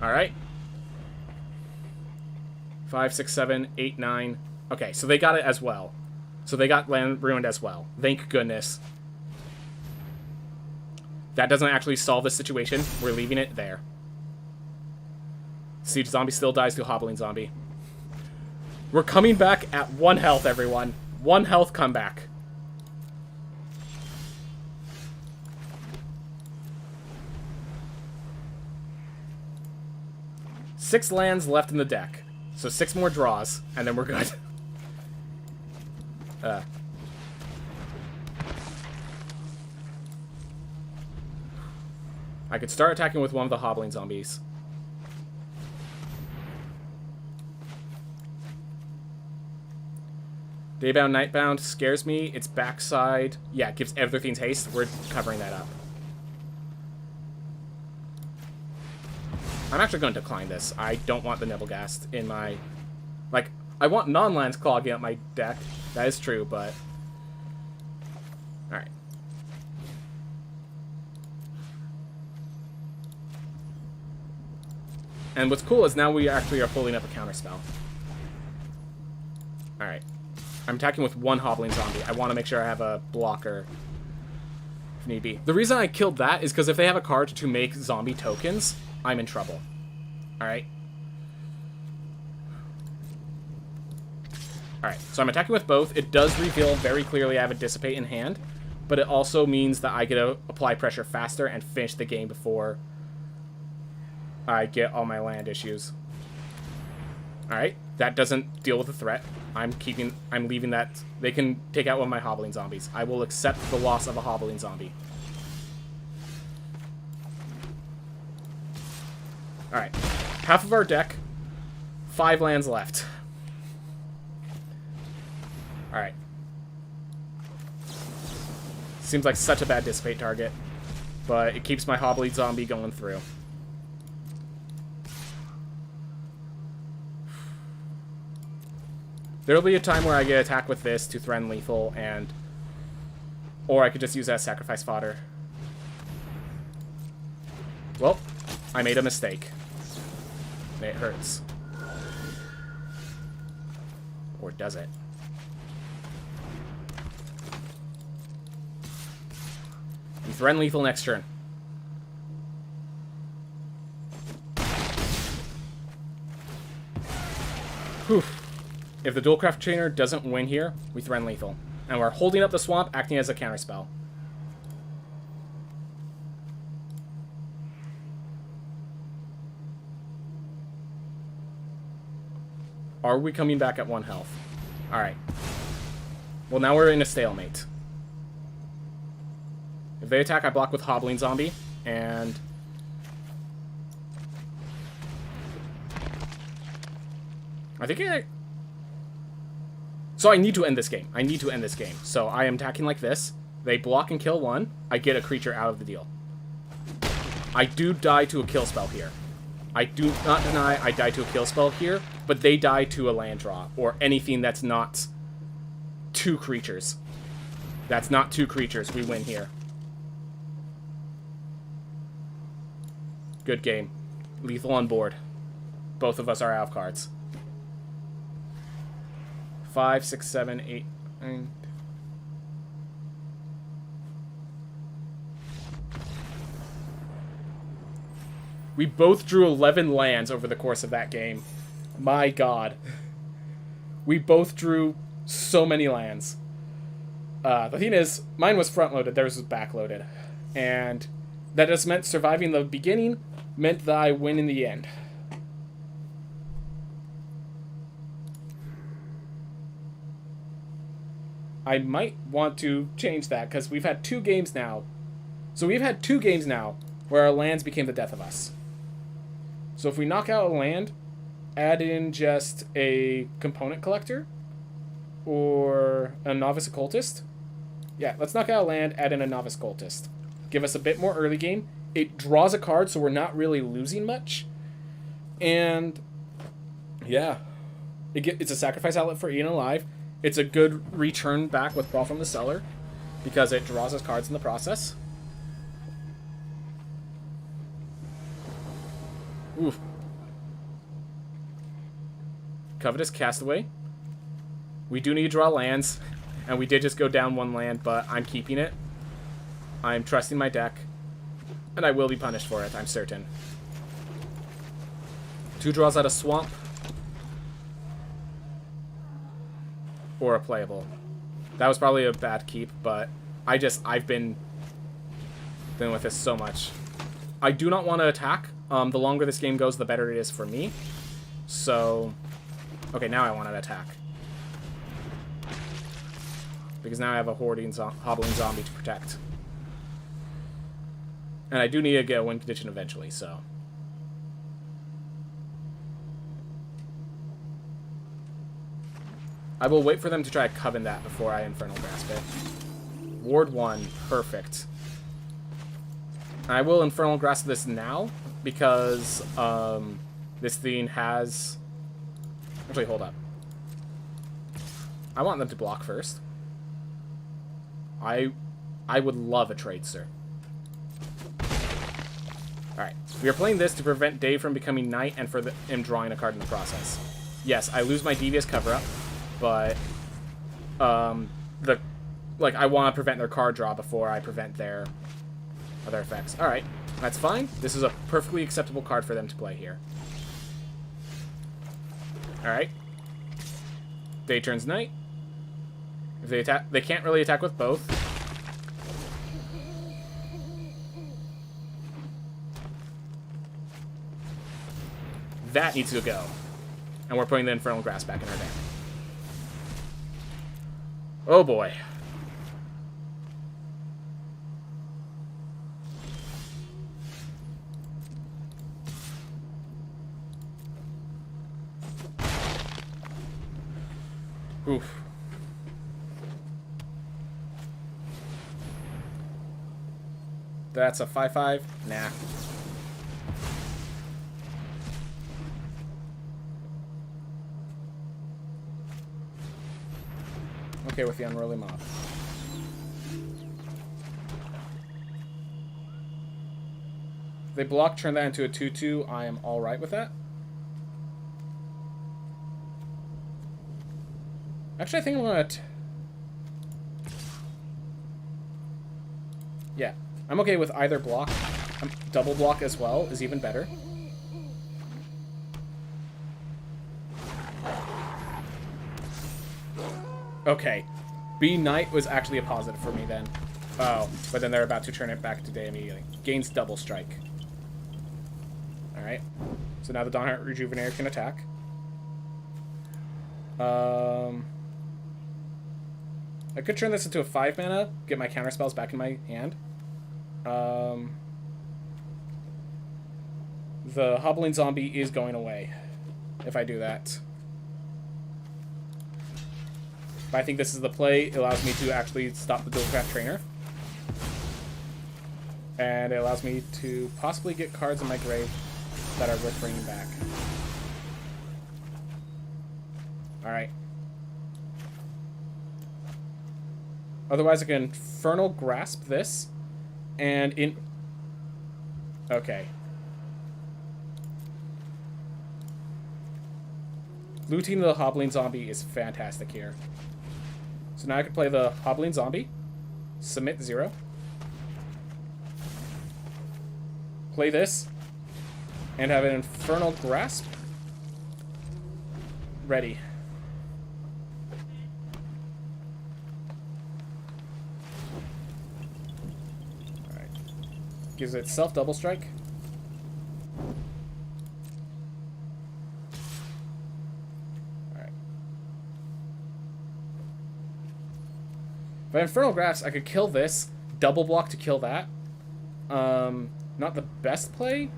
Alright. 5, 6, 7, 8, 9. Okay, so they got it as well. So they got land ruined as well. Thank goodness. That doesn't actually solve the situation. We're leaving it there. Siege Zombie still dies to Hobbling Zombie. We're coming back at 1 health, everyone. 1 health comeback. Six lands left in the deck. So 6 more draws, and then we're good. I could start attacking with one of the Hobbling Zombies. Daybound, Nightbound scares me. Its backside, yeah, it gives everything's haste. We're covering that up. I'm actually going to decline this. I don't want the Nibblegast in my... Like, I want non-lands clogging up my deck. That is true, but... Alright. And what's cool is now we actually are pulling up a counterspell. Alright. I'm attacking with 1 Hobbling Zombie. I want to make sure I have a blocker if need be. The reason I killed that is because if they have a card to make zombie tokens, I'm in trouble. Alright. Alright, so I'm attacking with both. It does reveal very clearly I have a Dissipate in hand, but it also means that I get to apply pressure faster and finish the game before I get all my land issues. Alright, that doesn't deal with the threat. I'm leaving that. They can take out one of my Hobbling Zombies. I will accept the loss of a Hobbling Zombie. Alright, half of our deck, 5 lands left. Alright. Seems like such a bad Dissipate target, but it keeps my Hobbling Zombie going through. There'll be a time where I get attacked with this to threaten lethal, and... Or I could just use that as sacrifice fodder. Well, I made a mistake. And it hurts. Or does it? You threaten lethal next turn. Whew. If the Dualcraft Trainer doesn't win here, we threaten lethal. And we're holding up the swamp, acting as a counterspell. Are we coming back at 1 health? Alright. Well, now we're in a stalemate. If they attack, I block with Hobbling Zombie, and... I think So I need to end this game. I need to end this game. So I am attacking like this. They block and kill 1. I get a creature out of the deal. I do die to a kill spell here. I do not deny I die to a kill spell here, but they die to a land draw, or anything that's not 2 creatures. That's not 2 creatures. We win here. Good game. Lethal on board. Both of us are out of cards. 5, 6, 7, 8, 9. We both drew 11 lands over the course of that game. My god. We both drew so many lands. The thing is, mine was front-loaded, theirs was back-loaded. And that just meant surviving the beginning meant that I win in the end. I might want to change that, because we've had 2 games now. So we've had 2 games now where our lands became the death of us. So if we knock out a land, add in just a component collector or a novice occultist. Yeah, let's knock out a land, add in a novice occultist. Give us a bit more early game. It draws a card, so we're not really losing much. And yeah, it's a sacrifice outlet for Ian Alive. It's a good return back with Brawl from the Cellar because it draws us cards in the process. Oof. Covetous Castaway. We do need to draw lands, and we did just go down 1 land, but I'm keeping it. I'm trusting my deck, and I will be punished for it, I'm certain. 2 draws out of Swamp. Or a playable. That was probably a bad keep, but I've been dealing with this so much. I do not want to attack. The longer this game goes, the better it is for me. So, okay, now I want to attack. Because now I have a hobbling zombie to protect. And I do need to get a win condition eventually, so... I will wait for them to try to coven that before I Infernal Grasp it. Ward 1. Perfect. I will Infernal Grasp this now, because this thing has... Actually, hold up. I want them to block first. I would love a trade, sir. Alright. We are playing this to prevent Dave from becoming knight and for him drawing a card in the process. Yes, I lose my Devious Cover-Up. But, I want to prevent their card draw before I prevent their other effects. Alright, that's fine. This is a perfectly acceptable card for them to play here. Alright. Day turns Knight. If they attack, they can't really attack with both. That needs to go. And we're putting the Infernal Grasp back in our deck. Oh boy. Oof. That's a 5/5? Nah. okay with the unruly mob. If they block, turn that into a 2/2, I am alright with that. Actually, I think I'm gonna... Yeah, I'm okay with either block. Double block as well is even better. Okay. B Knight was actually a positive for me then. Oh, but then they're about to turn it back to day immediately. Gains double strike. Alright. So now the Dawnheart Rejuvenator can attack. I could turn this into a 5 mana, get my counter spells back in my hand. The Hobbling Zombie is going away if I do that. But I think this is the play. It allows me to actually stop the Duelcraft Trainer. And it allows me to possibly get cards in my grave that are worth bringing back. Alright. Otherwise, I can Infernal Grasp this. And in... Okay. Looting the Hobbling Zombie is fantastic here. So now I can play the Hobbling Zombie. Submit 0. Play this. And have an Infernal Grasp. Ready. Alright. Gives itself double strike. Alright. If I Infernal Grasp, I could kill this, double block to kill that. Not the best play,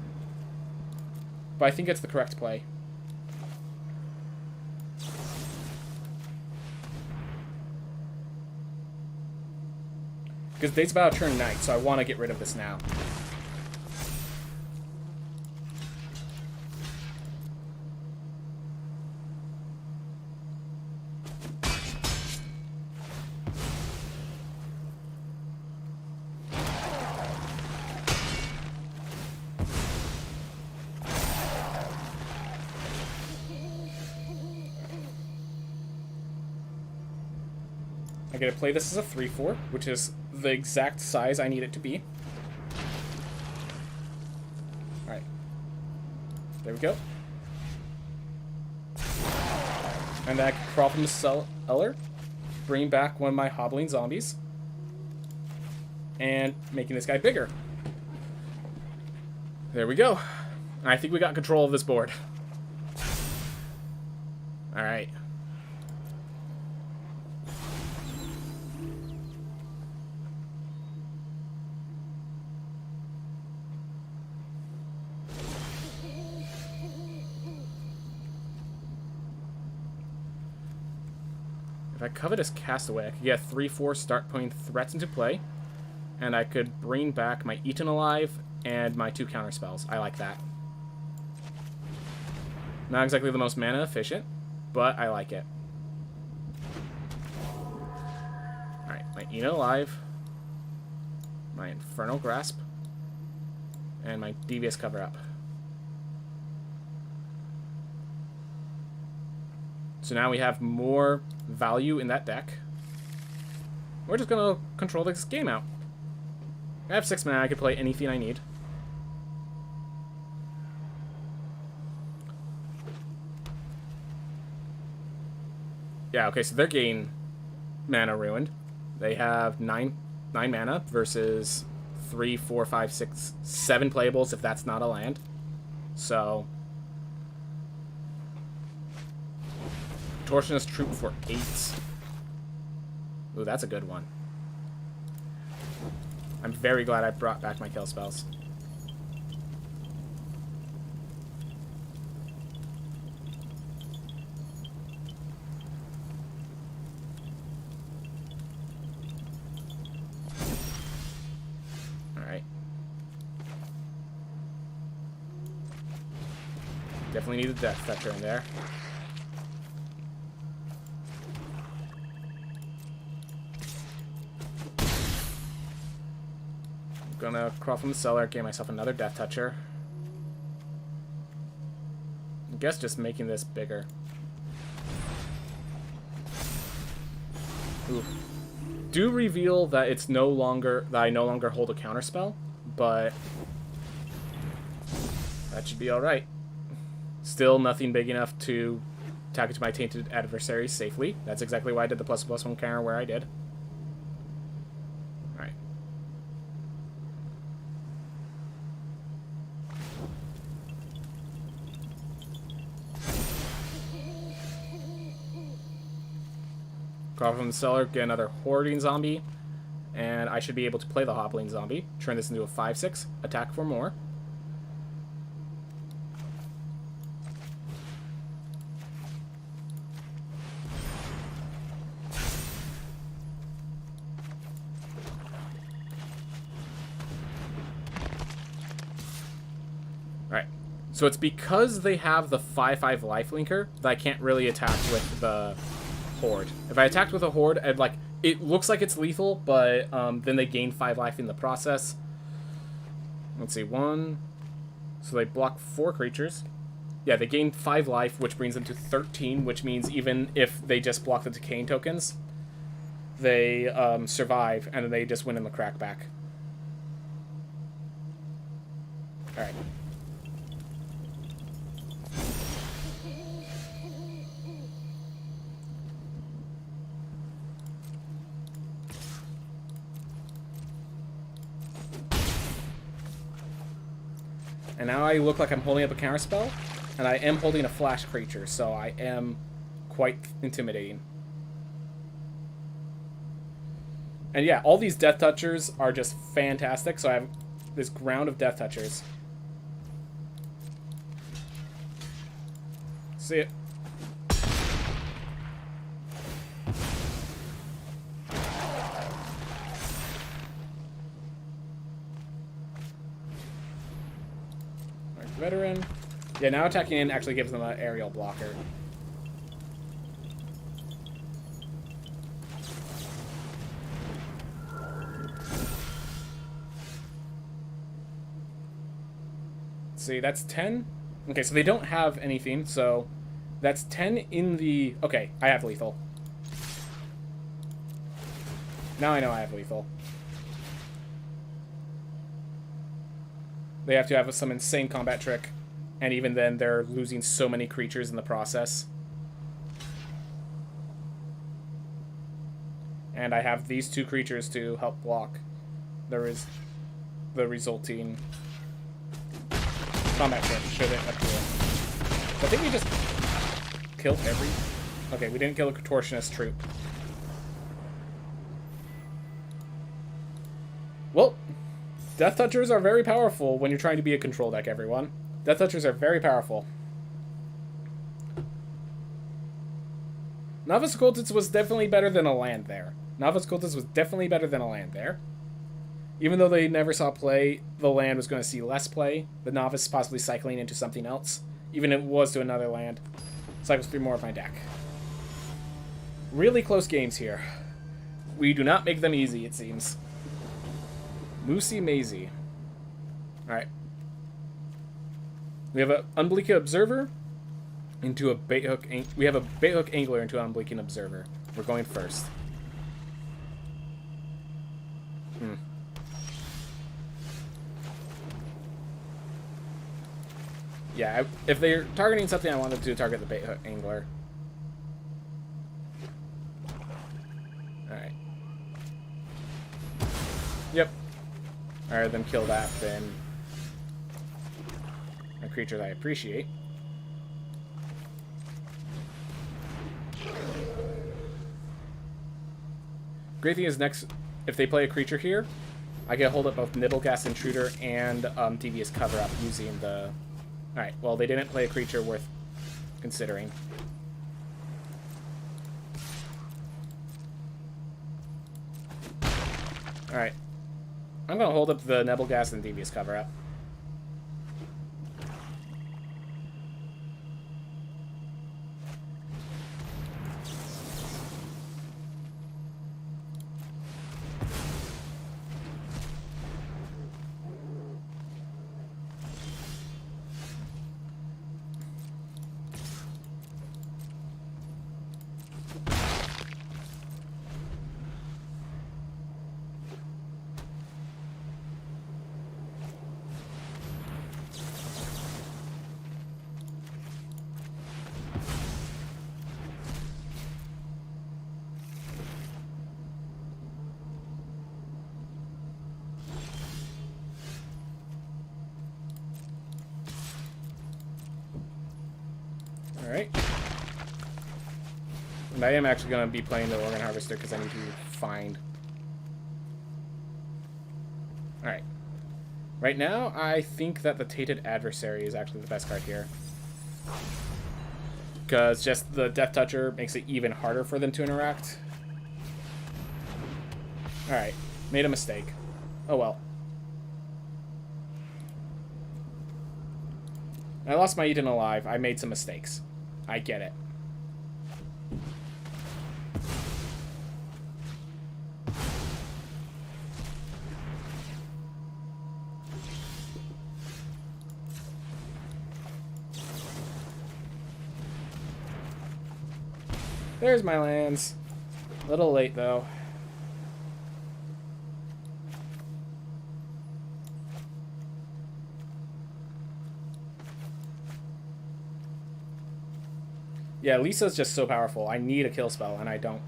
but I think it's the correct play. Because Date's about to turn night, so I want to get rid of this now. I get to play this as a 3/4, which is the exact size I need it to be. Alright. There we go. And then I can crawl from the cellar, bring back one of my Hobbling Zombies, and making this guy bigger. There we go. I think we got control of this board. Alright. If I Covetous Castaway, I could get 3/4 start putting threats into play, and I could bring back my Eaten Alive and my 2 counter spells. I like that. Not exactly the most mana efficient, but I like it. Alright, my Eaten Alive, my Infernal Grasp, and my Devious Cover-Up. So now we have more value in that deck. We're just going to control this game out. I have 6 mana, I can play anything I need. Yeah, okay, so they're getting mana ruined. They have 9 mana versus 3, 4, 5, 6, 7 playables if that's not a land. So... Torsionist Troop for 8. Ooh, that's a good one. I'm very glad I brought back my kill spells. Alright. Definitely need a Death Fetcher in there. Gonna crawl from the cellar, get myself another Death Toucher. I guess just making this bigger. Ooh. Do reveal that it's I no longer hold a counterspell, but that should be alright. Still nothing big enough to attack into my tainted adversary safely. That's exactly why I did the +1 counter where I did. Alright. Crawl from the cellar, get another Hoarding Zombie, and I should be able to play the Hobbling Zombie. Turn this into a 5/6, attack for more. Alright, so it's because they have the 5/5 lifelinker that I can't really attack with the Horde. If I attacked with a Horde, it looks like it's lethal, but then they gain 5 life in the process. Let's see, 1. So they block 4 creatures. Yeah, they gain 5 life, which brings them to 13, which means even if they just block the decaying tokens, they survive, and then they just win in the crackback. Alright. And now I look like I'm holding up a counterspell, and I am holding a flash creature, so I am quite intimidating. And yeah, all these Death Touchers are just fantastic, so I have this ground of Death Touchers. See it. Veteran. Yeah, now attacking in actually gives them an aerial blocker. Let's see, that's 10. Okay, so they don't have anything, so that's 10 in the... Okay, I have lethal. Now I know I have lethal. They have to have some insane combat trick, and even then they're losing so many creatures in the process. And I have these 2 creatures to help block. There is the resulting combat trick should it appear. So I think we just killed every... Okay, we didn't kill a Contortionist troop. Well... Death Touchers are very powerful when you're trying to be a control deck, everyone. Death Touchers are very powerful. Novice Occultist was definitely better than a land there. Novice Occultist was definitely better than a land there. Even though they never saw play, the land was going to see less play. The Novice possibly cycling into something else. Even if it was to another land. Cycles through more of my deck. Really close games here. We do not make them easy, it seems. Moosey Mazy. Alright. We have an Unblinking Observer into a Baithook... We have a Baithook Angler into an Unblinking Observer. We're going first. Yeah, if they're targeting something, I wanted to target the Baithook Angler. Alright. Yep. Rather than kill that, then a creature that I appreciate. Great thing is next, if they play a creature here, I can hold up both Nibbleghast Intruder and Devious Cover-Up using the... Alright, well, they didn't play a creature worth considering. Alright. I'm going to hold up the Nibbleghast and Devious Cover-Up. And I am actually going to be playing the Organ Harvester because I need to find... Alright. Right now, I think that the Tainted Adversary is actually the best card here. Because just the Death Toucher makes it even harder for them to interact. Alright. Made a mistake. Oh well. I lost my Eaten Alive. I made some mistakes. I get it. There's my lands. A little late, though. Yeah, Lisa's just so powerful. I need a kill spell, and I don't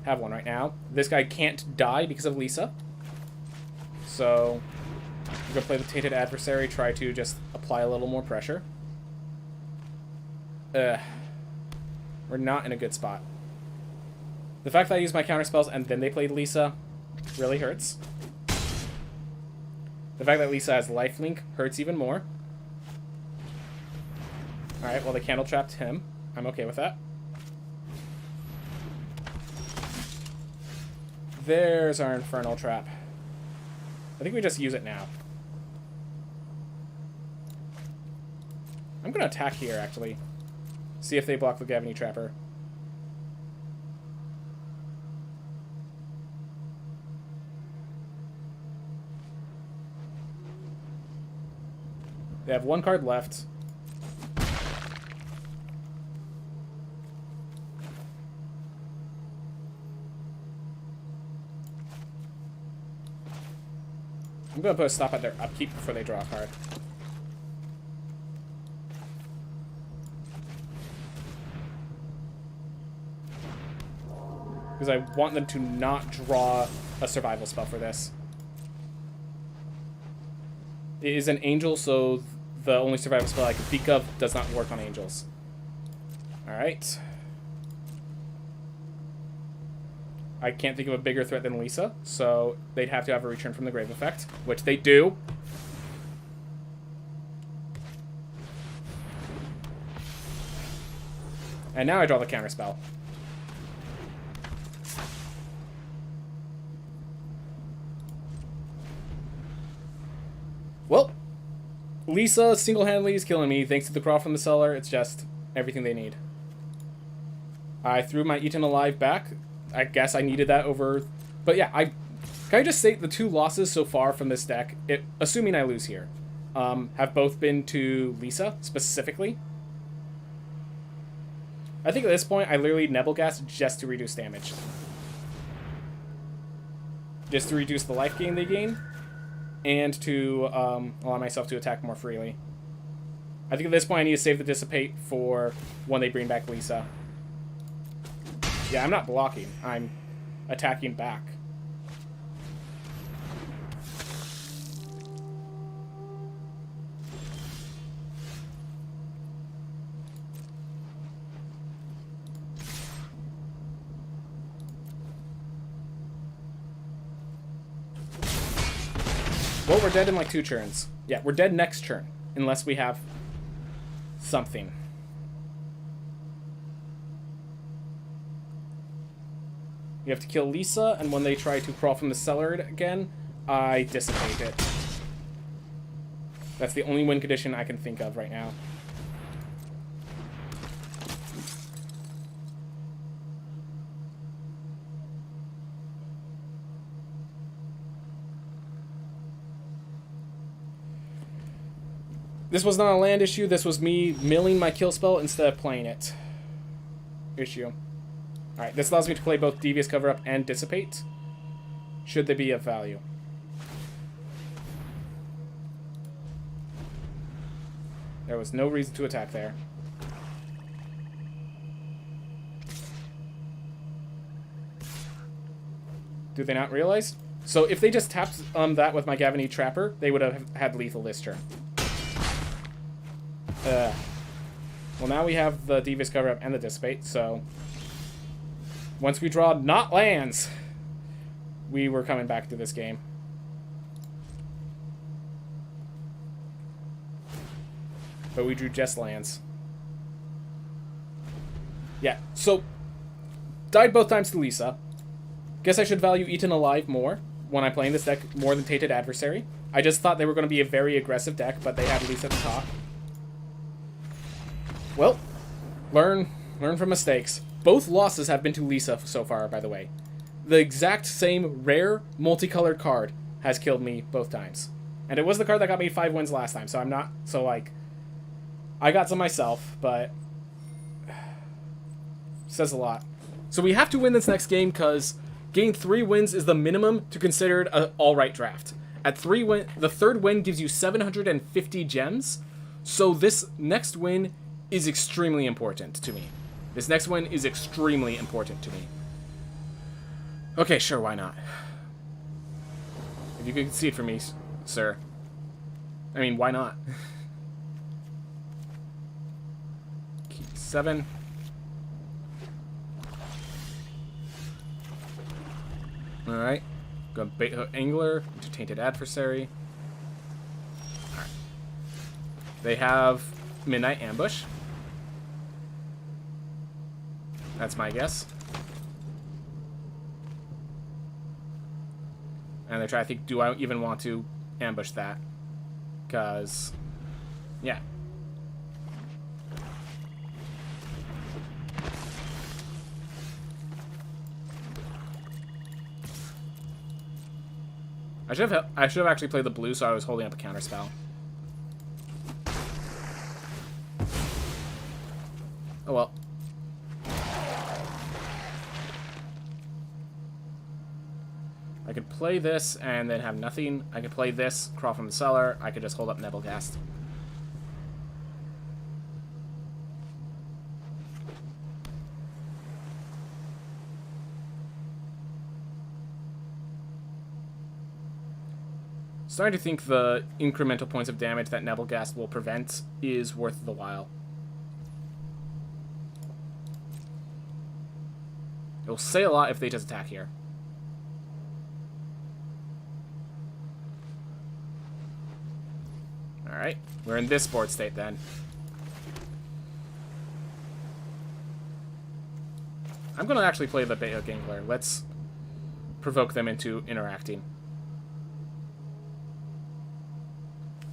have one right now. This guy can't die because of Lisa. So, I'm going to play the Tainted Adversary, try to just apply a little more pressure. We're not in a good spot. The fact that I used my counterspells and then they played Lisa really hurts. The fact that Lisa has lifelink hurts even more. Alright, well they candle trapped him. I'm okay with that. There's our Infernal Trap. I think we just use it now. I'm going to attack here, actually. See if they block the Gavany Trapper. They have one card left. I'm going to put a stop at their upkeep before they draw a card. Because I want them to not draw a survival spell for this. It is an angel, so the only survival spell I can think of does not work on angels. Alright. I can't think of a bigger threat than Lisa, so they'd have to have a Return from the Grave effect, which they do. And now I draw the counterspell. Well, Lisa single-handedly is killing me thanks to the Crawl from the Cellar. It's just everything they need. I threw my Eaten Alive back. I guess I needed that over... But yeah, can I just say the two losses so far from this deck, assuming I lose here, have both been to Lisa, specifically. I think at this point, I literally Nebelgast just to reduce damage. Just to reduce the life gain they gain, and to allow myself to attack more freely. I think at this point, I need to save the Dissipate for when they bring back Lisa. Yeah, I'm not blocking. I'm attacking back. Well, we're dead in like 2 turns. Yeah, we're dead next turn, unless we have something. You have to kill Lisa, and when they try to crawl from the cellar again, I dissipate it. That's the only win condition I can think of right now. This was not a land issue, this was me milling my kill spell instead of playing it. Issue. Alright, this allows me to play both Devious Cover-Up and Dissipate, should they be of value. There was no reason to attack there. Do they not realize? So if they just tapped that with my Gavany Trapper, they would have had lethal this turn. Well, now we have the Devious Cover-Up and the Dissipate, so... Once we draw not lands, we were coming back to this game. But we drew just lands. Yeah, so died both times to Lisa. Guess I should value Eaten Alive more when I'm playing this deck more than Tainted Adversary. I just thought they were going to be a very aggressive deck, but they had Lisa at the top. Well, learn from mistakes. Both losses have been to Lisa so far, by the way. The exact same rare multicolored card has killed me both times. And it was the card that got me 5 wins last time, so I'm not... So, like... I got some myself, but... Says a lot. So we have to win this next game, because getting 3 wins is the minimum to consider an alright draft. At 3 win, the third win gives you 750 gems, so this next win is extremely important to me. This next win is extremely important to me. Okay, sure, why not? If you could concede for me, sir. I mean, why not? Key 7. Alright. Go Bait Hook Angler into Tainted Adversary. Alright. They have Midnight Ambush. That's my guess. And they try to think, do I even want to ambush that? Because, yeah. I should have actually played the blue, so I was holding up a counterspell. Oh well. I could play this and then have nothing. I could play this, crawl from the cellar. I could just hold up Nebelgast. Starting to think the incremental points of damage that Nebelgast will prevent is worth the while. It will say a lot if they just attack here. Alright, we're in this board state then. I'm going to actually play the Bait Hook Angler. Let's provoke them into interacting.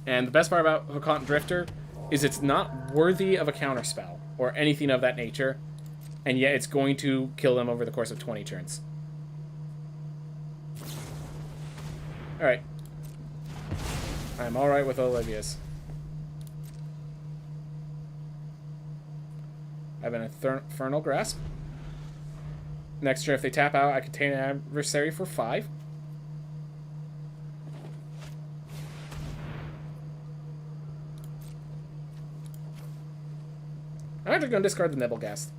And the best part about Hokant Drifter is it's not worthy of a counterspell or anything of that nature, and yet it's going to kill them over the course of 20 turns. Alright. I'm alright with Olivia's. I have an Infernal Grasp. Next turn, if they tap out, I can Taint an Adversary for 5. I'm actually going to discard the Nebelgast.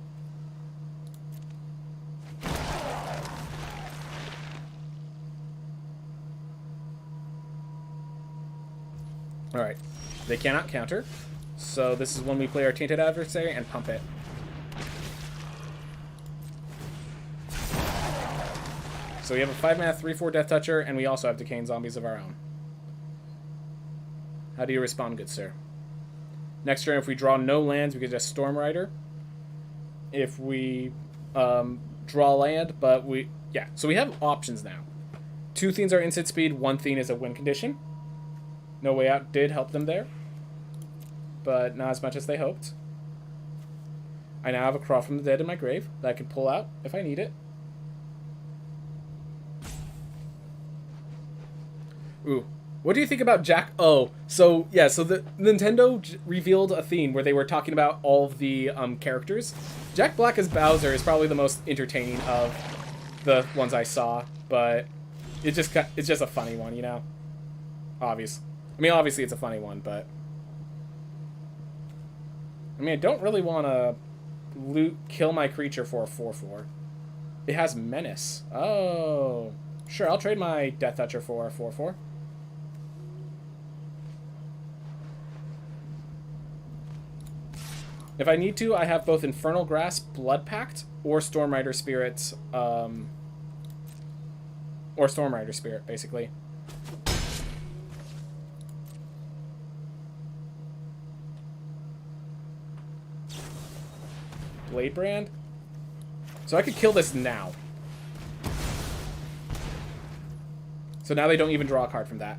Alright. They cannot counter. So this is when we play our Tainted Adversary and pump it. So we have a 5-mana 3/4 Death Toucher, and we also have Decaying Zombies of our own. How do you respond, good sir? Next turn, if we draw no lands, we can just Storm Rider. If we draw land, but we... Yeah, so we have options now. 2 Thienes are instant speed, 1 Thiene is a win condition. No Way Out did help them there, but not as much as they hoped. I now have a Crawl from the Dead in my grave that I can pull out if I need it. Ooh. What do you think about Jack... Oh, so, yeah, so the Nintendo revealed a theme where they were talking about all of the characters. Jack Black as Bowser is probably the most entertaining of the ones I saw, but it's just a funny one, you know? Obvious. I mean, obviously it's a funny one, but... I mean, I don't really want to kill my creature for a 4/4. It has Menace. Oh. Sure, I'll trade my Death Toucher for a 4/4. If I need to, I have both Infernal Grasp, Blood Pact, or Storm Rider Spirit, basically. Blade Brand. So I could kill this now. So now they don't even draw a card from that.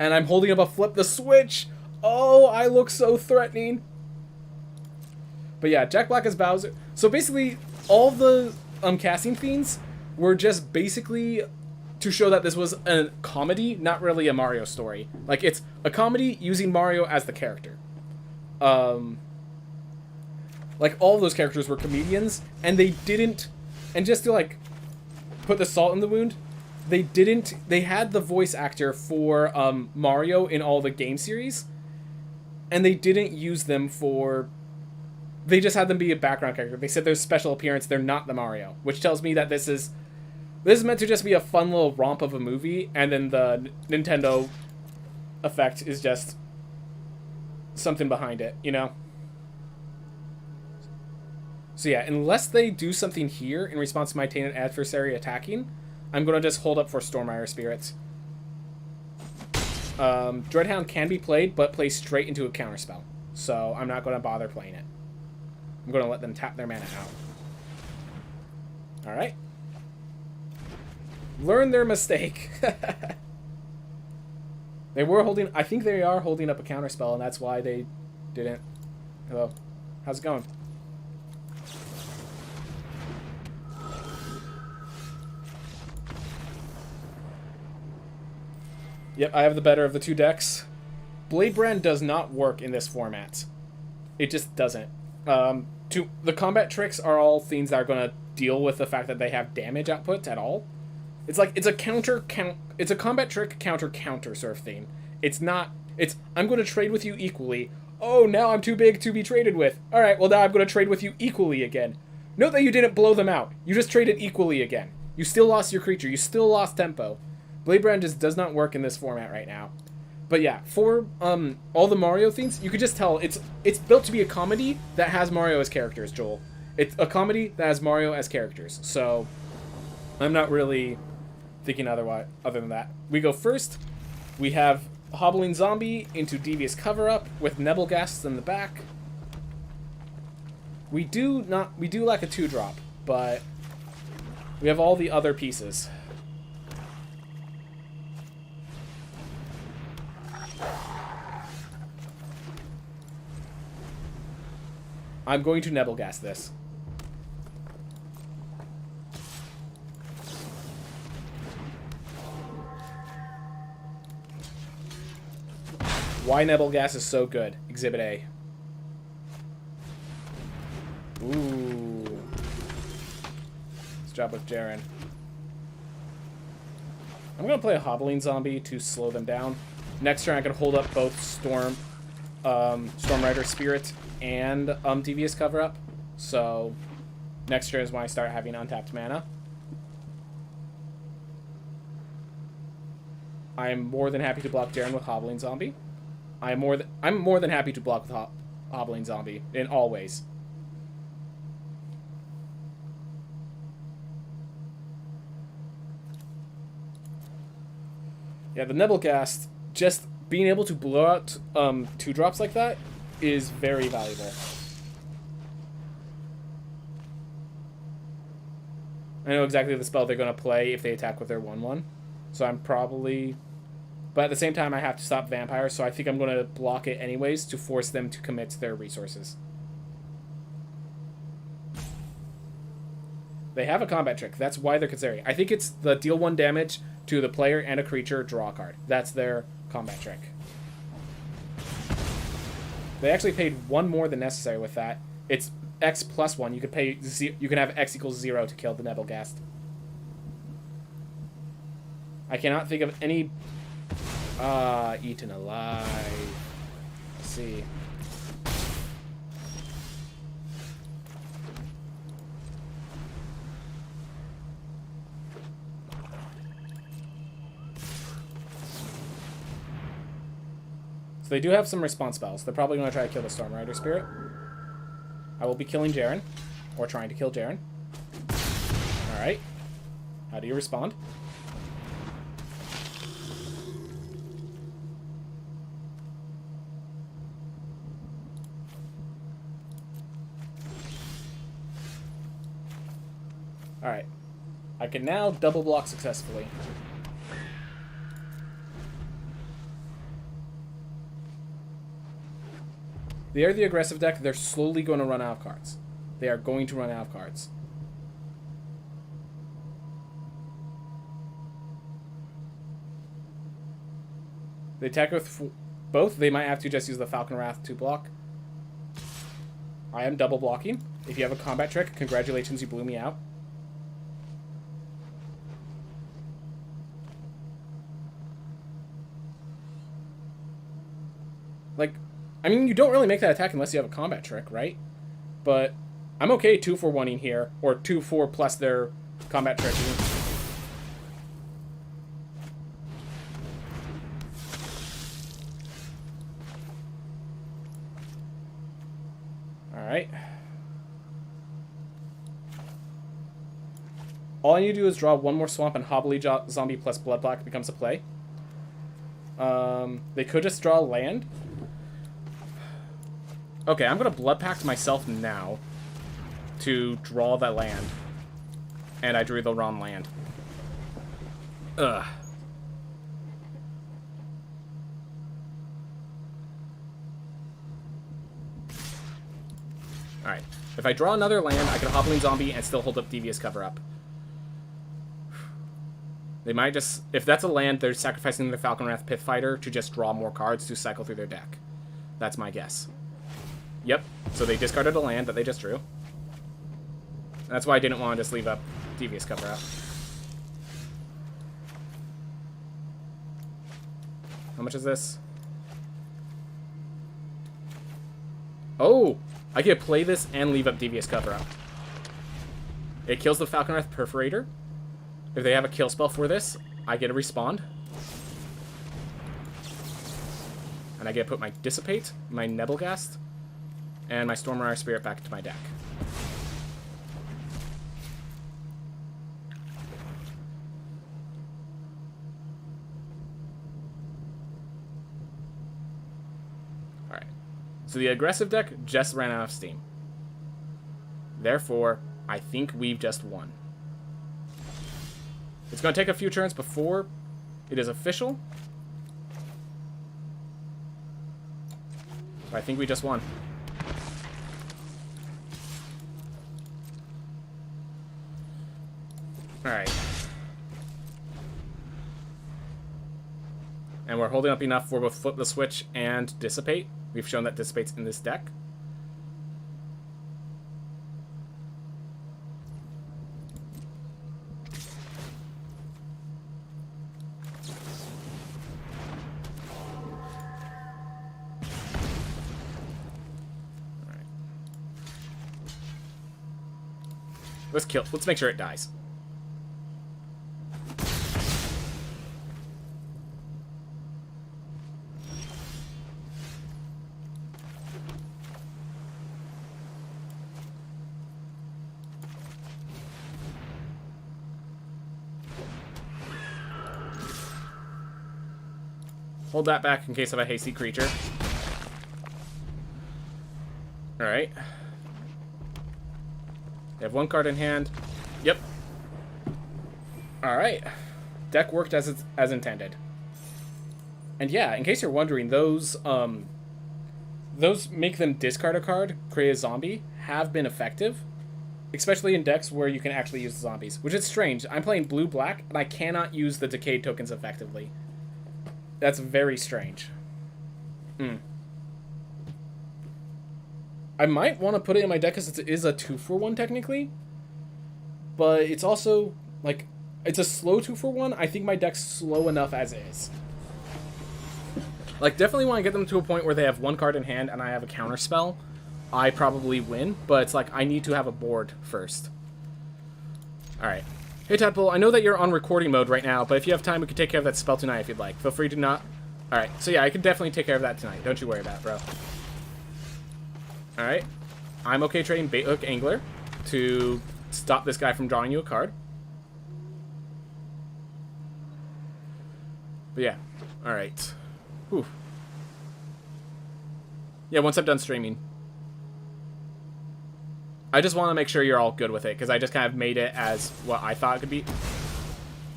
And I'm holding up a Flip the Switch. Oh, I look so threatening. But yeah, Jack Black as Bowser. So basically, all the casting fiends were just basically to show that this was a comedy, not really a Mario story. Like, it's a comedy using Mario as the character. Like, all of those characters were comedians, and they didn't... And just to, like, put the salt in the wound, they had the voice actor for Mario in all the game series, and they didn't use them for... They just had them be a background character. They said there's special appearance, they're not the Mario, which tells me that this is meant to just be a fun little romp of a movie, and then the Nintendo effect is just something behind it, you know? So yeah, unless they do something here in response to my tainted adversary attacking, I'm going to just hold up for Stormire Spirits. Dreadhound can be played, but plays straight into a counterspell. So I'm not going to bother playing it. I'm going to let them tap their mana out. Alright. Learn their mistake. They were holding... I think they are holding up a counterspell, and that's why they didn't... Hello. How's it going? Yep, I have the better of the two decks. Blade Brand does not work in this format. It just doesn't. The combat tricks are all things that are going to deal with the fact that they have damage output at all. It's like, it's a it's a combat trick counter sort of thing. It's not, I'm going to trade with you equally. Oh, now I'm too big to be traded with. Alright, well now I'm going to trade with you equally again. Note that you didn't blow them out. You just traded equally again. You still lost your creature. You still lost tempo. Blade Brand just does not work in this format right now. But yeah, for all the Mario things, you could just tell it's built to be a comedy that has Mario as characters, Joel. It's a comedy that has Mario as characters. So I'm not really thinking other than that. We go first. We have Hobbling Zombie into Devious Cover-Up with Nebelgast in the back. We do lack a 2-drop, but we have all the other pieces. I'm going to Nebelgast this. Why Nebelgast is so good. Exhibit A. Ooh. Let's job with Jaren. I'm going to play a Hobbling Zombie to slow them down. Next turn I can hold up both Storm Rider Spirit and Devious Cover-Up. So next turn is when I start having untapped mana. I am more than happy to block Jaren with Hobbling Zombie. I'm more than happy to block with Hobbling Zombie in all ways. Yeah, the Nebelgast, just being able to blow out 2-drops like that is very valuable. I know exactly the spell they're going to play if they attack with their 1/1. So I'm probably... But at the same time, I have to stop vampires, so I think I'm going to block it anyways to force them to commit to their resources. They have a combat trick. That's why they're considering. I think it's the deal 1 damage to the player and a creature, draw a card. That's their combat trick. They actually paid 1 more than necessary with that. It's X plus 1. You can have X equals 0 to kill the Nebelgast. I cannot think of any... Eaten alive. Let's see. they do have some response spells. They're probably going to try to kill the Storm Rider Spirit. I will be killing Jaren. Or trying to kill Jaren. Alright. How do you respond? Alright. I can now double block successfully. They are the aggressive deck. They're slowly going to run out of cards. They are going to run out of cards. They attack with both. They might have to just use the Falcon Wrath to block. I am double blocking. If you have a combat trick, congratulations, you blew me out. Like, I mean, you don't really make that attack unless you have a combat trick, right? But I'm okay 2-for-1ing here, or 2-4 plus their combat trick. Alright. All I need to do is draw one more swamp and Hobbly Zombie plus Blood Black becomes a play. They could just draw land. Okay, I'm going to Blood Pact myself now to draw that land. And I drew the wrong land. Ugh. Alright. If I draw another land, I can Hobbling Zombie and still hold up Devious Cover-Up. They might just... If that's a land, they're sacrificing the Falcon Wrath Pith Fighter to just draw more cards to cycle through their deck. That's my guess. Yep. So they discarded a land that they just drew. That's why I didn't want to just leave up Devious Cover-Up. How much is this? Oh! I could play this and leave up Devious Cover-Up. It kills the Falcon Wrath Perforator. If they have a kill spell for this, I get a Respond. And I get to put my Dissipate, my Nebelgast, and my Stormrider Spirit back into my deck. Alright. So the aggressive deck just ran out of steam. Therefore, I think we've just won. It's going to take a few turns before it is official. But I think we just won. Alright. And we're holding up enough for both Flip the Switch and Dissipate. We've shown that Dissipate's in this deck. Let's kill. Let's make sure it dies. Hold that back in case of a hasty creature. Alright. They have one card in hand. Yep. Alright. Deck worked as intended. And yeah, in case you're wondering, those make them discard a card, create a zombie, have been effective. Especially in decks where you can actually use the zombies. Which is strange. I'm playing blue-black, and I cannot use the Decayed tokens effectively. That's very strange. I might want to put it in my deck because it is a 2-for-1 technically. But it's also, like, it's a slow 2-for-1. I think my deck's slow enough as is. Like, definitely want to get them to a point where they have one card in hand and I have a counter spell. I probably win, but it's like, I need to have a board first. Alright. Hey Tadpole, I know that you're on recording mode right now, but if you have time, we could take care of that spell tonight if you'd like. Feel free to not... Alright, so yeah, I can definitely take care of that tonight. Don't you worry about it, bro. Alright. I'm okay trading Bait Hook Angler to stop this guy from drawing you a card. But yeah. Alright. Whew. Yeah, once I'm done streaming. I just want to make sure you're all good with it, because I just kind of made it as what I thought it could be.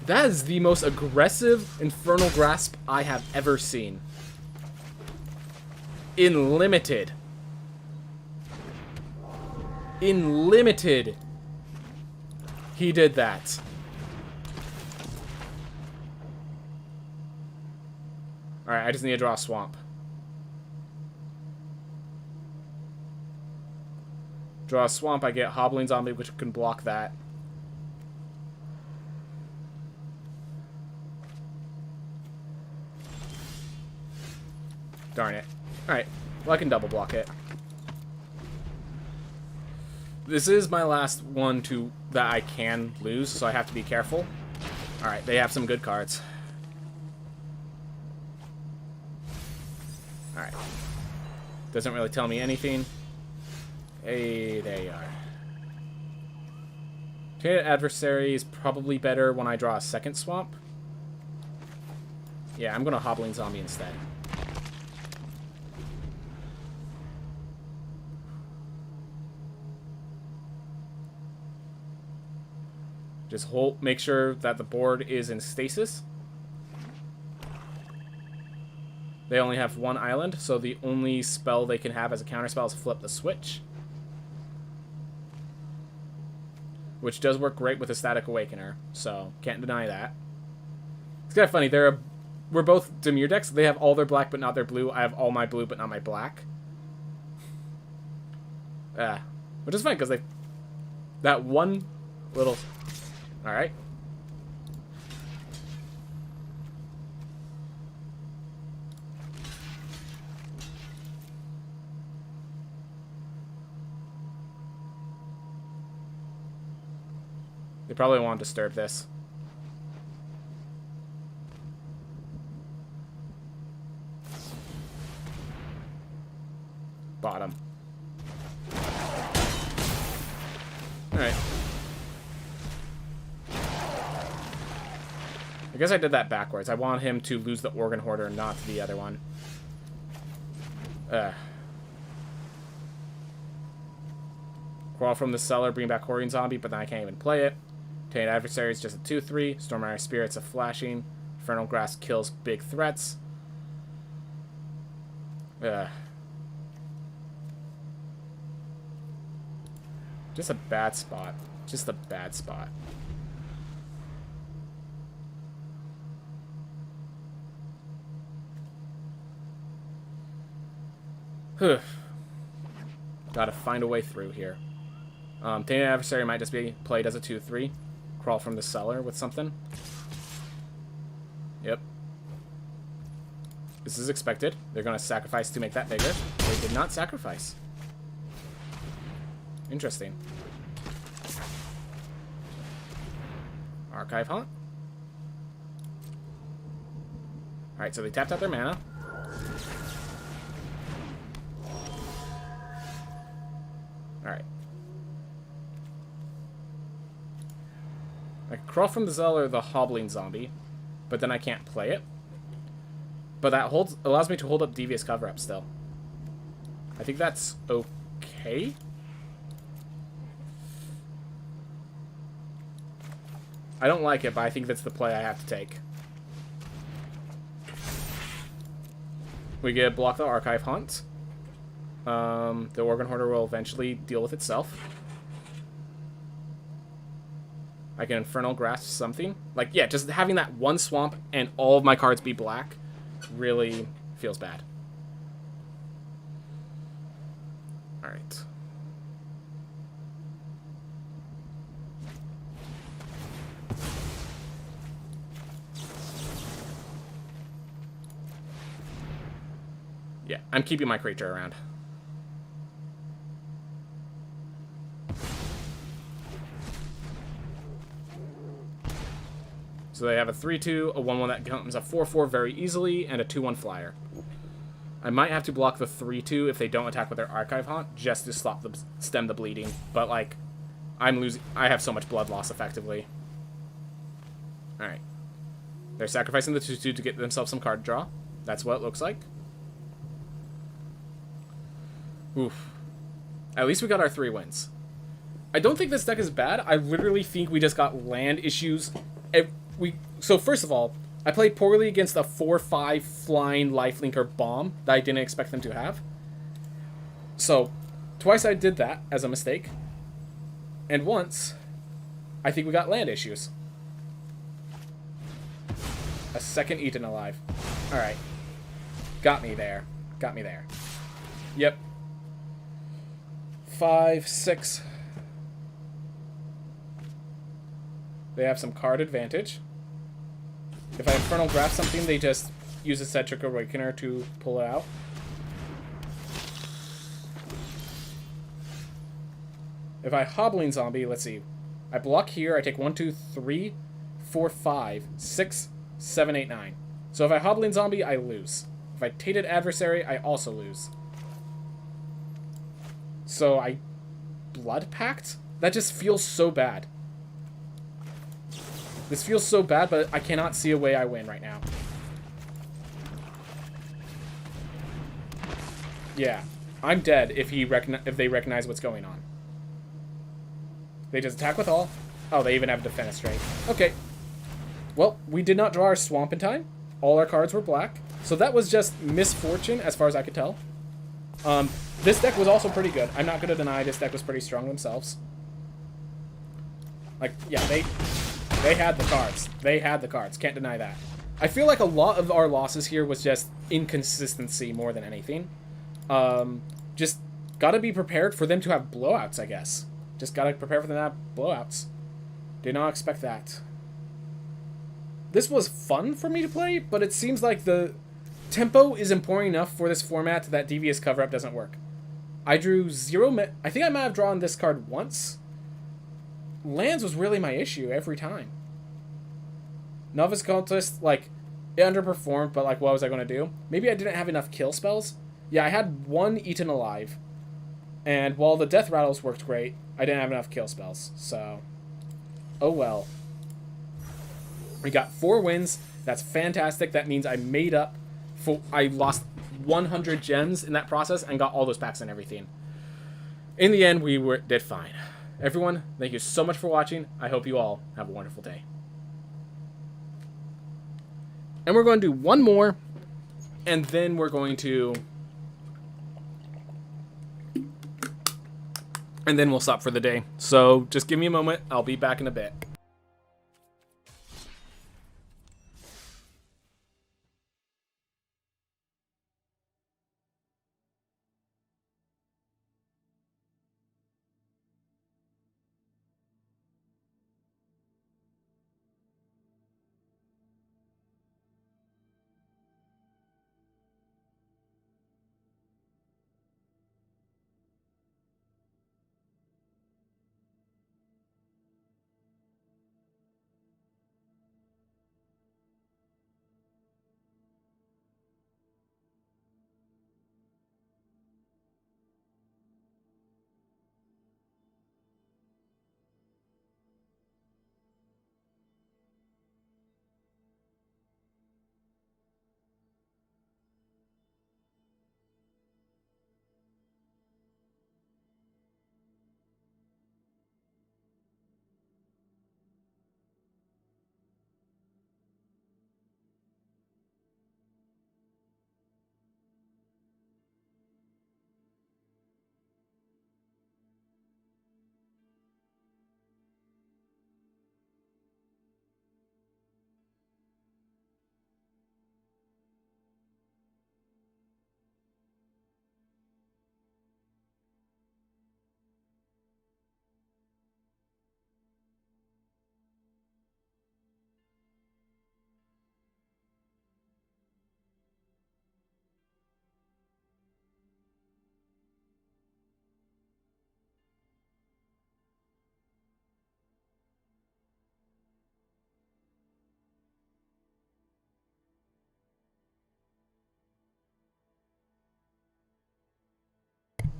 That is the most aggressive Infernal Grasp I have ever seen. In Limited. In Limited, he did that. Alright, I just need to draw a swamp. Draw a swamp, I get Hobbling Zombie, which can block that. Darn it. Alright, well I can double block it. This is my last one that I can lose, so I have to be careful. Alright, they have some good cards. Alright. Doesn't really tell me anything. Hey, there you are. Tainted Adversary is probably better when I draw a second swamp. Yeah, I'm going to Hobbling Zombie instead. Just make sure that the board is in stasis. They only have one island, so the only spell they can have as a counterspell is Flip the Switch. Which does work great with a Static Awakener, so can't deny that. It's kind of funny, we're both Dimir decks. They have all their black but not their blue. I have all my blue but not my black. Which is fine, because that one little... Alright. They probably won't disturb this. Bottom. Alright. I guess I did that backwards. I want him to lose the Organ Hoarder, not the other one. Crawl from the cellar, bring back Hoarding Zombie, but then I can't even play it. Tainted Adversary is just a 2/3. Stormire Spirit's a flashing. Infernal Grasp kills big threats. Just a bad spot. Just a bad spot. Gotta find a way through here. Tainted Adversary might just be played as a 2/3. Crawl from the cellar with something. Yep. This is expected. They're gonna sacrifice to make that bigger. They did not sacrifice. Interesting. Archive Haunt. Alright, so they tapped out their mana. Alright. I can crawl from the cellar the Hobbling Zombie, but then I can't play it. But that allows me to hold up Devious Cover-Up still. I think that's okay. I don't like it, but I think that's the play I have to take. We get Block the Archive Hunt. The Organ Hoarder will eventually deal with itself. I can Infernal Grasp something. Like, yeah, just having that one swamp and all of my cards be black really feels bad. Alright. Yeah, I'm keeping my creature around. So they have a 3-2, a 1-1 that becomes a 4-4 very easily, and a 2-1 flyer. I might have to block the 3-2 if they don't attack with their Archive Haunt, just to stem the bleeding. But, like, I'm losing. I have so much blood loss, effectively. Alright. They're sacrificing the 2-2 to get themselves some card draw. That's what it looks like. Oof. At least we got our 3 wins. I don't think this deck is bad. I literally think we just got land issues. So first of all, I played poorly against a 4-5 flying lifelinker bomb that I didn't expect them to have. So, twice I did that as a mistake. And once, I think we got land issues. A second Eaten Alive. Alright. Got me there. Got me there. Yep. 5, 6. They have some card advantage. If I Infernal Grasp something, they just use a Cedric Awakener to pull it out. If I Hobbling Zombie, let's see. I block here, I take 1, 2, 3, 4, 5, 6, 7, 8, 9. So if I Hobbling Zombie, I lose. If I Tainted Adversary, I also lose. So I Blood Pact? That just feels so bad. This feels so bad, but I cannot see a way I win right now. Yeah, I'm dead if they recognize what's going on. They just attack with all. Oh, they even have Defenestrate. Okay. Well, we did not draw our Swamp in time. All our cards were black. So that was just misfortune, as far as I could tell. This deck was also pretty good. I'm not going to deny this deck was pretty strong themselves. Like, yeah, they had the cards. They had the cards. Can't deny that. I feel like a lot of our losses here was just inconsistency more than anything. Just gotta be prepared for them to have blowouts, I guess. Just gotta prepare for them to have blowouts. Did not expect that. This was fun for me to play, but it seems like the tempo is important enough for this format that Devious Cover-Up doesn't work. I drew 0... I think I might have drawn this card once. Lands was really my issue every time. Novice Cultist, like, it underperformed, but, like, what was I going to do? Maybe I didn't have enough kill spells. Yeah, I had 1 Eaten Alive. And while the Death Rattles worked great, I didn't have enough kill spells. So, oh well. We got 4 wins. That's fantastic. That means I made up for... I lost 100 gems in that process and got all those packs and everything. In the end, we did fine. Everyone, thank you so much for watching. I hope you all have a wonderful day. And we're going to do one more, and then we're going to... And then we'll stop for the day. So just give me a moment. I'll be back in a bit.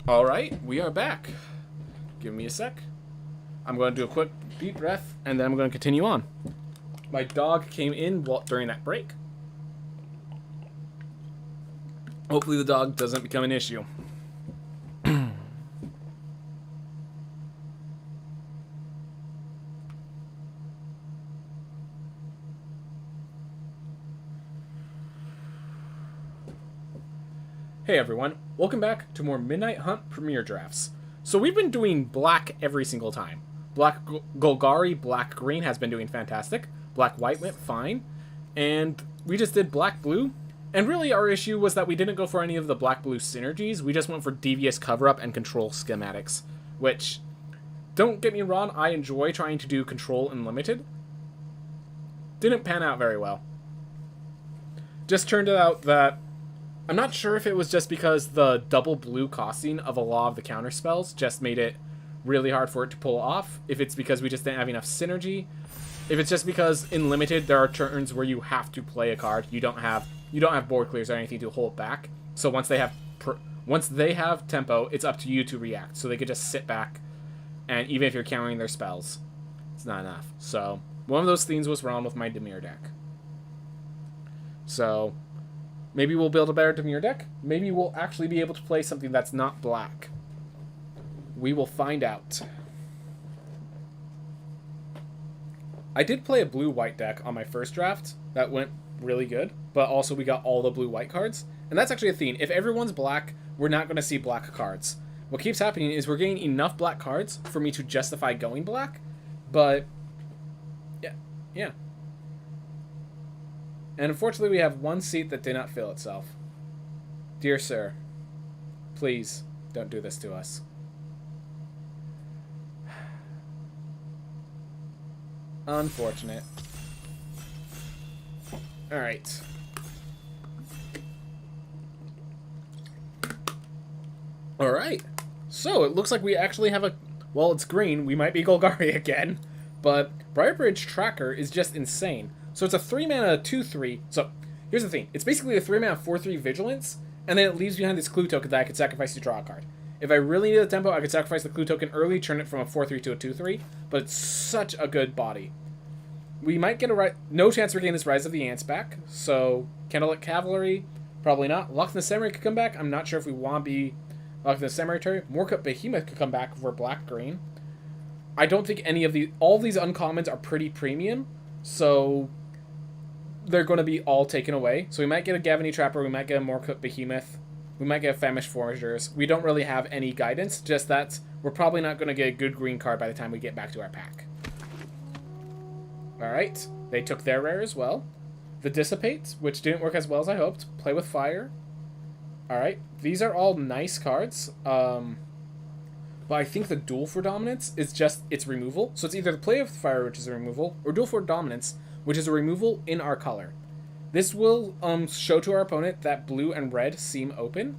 Alright, we are back. Give me a sec. I'm going to do a quick deep breath, and then I'm going to continue on. My dog came in during that break. Hopefully the dog doesn't become an issue. Hey everyone, welcome back to more Midnight Hunt Premier Drafts. So we've been doing black every single time. Black Golgari, black green has been doing fantastic. Black white went fine. And we just did black blue. And really our issue was that we didn't go for any of the black blue synergies. We just went for devious cover up and control schematics. Which, don't get me wrong, I enjoy trying to do control and limited. Didn't pan out very well. Just turned out that I'm not sure if it was just because the double blue costing of a lot of the counter spells just made it really hard for it to pull off. If it's because we just didn't have enough synergy. If it's just because in limited there are turns where you have to play a card. You don't have board clears or anything to hold back. So once they have tempo, it's up to you to react. So they could just sit back, and even if you're countering their spells, it's not enough. So one of those things was wrong with my Dimir deck. So maybe we'll build a better Dimir deck. Maybe we'll actually be able to play something that's not black. We will find out. I did play a blue-white deck on my first draft. That went really good. But also we got all the blue-white cards. And that's actually a theme. If everyone's black, we're not going to see black cards. What keeps happening is we're getting enough black cards for me to justify going black. But, yeah. And unfortunately, we have one seat that did not fill itself. Dear sir, please don't do this to us. Unfortunate. Alright. Alright. So, it looks like we actually have a... Well, it's green. We might be Golgari again. But Briarbridge Tracker is just insane. So it's a 3-mana 2/3. So here's the thing. It's basically a 3-mana 4/3 Vigilance, and then it leaves behind this clue token that I could sacrifice to draw a card. If I really need a tempo, I could sacrifice the clue token early, turn it from a 4/3 to a 2/3, but it's such a good body. We might get no chance we're getting this Rise of the Ants back, so Candlelit Cavalry, probably not. Loch the Samurai could come back. I'm not sure if we want to be Loch the Samurai. Morcut Behemoth could come back for black-green. I don't think all these uncommons are pretty premium, so they're going to be all taken away. So we might get a Gavany Trapper, we might get a Morcut Behemoth, we might get a Famished Foragers. We don't really have any guidance, just that we're probably not going to get a good green card by the time we get back to our pack. Alright, they took their rare as well. The Dissipate, which didn't work as well as I hoped. Play with Fire. Alright, these are all nice cards. But I think the Duel for Dominance is just its removal. So it's either the Play with Fire, which is a removal, or Duel for Dominance, which is a removal in our color. This will show to our opponent that blue and red seem open.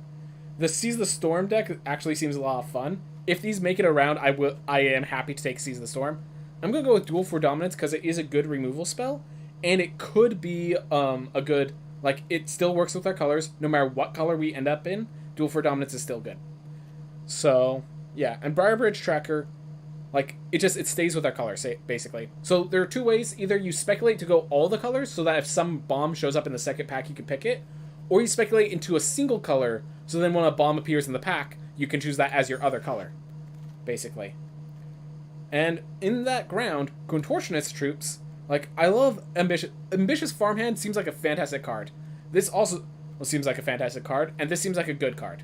The Seize the Storm deck actually seems a lot of fun. If these make it around, I am happy to take Seize the Storm. I'm going to go with Duel for Dominance because it is a good removal spell, and it could be a good... Like, it still works with our colors. No matter what color we end up in, Duel for Dominance is still good. So, yeah. And Briarbridge Tracker... Like, it stays with our colors, basically. So there are two ways. Either you speculate to go all the colors, so that if some bomb shows up in the second pack, you can pick it. Or you speculate into a single color, so then when a bomb appears in the pack, you can choose that as your other color. Basically. And in that ground, Contortionist Troops, like, I love Ambitious. Ambitious Farmhand seems like a fantastic card. This also seems like a fantastic card, and this seems like a good card.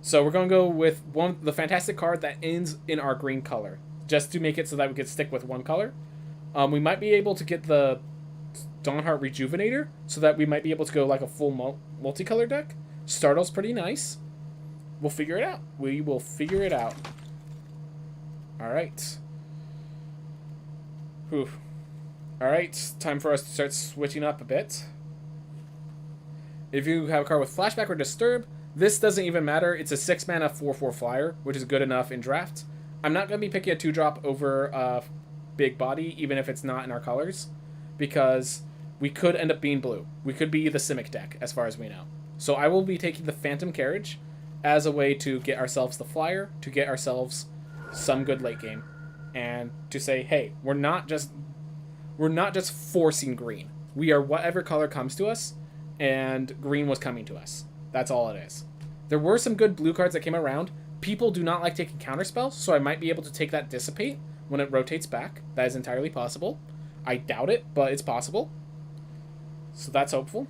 So we're going to go with the fantastic card that ends in our green color, just to make it so that we could stick with one color. We might be able to get the Dawnheart Rejuvenator, so that we might be able to go like a full multicolor deck. Startle's pretty nice. We'll figure it out. We will figure it out. Alright. Whew. Alright, time for us to start switching up a bit. If you have a card with Flashback or Disturb, this doesn't even matter. It's a 6-mana 4/4 flyer, which is good enough in draft. I'm not going to be picking a 2-drop over Big Body, even if it's not in our colors, because we could end up being blue. We could be the Simic deck, as far as we know. So I will be taking the Phantom Carriage, as a way to get ourselves the flyer, to get ourselves some good late game, and to say, hey, we're not just forcing green. We are whatever color comes to us, and green was coming to us. That's all it is. There were some good blue cards that came around. People do not like taking counter spells, so I might be able to take that Dissipate when it rotates back. That is entirely possible. I doubt it, but it's possible. So that's hopeful.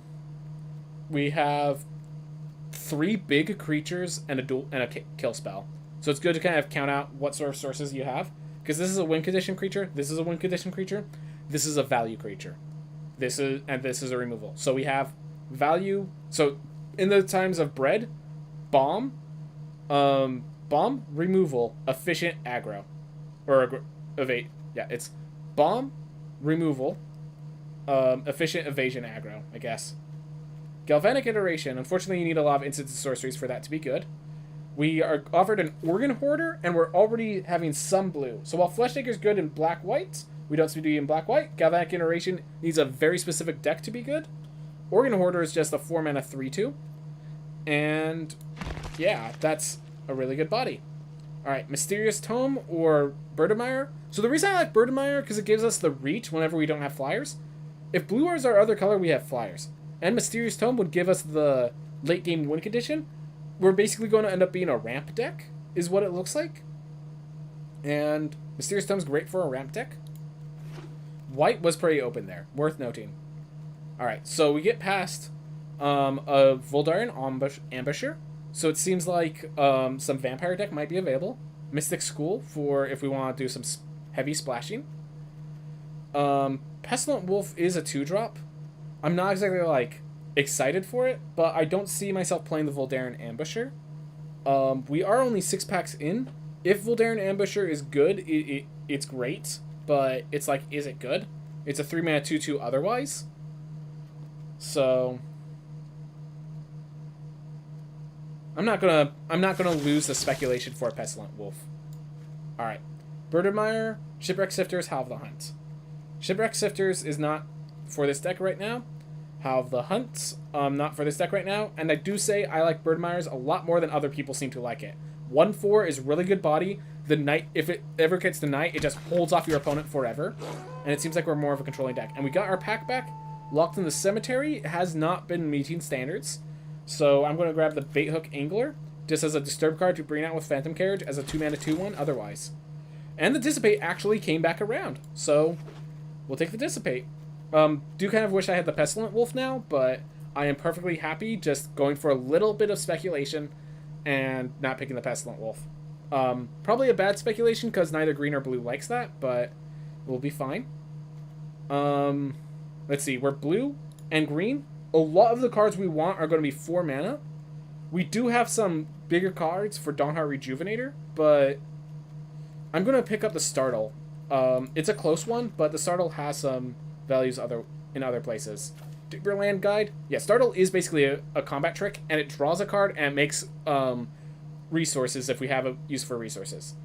We have 3 big creatures and a kill spell. So it's good to kind of count out what sort of sources you have. Because this is a win condition creature, this is a win condition creature, this is a value creature. This is a removal. So we have value. So in the times of bread, bomb, removal, efficient aggro. Or evade. Yeah, it's bomb, removal, efficient evasion aggro, I guess. Galvanic Iteration. Unfortunately, you need a lot of instants and sorceries for that to be good. We are offered an Organ Hoarder, and we're already having some blue. So while Fleshtaker is good in black-white, we don't seem to be in black-white. Galvanic Iteration needs a very specific deck to be good. Organ Hoarder is just a 4-mana 3-2. And yeah, that's a really good body. Alright, Mysterious Tome or Birdemire. So the reason I like Birdemire, because it gives us the reach whenever we don't have flyers. If blue is our other color, we have flyers. And Mysterious Tome would give us the late game win condition. We're basically going to end up being a ramp deck, is what it looks like. And Mysterious Tome's great for a ramp deck. White was pretty open there, worth noting. Alright, so we get past a Voldaren Ambusher. So it seems like some Vampire deck might be available. Mystic School for if we want to do some heavy splashing. Pestilent Wolf is a 2-drop. I'm not exactly, like, excited for it, but I don't see myself playing the Voldaren Ambusher. We are only 6 packs in. If Voldaren Ambusher is good, it's great, but it's like, is it good? It's a 3-mana 2-2 otherwise. So I'm not gonna lose the speculation for a Pestilent Wolf. Alright. Birdemire, Shipwreck Sifters, Halve the Hunt. Shipwreck Sifters is not for this deck right now. Halve the Hunt, not for this deck right now. And I do say I like Birdemire's a lot more than other people seem to like it. 1/4 is really good body. The Knight, if it ever gets the Knight, it just holds off your opponent forever. And it seems like we're more of a controlling deck. And we got our pack back. Locked in the Cemetery. It has not been meeting standards. So I'm going to grab the Baithook Angler. Just as a disturb card to bring out with Phantom Carriage as a 2-mana 2/1 otherwise. And the Dissipate actually came back around. So we'll take the Dissipate. Do kind of wish I had the Pestilent Wolf now, but I am perfectly happy just going for a little bit of speculation and not picking the Pestilent Wolf. Probably a bad speculation because neither green or blue likes that, but we'll be fine. Let's see, we're blue and green. A lot of the cards we want are going to be 4 mana. We do have some bigger cards for Dawnheart Rejuvenator, but I'm going to pick up the Startle. It's a close one, but the Startle has some values in other places. Timberland Guide. Yeah, Startle is basically a combat trick, and it draws a card and makes resources if we have a use for resources.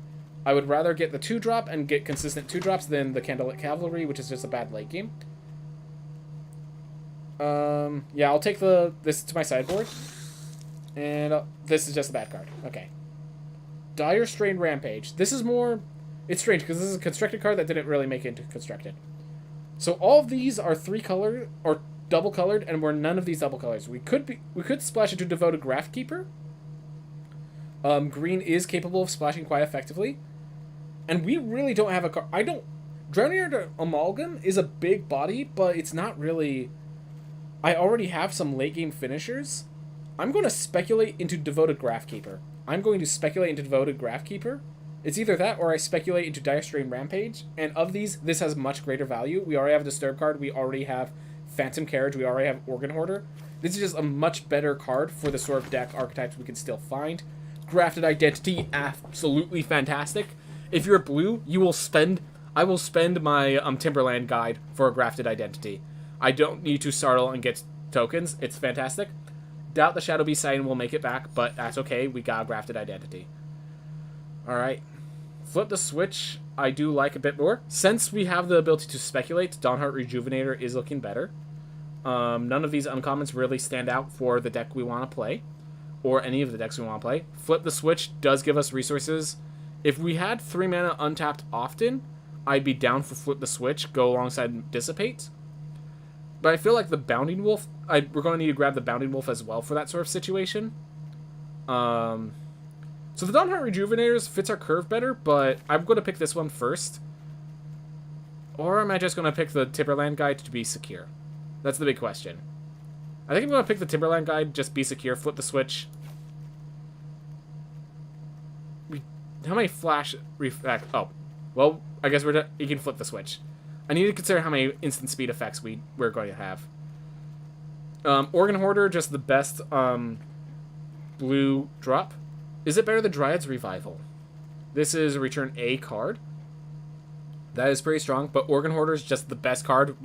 I would rather get the 2-drop and get consistent 2-drops than the Candlelit Cavalry, which is just a bad late game. Yeah, I'll take this to my sideboard. And this is just a bad card. Okay. Dire Strain Rampage. This is more... It's strange, because this is a constructed card that didn't really make it into constructed. So all of these are 3-colored, or double-colored, and we're none of these double colors. We could splash into Devoted Graftkeeper. Green is capable of splashing quite effectively. And we really don't have a card... Drowning Amalgam is a big body, but it's not really... I already have some late-game finishers. I'm going to speculate into Devoted Graftkeeper. It's either that or I speculate into Dire Strain Rampage. And of these, this has much greater value. We already have a Disturb card. We already have Phantom Carriage. We already have Organ Hoarder. This is just a much better card for the sort of deck archetypes we can still find. Grafted Identity, absolutely fantastic. If you're blue, I will spend my Timberland Guide for a Grafted Identity. I don't need to startle and get tokens. It's fantastic. Doubt the Shadow Beast Sign will make it back, but that's okay. We got a Grafted Identity. Alright. Flip the switch, I do like a bit more. Since we have the ability to speculate, Dawnheart Rejuvenator is looking better. None of these uncommons really stand out for the deck we want to play. or any of the decks we want to play. Flip the Switch does give us resources. If we had 3 mana untapped often, I'd be down for Flip the Switch, go alongside Dissipate. But I feel like the Bounding Wolf, we're going to need to grab the Bounding Wolf as well for that sort of situation. So the Dawnheart Rejuvenators fits our curve better, but I'm going to pick this one first. Or am I just going to pick the Timberland Guide to be secure? That's the big question. I think I'm going to pick the Timberland Guide, just be secure, flip the switch. How many flash reflect? Oh, well, I guess you can flip the switch. I need to consider how many instant speed effects we're going to have. Organ Hoarder, just the best blue drop. Is it better than Dryad's Revival? This is return a card. That is pretty strong, but Organ Hoarder is just the best card.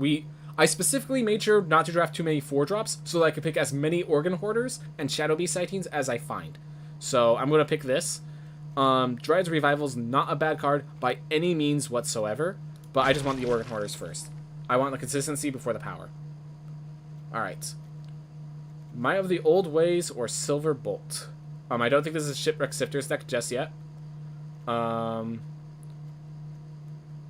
I specifically made sure not to draft too many 4-drops so that I could pick as many Organ Hoarders and Shadow Beast Sightings as I find. So I'm going to pick this. Dryad's Revival is not a bad card by any means whatsoever, but I just want the Organ Hoarders first. I want the consistency before the power. Alright. Might of the Old Ways or Silver Bolt. I don't think this is Shipwreck Sifter's deck just yet. Might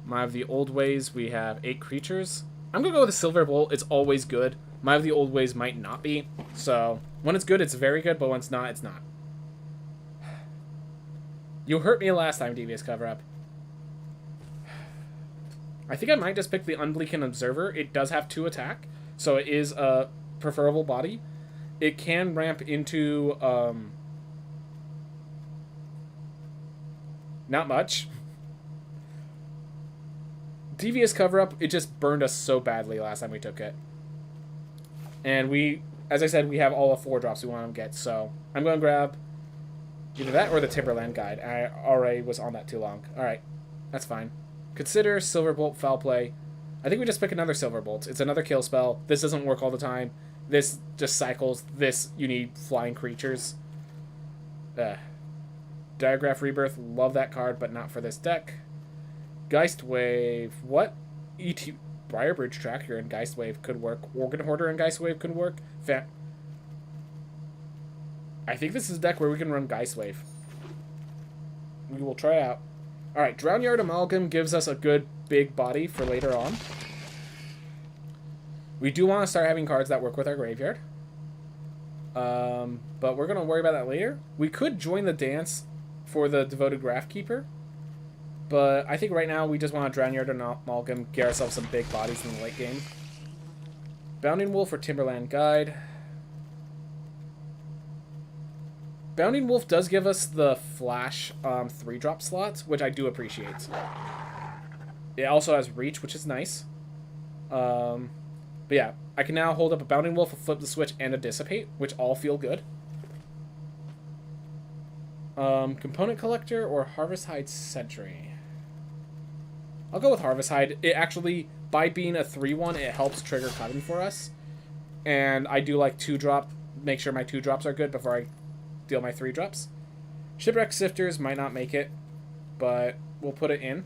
of the Old Ways, we have 8 creatures. I'm going to go with the Silver Bolt. It's always good. Might of the Old Ways might not be. So, when it's good, it's very good, but when it's not, it's not. You hurt me last time, Devious Cover-Up. I think I might just pick the Unbleaken Observer. It does have 2 attack, so it is a preferable body. It can ramp into, not much. Devious Cover-Up, it just burned us so badly last time we took it. And as I said, we have all the 4-drops we want to get, so I'm going to grab either that or the Timberland Guide. I already was on that too long. Alright, that's fine. Consider Silverbolt Foul Play. I think we just pick another Silverbolt. It's another kill spell. This doesn't work all the time. This just cycles. This, you need flying creatures. Diagraph Rebirth, love that card, but not for this deck. Geist Wave, what? E.T. Briarbridge Tracker and Geist Wave could work. Organ Hoarder and Geist Wave could work. I think this is a deck where we can run Geist Wave. We will try it out. Alright, Drownyard Amalgam gives us a good big body for later on. We do want to start having cards that work with our graveyard. But we're going to worry about that later. We could join the dance for the Devoted Graphkeeper. But I think right now we just want to Drownyard Amalgam, get ourselves some big bodies in the late game. Bounding Wolf or Timberland Guide. Bounding Wolf does give us the flash 3-drop slots, which I do appreciate. It also has reach, which is nice. But yeah, I can now hold up a Bounding Wolf, a Flip the Switch, and a Dissipate, which all feel good. Component Collector or Harvest Hide Sentry. I'll go with Harvest Hide. It actually, by being a 3-1, it helps trigger Coven for us. And I do like 2-drop, make sure my 2-drops are good before I deal my 3-drops. Shipwreck Sifters might not make it, but we'll put it in.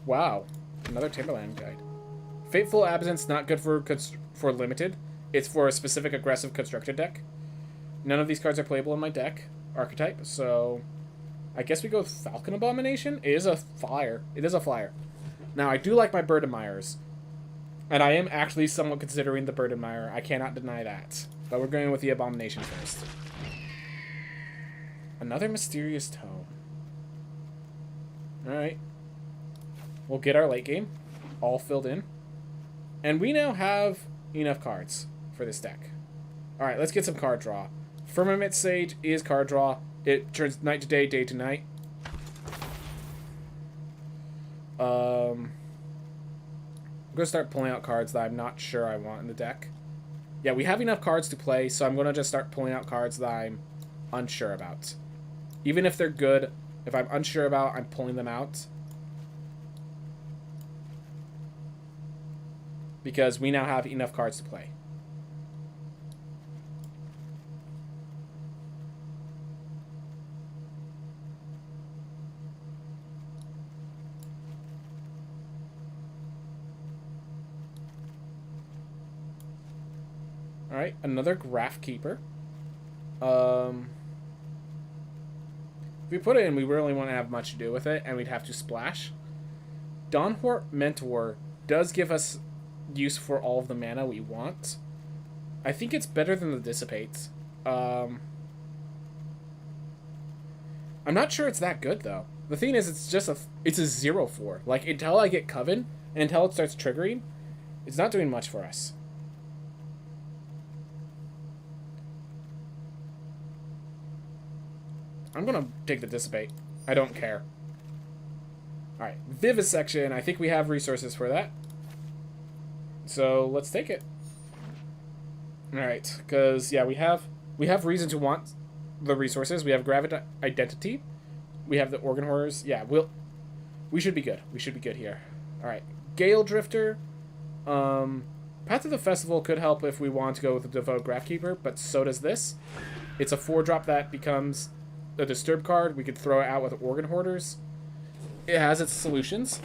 Wow, another Timberland Guide. Fateful Absence, not good for limited. It's for a specific aggressive constructed deck. None of these cards are playable in my deck archetype, so I guess we go with Falcon Abomination. It is a flyer. It is a flyer. Now, I do like my Burdenmeyers, and I am actually somewhat considering the Burdenmeyer. I cannot deny that. But we're going with the Abomination first. Another Mysterious Tome. Alright. We'll get our late game all filled in. And we now have enough cards for this deck. Alright, let's get some card draw. Firmament Sage is card draw. It turns night to day, day to night. I'm going to start pulling out cards that I'm not sure I want in the deck. Yeah, we have enough cards to play, so I'm going to just start pulling out cards that I'm unsure about. Even if they're good, if I'm unsure about, I'm pulling them out. Because we now have enough cards to play. Alright, another Graph Keeper. If we put it in, we really won't have much to do with it, and we'd have to splash. Dawnhort Mentor does give us use for all of the mana we want. I think it's better than the Dissipates. I'm not sure it's that good, though. The thing is, it's a 0/4. Like, until I get Coven, and until it starts triggering, it's not doing much for us. I'm gonna take the Dissipate. I don't care. Alright, Vivisection. I think we have resources for that. So, let's take it. Alright, because, yeah, we have reason to want the resources. We have Gravid Identity. We have the Organ Horrors. Yeah, we should be good. We should be good here. Alright, Gale Drifter. Path of the Festival could help if we want to go with the Devout Graphkeeper, but so does this. It's a 4-drop that becomes a Disturb card. We could throw it out with Organ Hoarders. It has its solutions.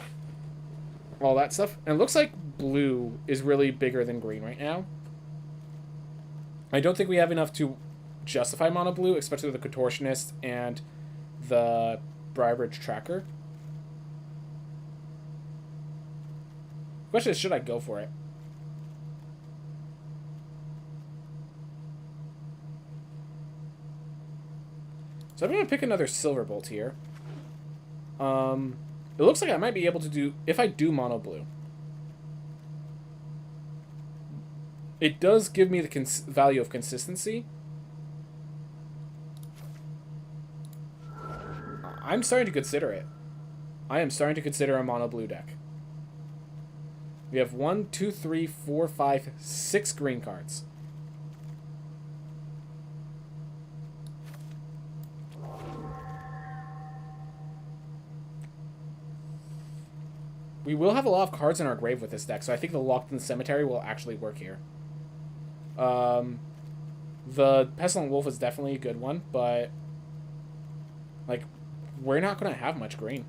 All that stuff. And it looks like blue is really bigger than green right now. I don't think we have enough to justify mono blue, especially the Contortionist and the Brybridge Tracker. The question is, should I go for it? So I'm going to pick another Silverbolt here. It looks like I might be able to do, if I do mono blue. It does give me the value of consistency. I'm starting to consider it. I am starting to consider a mono blue deck. We have 1, 2, 3, 4, 5, 6 green cards. We will have a lot of cards in our grave with this deck, so I think the Locked in the Cemetery will actually work here. The Pestilent Wolf is definitely a good one, but like, we're not going to have much green.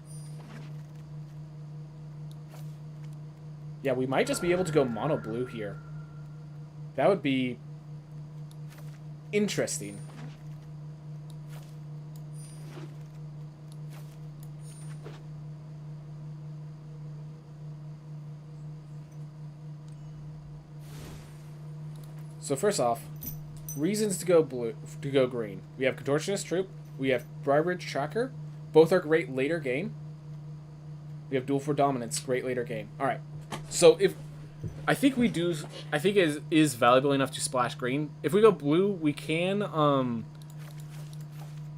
Yeah, we might just be able to go mono blue here. That would be interesting. So first off, reasons to go blue, to go green. We have Contortionist Troop. We have Brybridge Tracker. Both are great later game. We have Duel for Dominance, great later game. All right. So if I think we do, I think it is valuable enough to splash green. If we go blue, we can.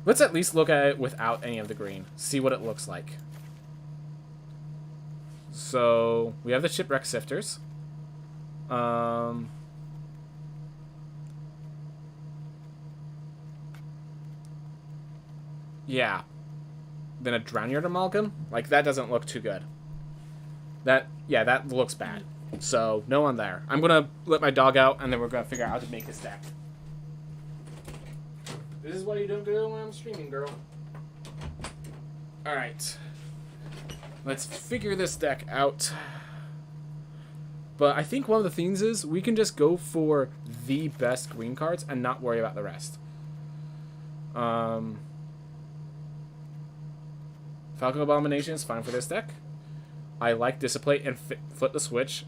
Let's at least look at it without any of the green. See what it looks like. So we have the Shipwreck Sifters. Yeah. Then a Drownyard Amalgam? Like, that doesn't look too good. That looks bad. So, no one there. I'm gonna let my dog out, and then we're gonna figure out how to make this deck. This is what you don't do when I'm streaming, girl. Alright. Let's figure this deck out. But I think one of the things is, we can just go for the best green cards and not worry about the rest. Falcon Abomination is fine for this deck. I like Dissipate and Flip the Switch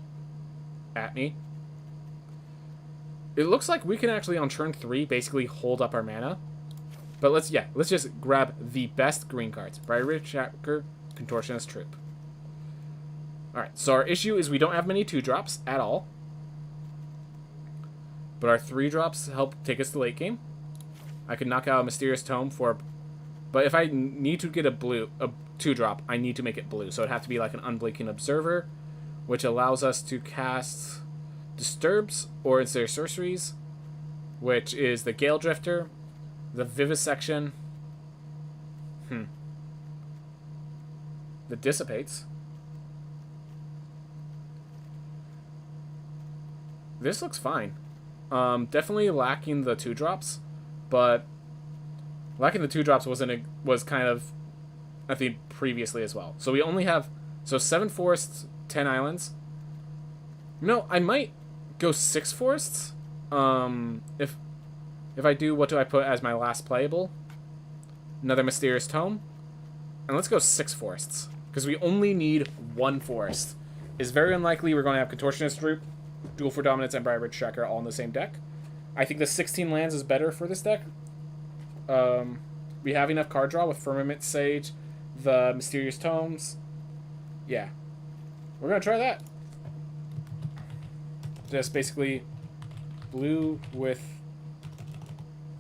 at me. It looks like we can actually, on turn 3, basically hold up our mana. But let's just grab the best green cards. Brybridge Tracker, Contortionist Troop. Alright, so our issue is we don't have many 2-drops at all. But our 3-drops help take us to late game. I could knock out a Mysterious Tome for... But if I need to get a 2-drop, I need to make it blue. So it'd have to be like an Unblinking Observer, which allows us to cast Disturbs or Ensnare Sorceries, which is the Gale Drifter, the Vivisection, the Dissipates. This looks fine. Definitely lacking the 2-drops, but lacking the 2-drops was kind of I think previously as well. So we only have 7 forests, 10 islands. No, I might go 6 forests If I do, what do I put as my last playable? Another Mysterious Tome. And let's go 6 forests. Because we only need 1 forest. It's very unlikely we're going to have Contortionist Root, Duel for Dominance, and Briarbridge Tracker all in the same deck. I think the 16 lands is better for this deck. We have enough card draw with Firmament Sage, the Mysterious Tomes. Yeah. We're going to try that. Just basically blue with...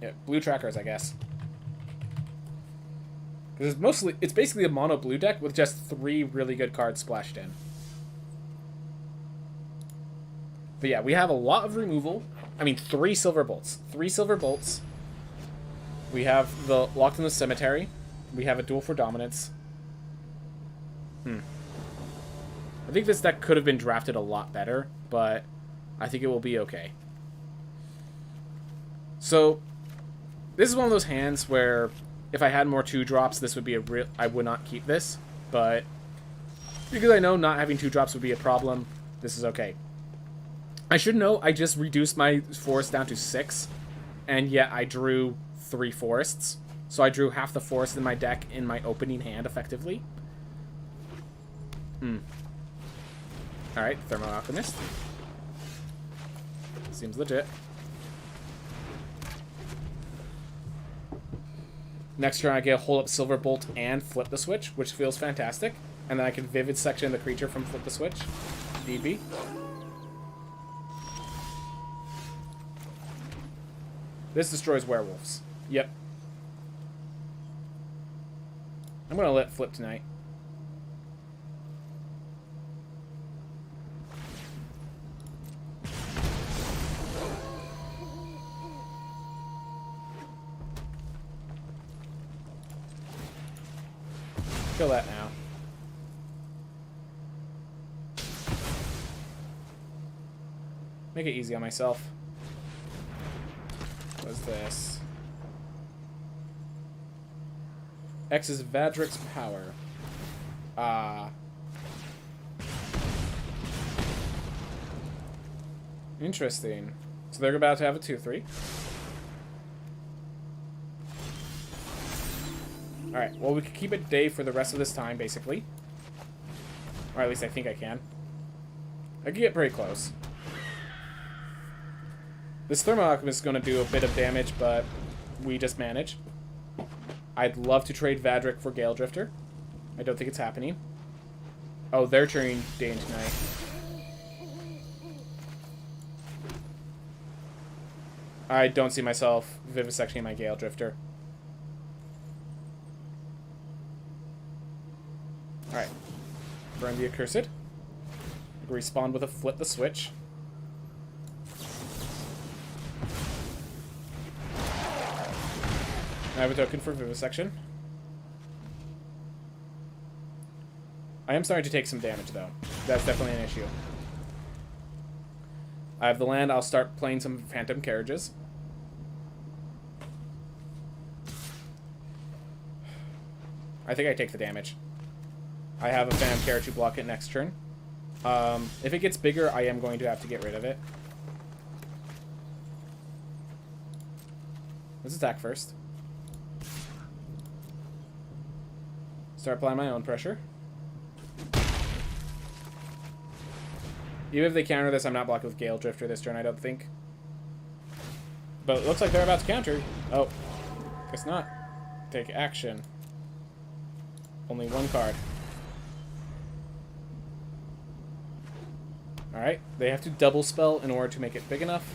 yeah, blue trackers, I guess. Because it's basically a mono blue deck with just 3 really good cards splashed in. But yeah, we have a lot of removal. I mean, 3 silver bolts. 3 silver bolts. We have the Locked in the Cemetery. We have a Duel for Dominance. I think this deck could have been drafted a lot better, but I think it will be okay. So, this is one of those hands where if I had more 2-drops, this would be I would not keep this, but because I know not having 2-drops would be a problem, this is okay. I should know I just reduced my forest down to 6, and yet I drew 3 forests. So I drew half the forest in my deck in my opening hand, effectively. Alright, Thermo Alchemist. Seems legit. Next turn I get a Hold Up Silver Bolt and Flip the Switch, which feels fantastic. And then I can Vivid Section the creature from Flip the Switch. DB. This destroys werewolves. Yep. I'm gonna let Flip tonight. Kill that now. Make it easy on myself. What's this? X is Vadric's power. Interesting. So they're about to have a 2-3. Alright, well we can keep it day for the rest of this time, basically. Or at least I think I can. I can get pretty close. This Thermo Alchemist is going to do a bit of damage, but we just manage. I'd love to trade Vadric for Gale Drifter. I don't think it's happening. Oh, they're turning day into night. I don't see myself vivisecting my Gale Drifter. Alright. Burn the Accursed. Respawn with a Flip the Switch. I have a token for Vivisection. I am starting to take some damage, though. That's definitely an issue. I have the land. I'll start playing some Phantom Carriages. I think I take the damage. I have a Phantom Carriage to block it next turn. If it gets bigger, I am going to have to get rid of it. Let's attack first. Start applying my own pressure. Even if they counter this, I'm not blocked with Gale Drifter this turn, I don't think. But it looks like they're about to counter. Oh, guess not. Take action. Only 1 card. Alright, they have to double spell in order to make it big enough.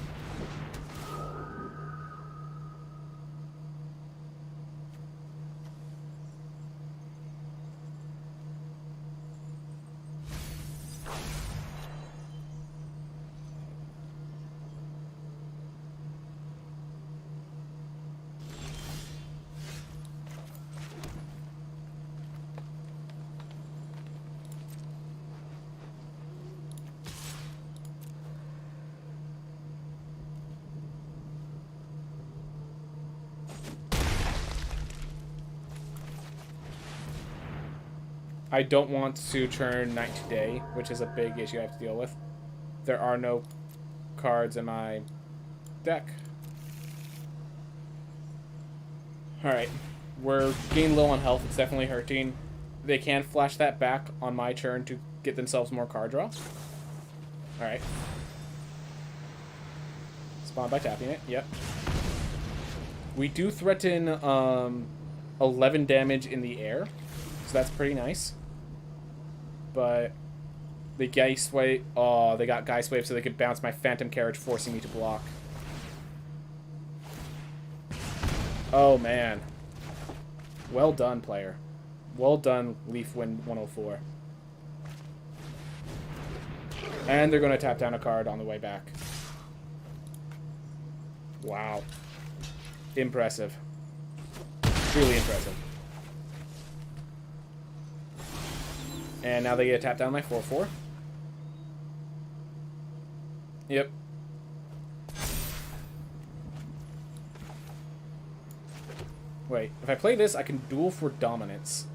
I don't want to turn night to day, which is a big issue I have to deal with. There are no cards in my deck. Alright. We're getting low on health. It's definitely hurting. They can flash that back on my turn to get themselves more card draw. Alright. Spawn by tapping it. Yep. We do threaten 11 damage in the air. So that's pretty nice. But the Geist Wave... Oh, they got Geist Wave so they could bounce my Phantom Carriage, forcing me to block. Oh, man. Well done, player. Well done, Leaf Wind 104. And they're going to tap down a card on the way back. Wow. Impressive. Truly impressive. And now they get to tap down my 4/4. Yep. Wait, if I play this, I can duel for dominance.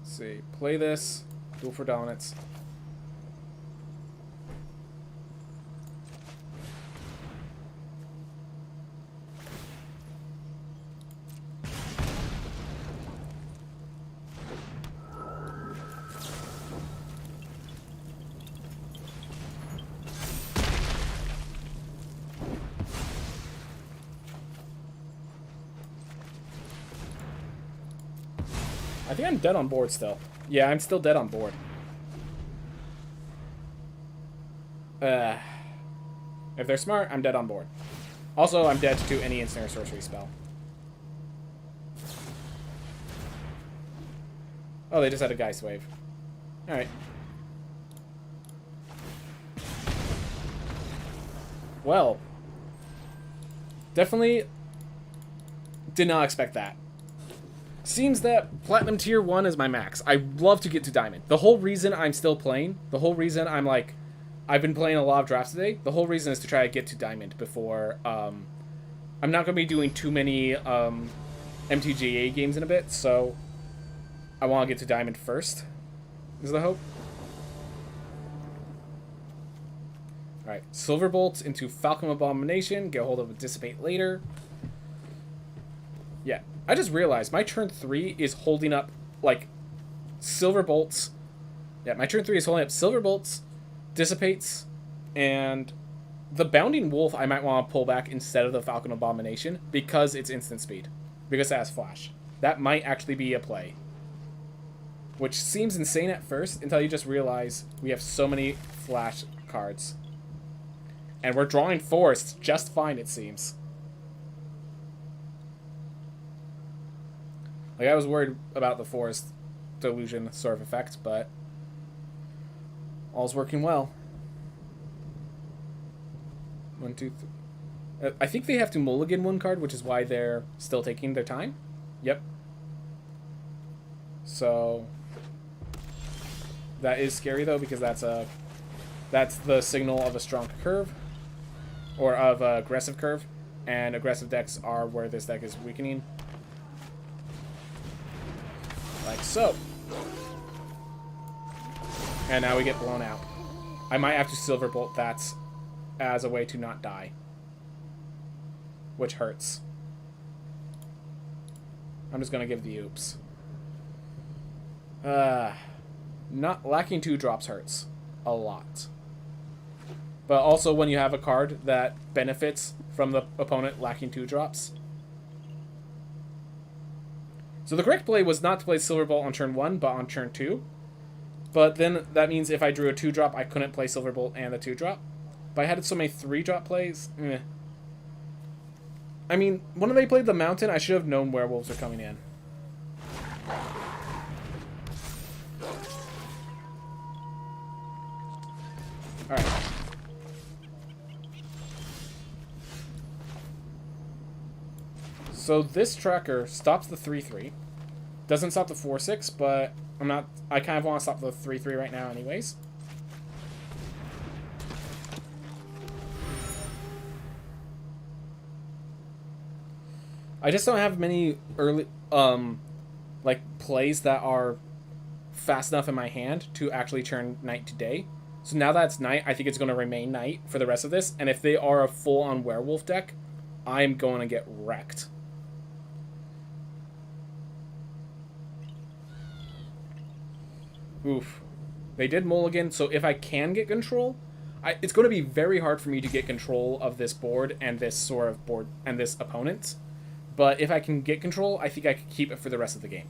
Let's see. Play this. Duel for dominance. I think I'm dead on board still. Yeah, I'm still dead on board. If they're smart, I'm dead on board. Also, I'm dead to any instant or sorcery spell. Oh, they just had a Geist Wave. Alright. Well. Definitely did not expect that. Seems that Platinum Tier 1 is my max. I love to get to Diamond. The whole reason I'm still playing, the whole reason I'm like, I've been playing a lot of drafts today, the whole reason is to try to get to Diamond before, I'm not going to be doing too many MTGA games in a bit, so I want to get to Diamond first, is the hope. Alright, Silverbolt into Falcon Abomination, get a hold of a Dissipate later. Yeah. I just realized my turn 3 is holding up, like, Silverbolts. Yeah, my turn 3 is holding up Silverbolts, Dissipates, and the Bounding Wolf I might want to pull back instead of the Falcon Abomination because it's instant speed. Because it has Flash. That might actually be a play. Which seems insane at first until you just realize we have so many Flash cards. And we're drawing forests just fine, it seems. Like, I was worried about the forest delusion sort of effect, but all's working well. 1, 2, 3. I think they have to mulligan one card, which is why they're still taking their time. Yep. So that is scary though, because that's the signal of a strong curve, or of an aggressive curve, and aggressive decks are where this deck is weakening. Like so. And now we get blown out. I might have to Silverbolt that as a way to not die. Which hurts. I'm just gonna give the oops. Not lacking 2 drops hurts. A lot. But also when you have a card that benefits from the opponent lacking 2 drops. So the correct play was not to play Silverbolt on turn 1, but on turn 2. But then that means if I drew a 2-drop, I couldn't play Silverbolt and the 2-drop. But I had so many 3-drop plays. I mean, when they played the Mountain, I should have known werewolves are coming in. Alright. So this tracker stops the 3/3. Doesn't stop the 4/6, but I kind of want to stop the 3/3 right now anyways. I just don't have many early like, plays that are fast enough in my hand to actually turn night to day. So now that it's night, I think it's going to remain night for the rest of this. And if they are a full-on werewolf deck, I'm going to get wrecked. Oof. They did mulligan, so if I can get control, it's going to be very hard for me to get control of this board and this sort of board and this opponent. But if I can get control, I think I can keep it for the rest of the game.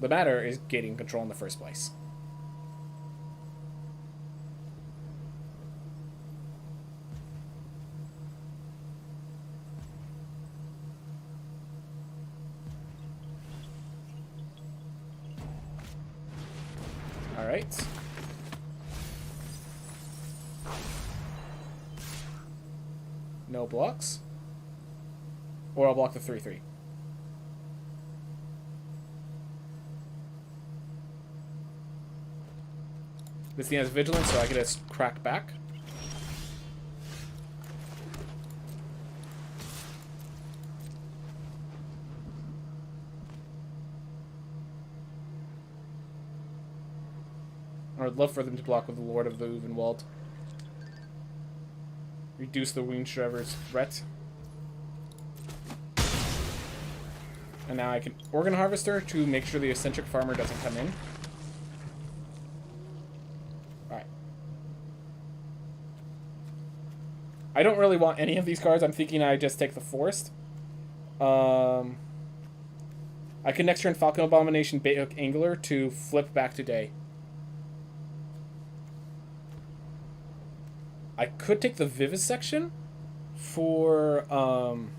The matter is getting control in the first place. Alright. No blocks. Or I'll block the 3/3. This thing has vigilance, so I can just crack back. I would love for them to block with the Lord of the Uvenwald. Reduce the Woundshriver's threat. And now I can Organ Harvester to make sure the Eccentric Farmer doesn't come in. Alright. I don't really want any of these cards. I'm thinking I just take the Forest. I can next turn Falcon Abomination, Baithook Angler to flip back to day. I could take the Vivisection to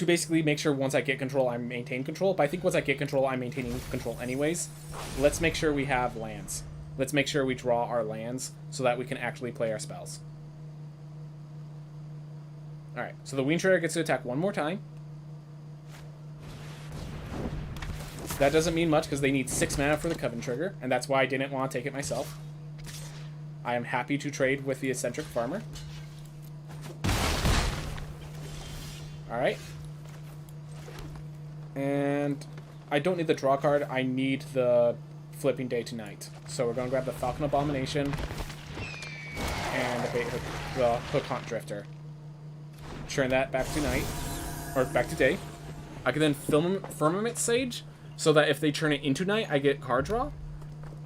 basically make sure once I get control, I maintain control. But I think once I get control, I'm maintaining control anyways. Let's make sure we have lands. Let's make sure we draw our lands so that we can actually play our spells. Alright, so the Woundshredder gets to attack one more time. That doesn't mean much because they need 6 mana for the Coven Trigger, and that's why I didn't want to take it myself. I am happy to trade with the Eccentric Farmer. Alright. And I don't need the draw card, I need the Flipping Day tonight. So we're going to grab the Falcon Abomination and the Hook Hunt Drifter. Turn that back to night, or back to day. I can then Firmament Sage, so that if they turn it into night, I get card draw.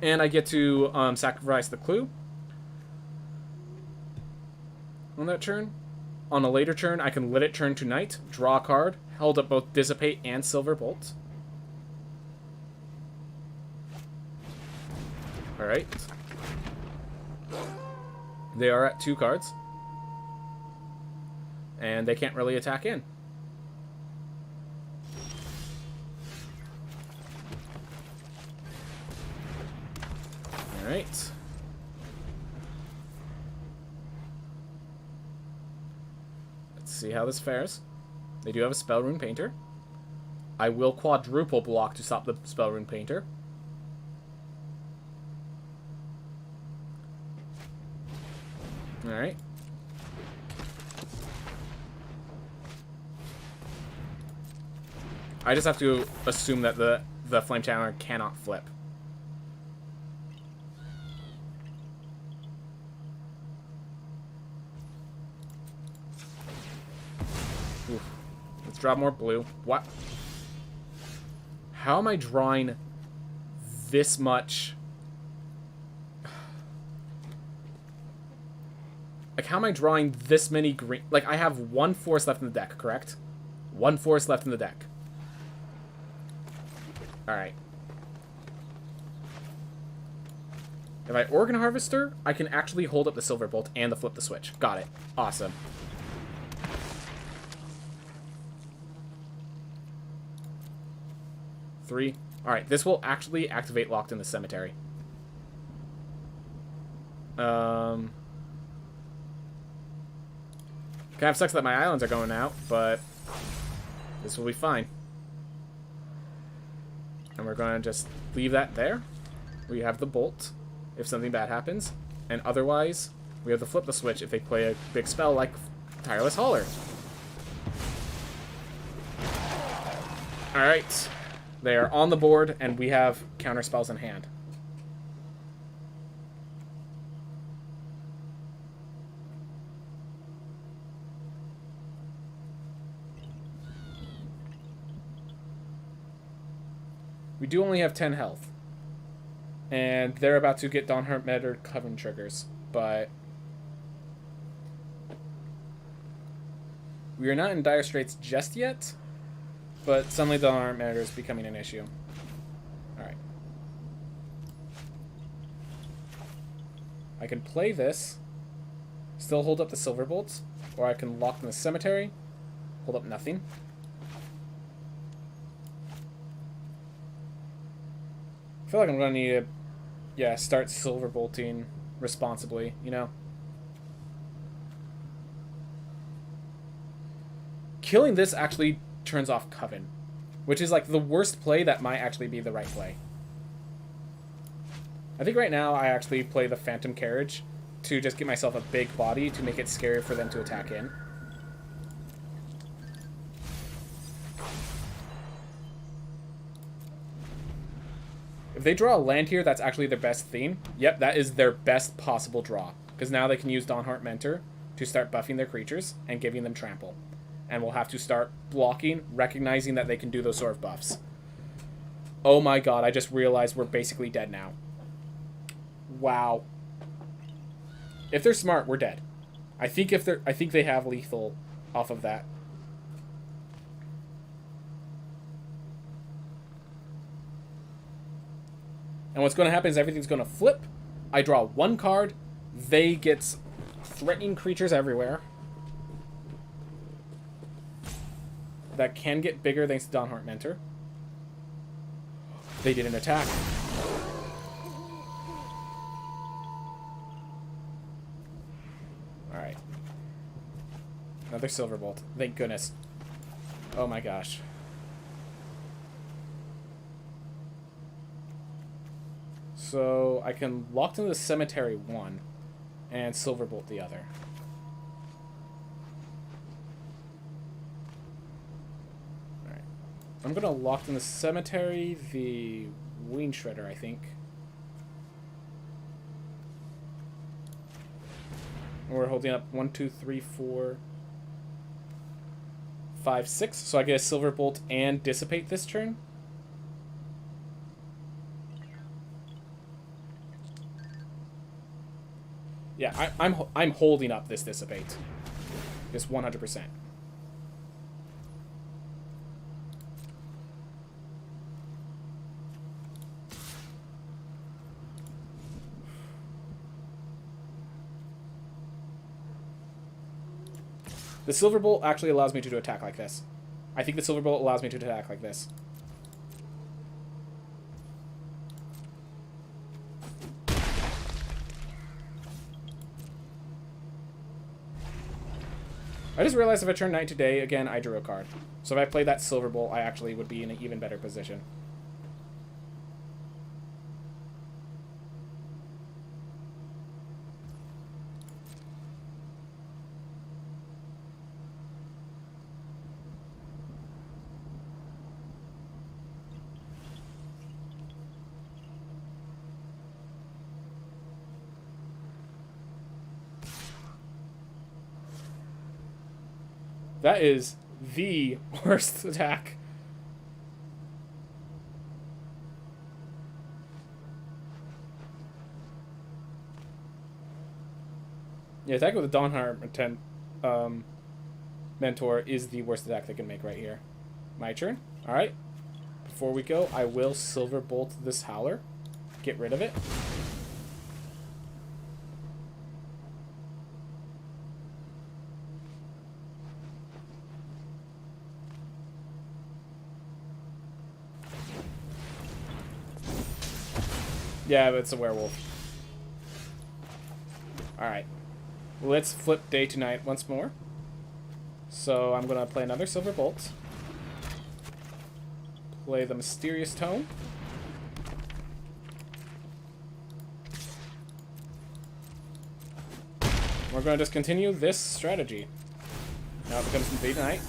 And I get to sacrifice the clue. On that turn. On a later turn, I can let it turn to night, draw a card, held up both Dissipate and Silver Bolt. Alright. They are at 2 cards. And they can't really attack in. Alright. Let's see how this fares. They do have a Spellrune Painter. I will quadruple block to stop the Spellrune Painter. Alright. I just have to assume that the Flame Channeler cannot flip. Oof. Let's draw more blue. What? How am I drawing this much? Like, how am I drawing this many green? Like, I have 1 forest left in the deck, correct? 1 forest left in the deck. Alright. If I Organ Harvester, I can actually hold up the Silver Bolt and the Flip the Switch. Got it. Awesome. Three. Alright, this will actually activate Locked in the Cemetery. Kind of sucks that my islands are going out, but this will be fine. And we're going to just leave that there. We have the Bolt if something bad happens. And otherwise, we have the Flip the Switch if they play a big spell like Tireless Hauler. Alright. They are on the board, and we have counter spells in hand. We do only have 10 health. And they're about to get Dawnheart Meter Coven triggers, but we are not in dire straits just yet, but suddenly Dawnheart Meter is becoming an issue. Alright. I can play this, still hold up the Silver Bolts, or I can lock in the Cemetery, hold up nothing. I feel like I'm going to need to, yeah, start Silver Bolting responsibly, you know? Killing this actually turns off Coven, which is like the worst play that might actually be the right play. I think right now I actually play the Phantom Carriage to just get myself a big body to make it scary for them to attack in. If they draw a land here, that's actually their best theme. Yep, that is their best possible draw. Because now they can use Dawnheart Mentor to start buffing their creatures and giving them trample. And we'll have to start blocking, recognizing that they can do those sort of buffs. Oh my god, I just realized we're basically dead now. Wow. If they're smart, we're dead. I think they have lethal off of that. And what's going to happen is everything's going to flip. I draw one card. They get threatening creatures everywhere. That can get bigger thanks to Dawnheart Mentor. They didn't attack. Alright. Another Silver Bolt. Thank goodness. Oh my gosh. So I can lock into the Cemetery one and Silverbolt the other. Alright. I'm going to lock in the Cemetery, the Wing Shredder, I think. And we're holding up 1, 2, 3, 4, 5, 6. So I get a Silverbolt and Dissipate this turn. Yeah, I'm holding up this Dissipate. Just 100%. The Silverbolt actually allows me to attack like this. I think the Silverbolt allows me to attack like this. I just realized if I turn Knight today, again, I drew a card. So if I played that Silverbolt, I actually would be in an even better position. That is the worst attack. Yeah, attack with the Dawnheart Mentor is the worst attack they can make right here. My turn. Alright. Before we go, I will Silverbolt this Howler. Get rid of it. Yeah, but it's a werewolf. Alright. Let's flip day to night once more. So I'm going to play another Silverbolt. Play the Mysterious Tome. We're going to just continue this strategy. Now it becomes day to night.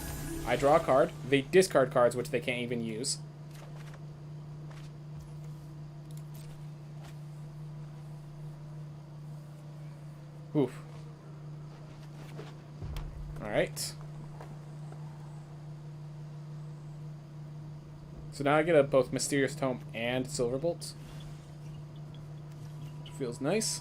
I draw a card. They discard cards, which they can't even use. Oof. Alright. So now I get both Mysterious Tome and Silverbolt. Which feels nice.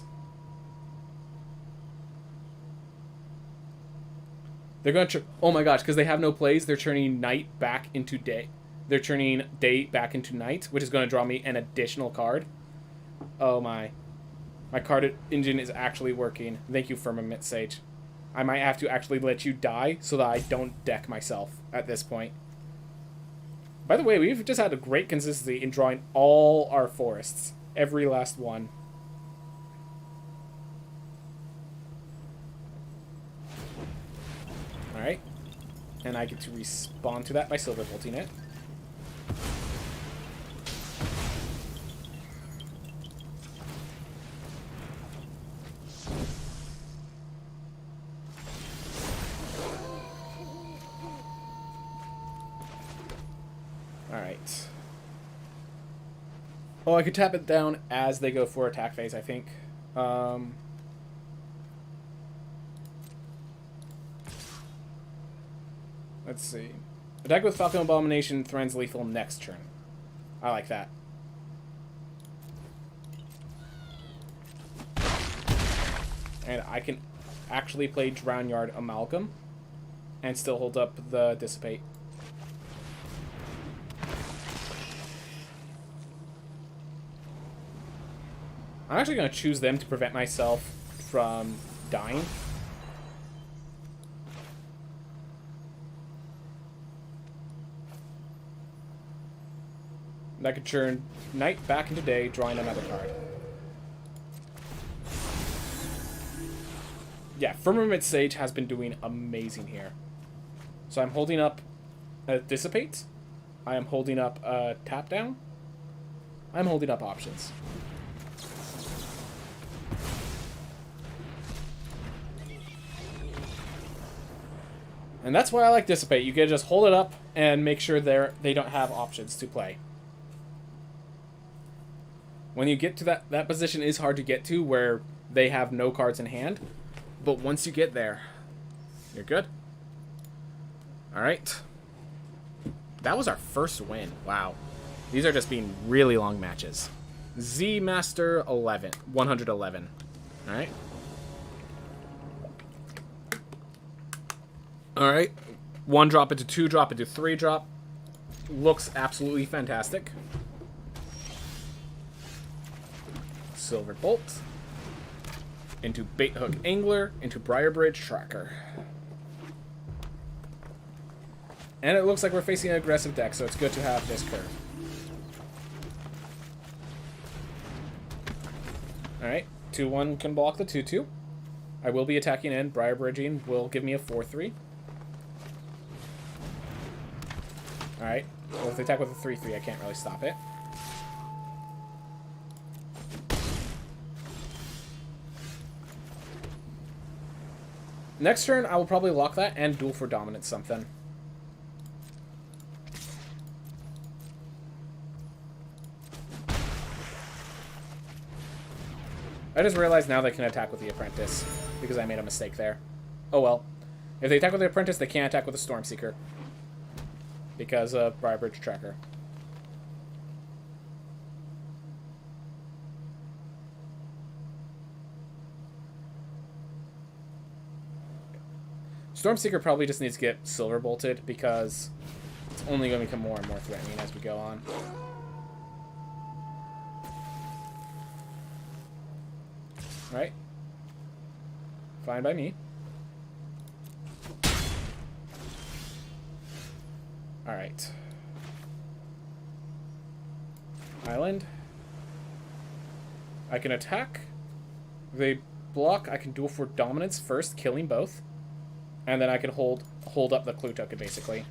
They're going to... Oh my gosh, because they have no plays, they're turning night back into day. They're turning day back into night, which is going to draw me an additional card. Oh my. My card engine is actually working. Thank you, Firmament Sage. I might have to actually let you die so that I don't deck myself at this point. By the way, we've just had a great consistency in drawing all our forests. Every last one. Alright. And I get to respond to that by Silver Bolting it. Alright. Oh, I could tap it down as they go for attack phase, I think. Let's see. Attack with Falcon Abomination threatens lethal next turn. I like that. And I can actually play Drownyard Amalgam and still hold up the Dissipate. I'm actually going to choose them to prevent myself from dying. And I could turn night back into day, drawing another card. Yeah, Firmament Sage has been doing amazing here. So I'm holding up a Dissipate. I am holding up a Tap Down. I'm holding up options. And that's why I like Dissipate. You can just hold it up and make sure they don't have options to play. When you get to that position is hard to get to where they have no cards in hand. But once you get there, you're good. Alright. That was our first win. Wow. These are just being really long matches. Z Master 111. Alright. Alright. 1 drop into 2 drop into 3 drop. Looks absolutely fantastic. Silver Bolt. Into Bait Hook Angler. Into Briarbridge Tracker. And it looks like we're facing an aggressive deck, so it's good to have this curve. Alright. 2-1 can block the 2-2. I will be attacking in. Briarbridging will give me a 4-3. Alright. Well, if they attack with a 3-3, I can't really stop it. Next turn, I will probably lock that and duel for dominance something. I just realized now they can attack with the Apprentice, because I made a mistake there. Oh well. If they attack with the Apprentice, they can't attack with the Stormseeker, because of Briarbridge Tracker. Stormseeker probably just needs to get Silver Bolted, because it's only going to become more and more threatening as we go on. Right? Fine by me. Alright. Island. I can attack. They block. I can duel for dominance first, killing both. And then I can hold up the clue token, basically.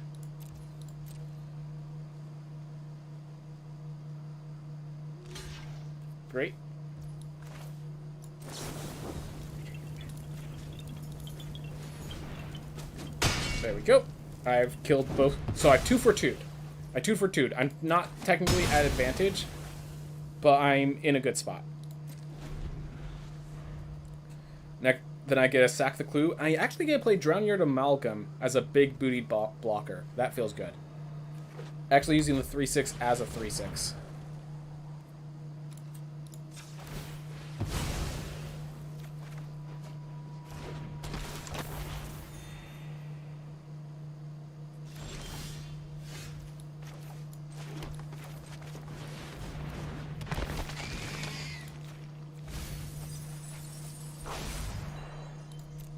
Great. There we go. I've killed both. So I've 2 for 2'd. I 2 for 2'd. I'm not technically at advantage, but I'm in a good spot. Next, then I get to sack the clue. I actually get to play Drown Yard Amalgam as a big booty blocker. That feels good. Actually using the 3/6 as a 3/6.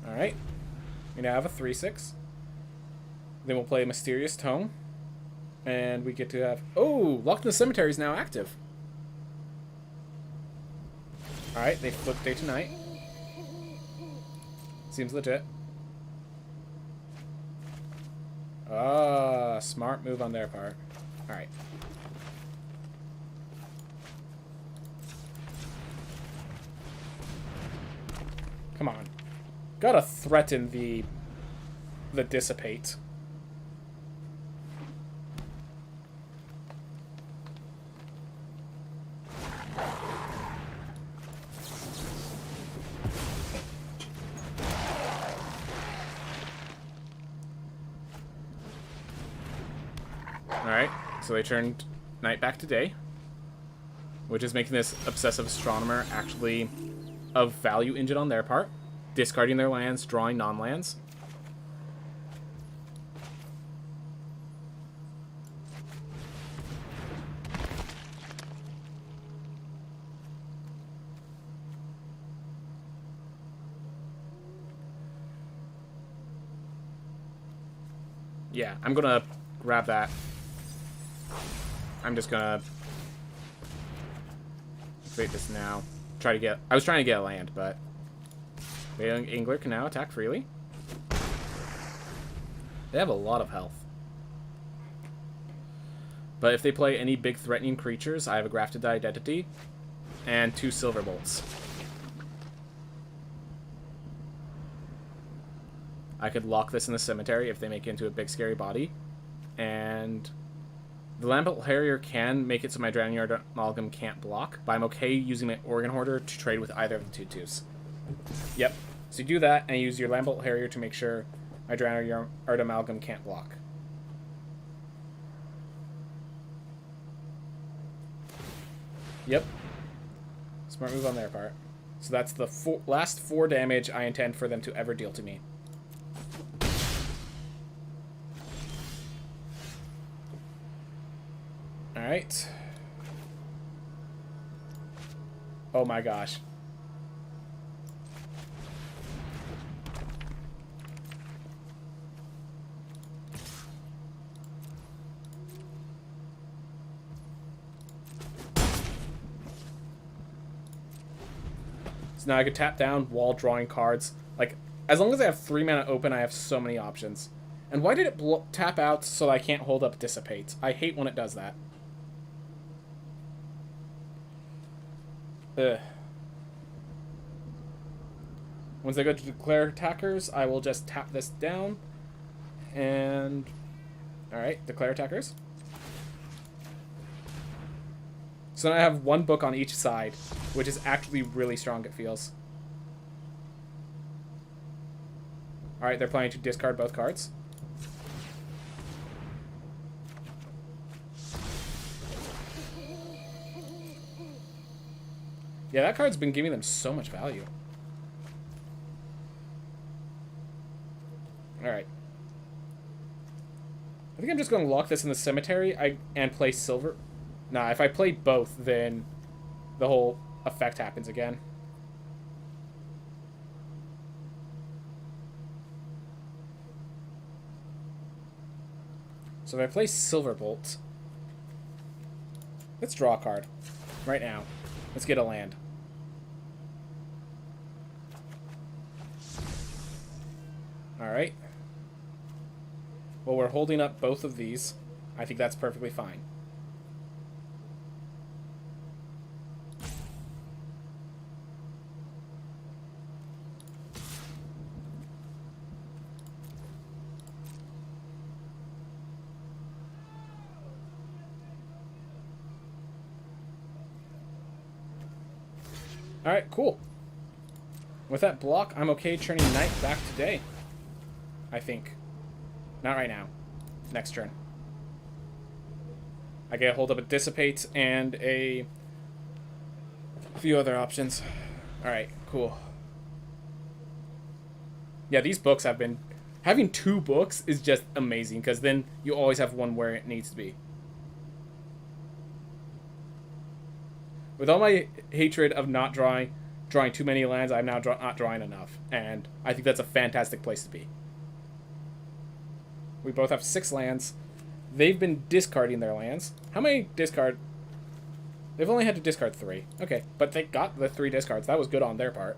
Alright. We now have a 3/6. Then we'll play Mysterious Tome. And we get to have... Oh! Locked in the Cemetery is now active. Alright, they flip day to night. Seems legit. Ah, smart move on their part. Alright. Come on. Gotta threaten the dissipate. Alright, so they turned night back to day, which is making this Obsessive Astronomer actually a value engine on their part. Discarding their lands, drawing non-lands. Yeah, I'm gonna grab that. I'm just gonna activate this now. Try to get... I was trying to get a land, but... Wailing Angler can now attack freely. They have a lot of health. But if they play any big threatening creatures, I have a Grafted Identity and 2 Silver Bolts. I could lock this in the cemetery if they make it into a big scary body. And the Lambent Harrier can make it so my Drowning Yard Amalgam can't block, but I'm okay using my Organ Hoarder to trade with either of the 2/2s. Yep. So you do that, and you use your Lambent Harrier to make sure my Drowning Yard Amalgam can't block. Yep. Smart move on their part. So that's the last 4 damage I intend for them to ever deal to me. Alright. Oh my gosh. So now I could tap down while drawing cards. Like, as long as I have 3 mana open, I have so many options. And why did it tap out so that I can't hold up Dissipate? I hate when it does that. Ugh. Once I go to declare attackers, I will just tap this down. And... Alright, declare attackers. So now I have 1 book on each side, which is actually really strong, it feels. Alright, they're planning to discard both cards. Yeah, that card's been giving them so much value. Alright. I think I'm just going to lock this in the cemetery and play silver. Nah, if I play both, then the whole effect happens again. So if I play Silverbolt, let's draw a card right now. Let's get a land. Alright. Well, we're holding up both of these. I think that's perfectly fine. Alright, cool. With that block, I'm okay turning Knight back to day. I think. Not right now. Next turn. I get a hold of a Dissipate and a few other options. Alright, cool. Yeah, these books have been... Having 2 books is just amazing, because then you always have one where it needs to be. With all my hatred of not drawing too many lands, I'm now not drawing enough. And I think that's a fantastic place to be. We both have 6 lands. They've been discarding their lands. How many discard? They've only had to discard 3. Okay, but they got the 3 discards. That was good on their part.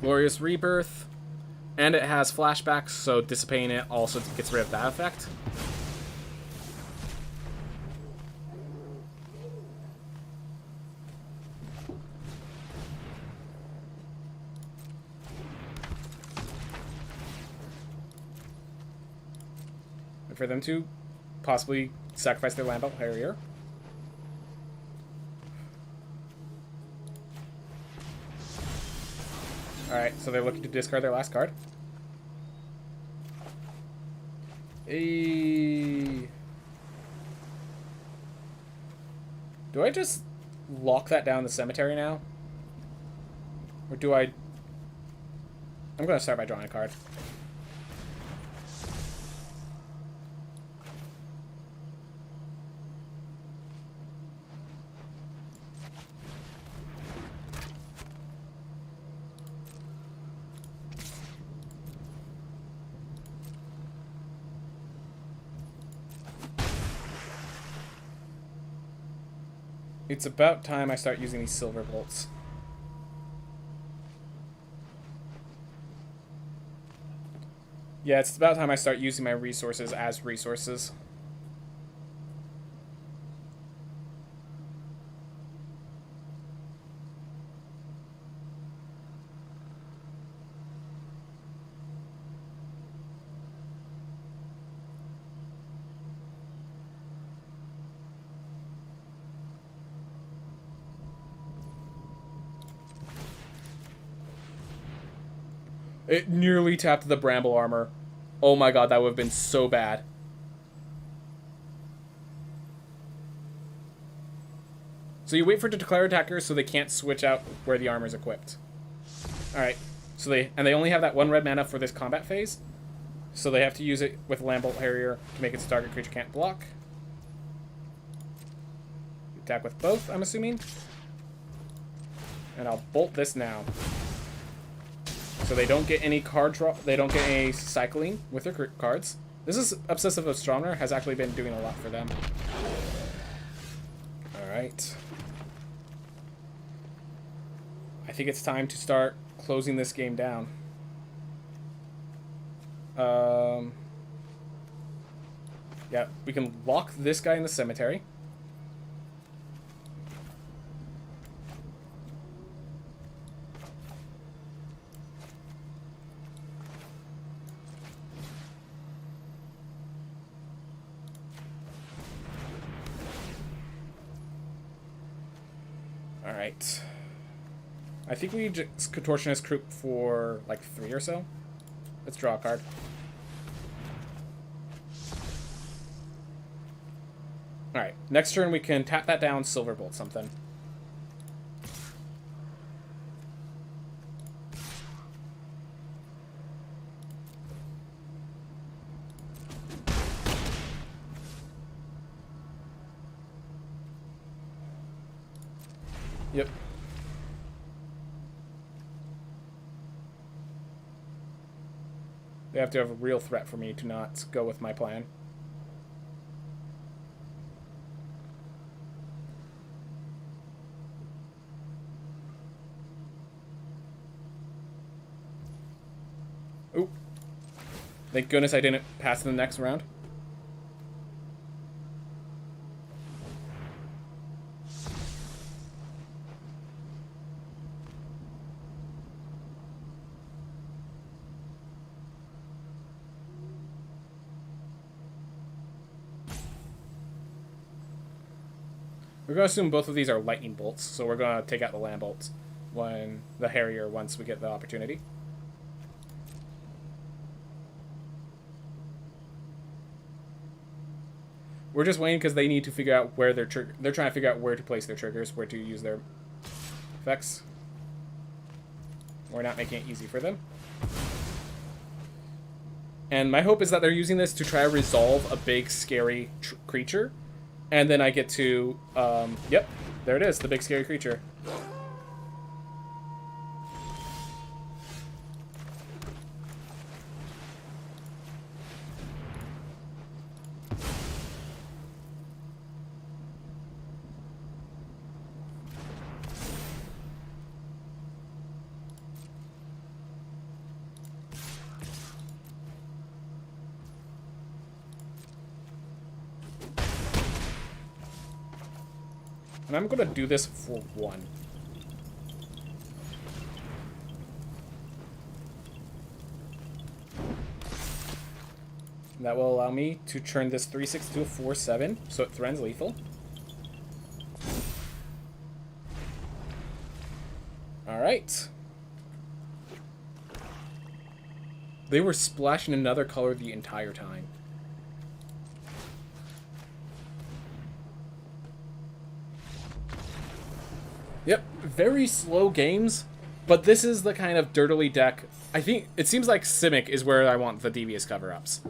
Glorious Rebirth. And it has flashbacks, so dissipating it also gets rid of that effect. And for them to possibly sacrifice their Lambert Harrier. Alright, so they're looking to discard their last card. Do I just lock that down in the cemetery now? Or do I... I'm going to start by drawing a card. It's about time I start using these silver bolts. Yeah, it's about time I start using my resources as resources. It nearly tapped the Bramble Armor. Oh my god, that would have been so bad. So you wait for it to declare attackers so they can't switch out where the armor is equipped. Alright, so they only have that 1 red mana for this combat phase. So they have to use it with Lambert Harrier to make it so target creature can't block. Attack with both, I'm assuming. And I'll bolt this now. So they don't get any card draw. They don't get any cycling with their cards. This is Obsessive Astronomer has actually been doing a lot for them. All right. I think it's time to start closing this game down. Yeah, we can lock this guy in the cemetery. Alright. I think we just Contortionist Croup for like 3 or so. Let's draw a card. Alright, next turn we can tap that down, Silverbolt something. Yep. They have to have a real threat for me to not go with my plan. Oop. Thank goodness I didn't pass in the next round. We're going to assume both of these are lightning bolts, so we're going to take out the land bolts when the Harrier once we get the opportunity. We're just waiting because they need to figure out where they're trying to figure out where to place their triggers, where to use their effects. We're not making it easy for them. And my hope is that they're using this to try to resolve a big, scary creature. And then I get to, yep, there it is, the big, scary creature. And I'm going to do this for 1. That will allow me to turn this 3/6 to a 4/7, so it threatens lethal. Alright. They were splashing another color the entire time. Yep, very slow games, but this is the kind of dirtily deck. I think it seems like Simic is where I want the devious cover-ups,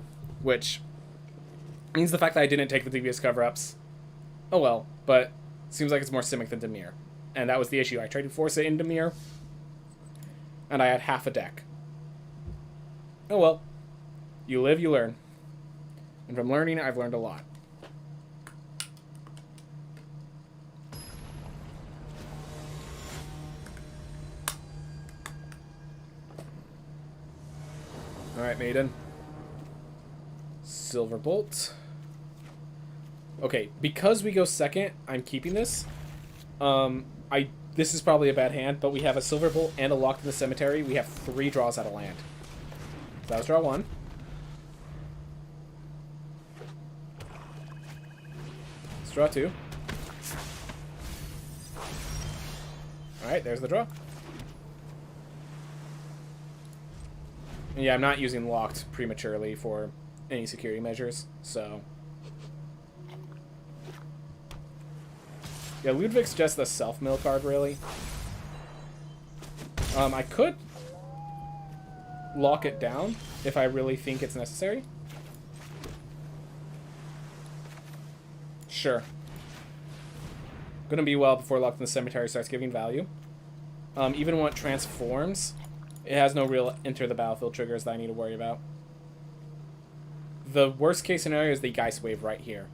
which means the fact that I didn't take the devious cover-ups, oh well, but it seems like it's more Simic than Dimir, and that was the issue. I tried to force it in Dimir, and I had half a deck. Oh well, you live, you learn, and from learning, I've learned a lot. Alright, Maiden. Silver Bolt. Okay, because we go second, I'm keeping this. This is probably a bad hand, but we have a Silver Bolt and a Locked in the Cemetery. We have 3 draws out of land. So that was draw 1. Let's draw 2. Alright, there's the draw. And yeah, I'm not using Locked prematurely for any security measures, so... Yeah, Ludwig's just the self-mill card, really. I could lock it down if I really think it's necessary. Sure. Gonna be well before Locked in the Cemetery starts giving value. Even when it transforms, it has no real enter the battlefield triggers that I need to worry about. The worst case scenario is the Geist Wave right here.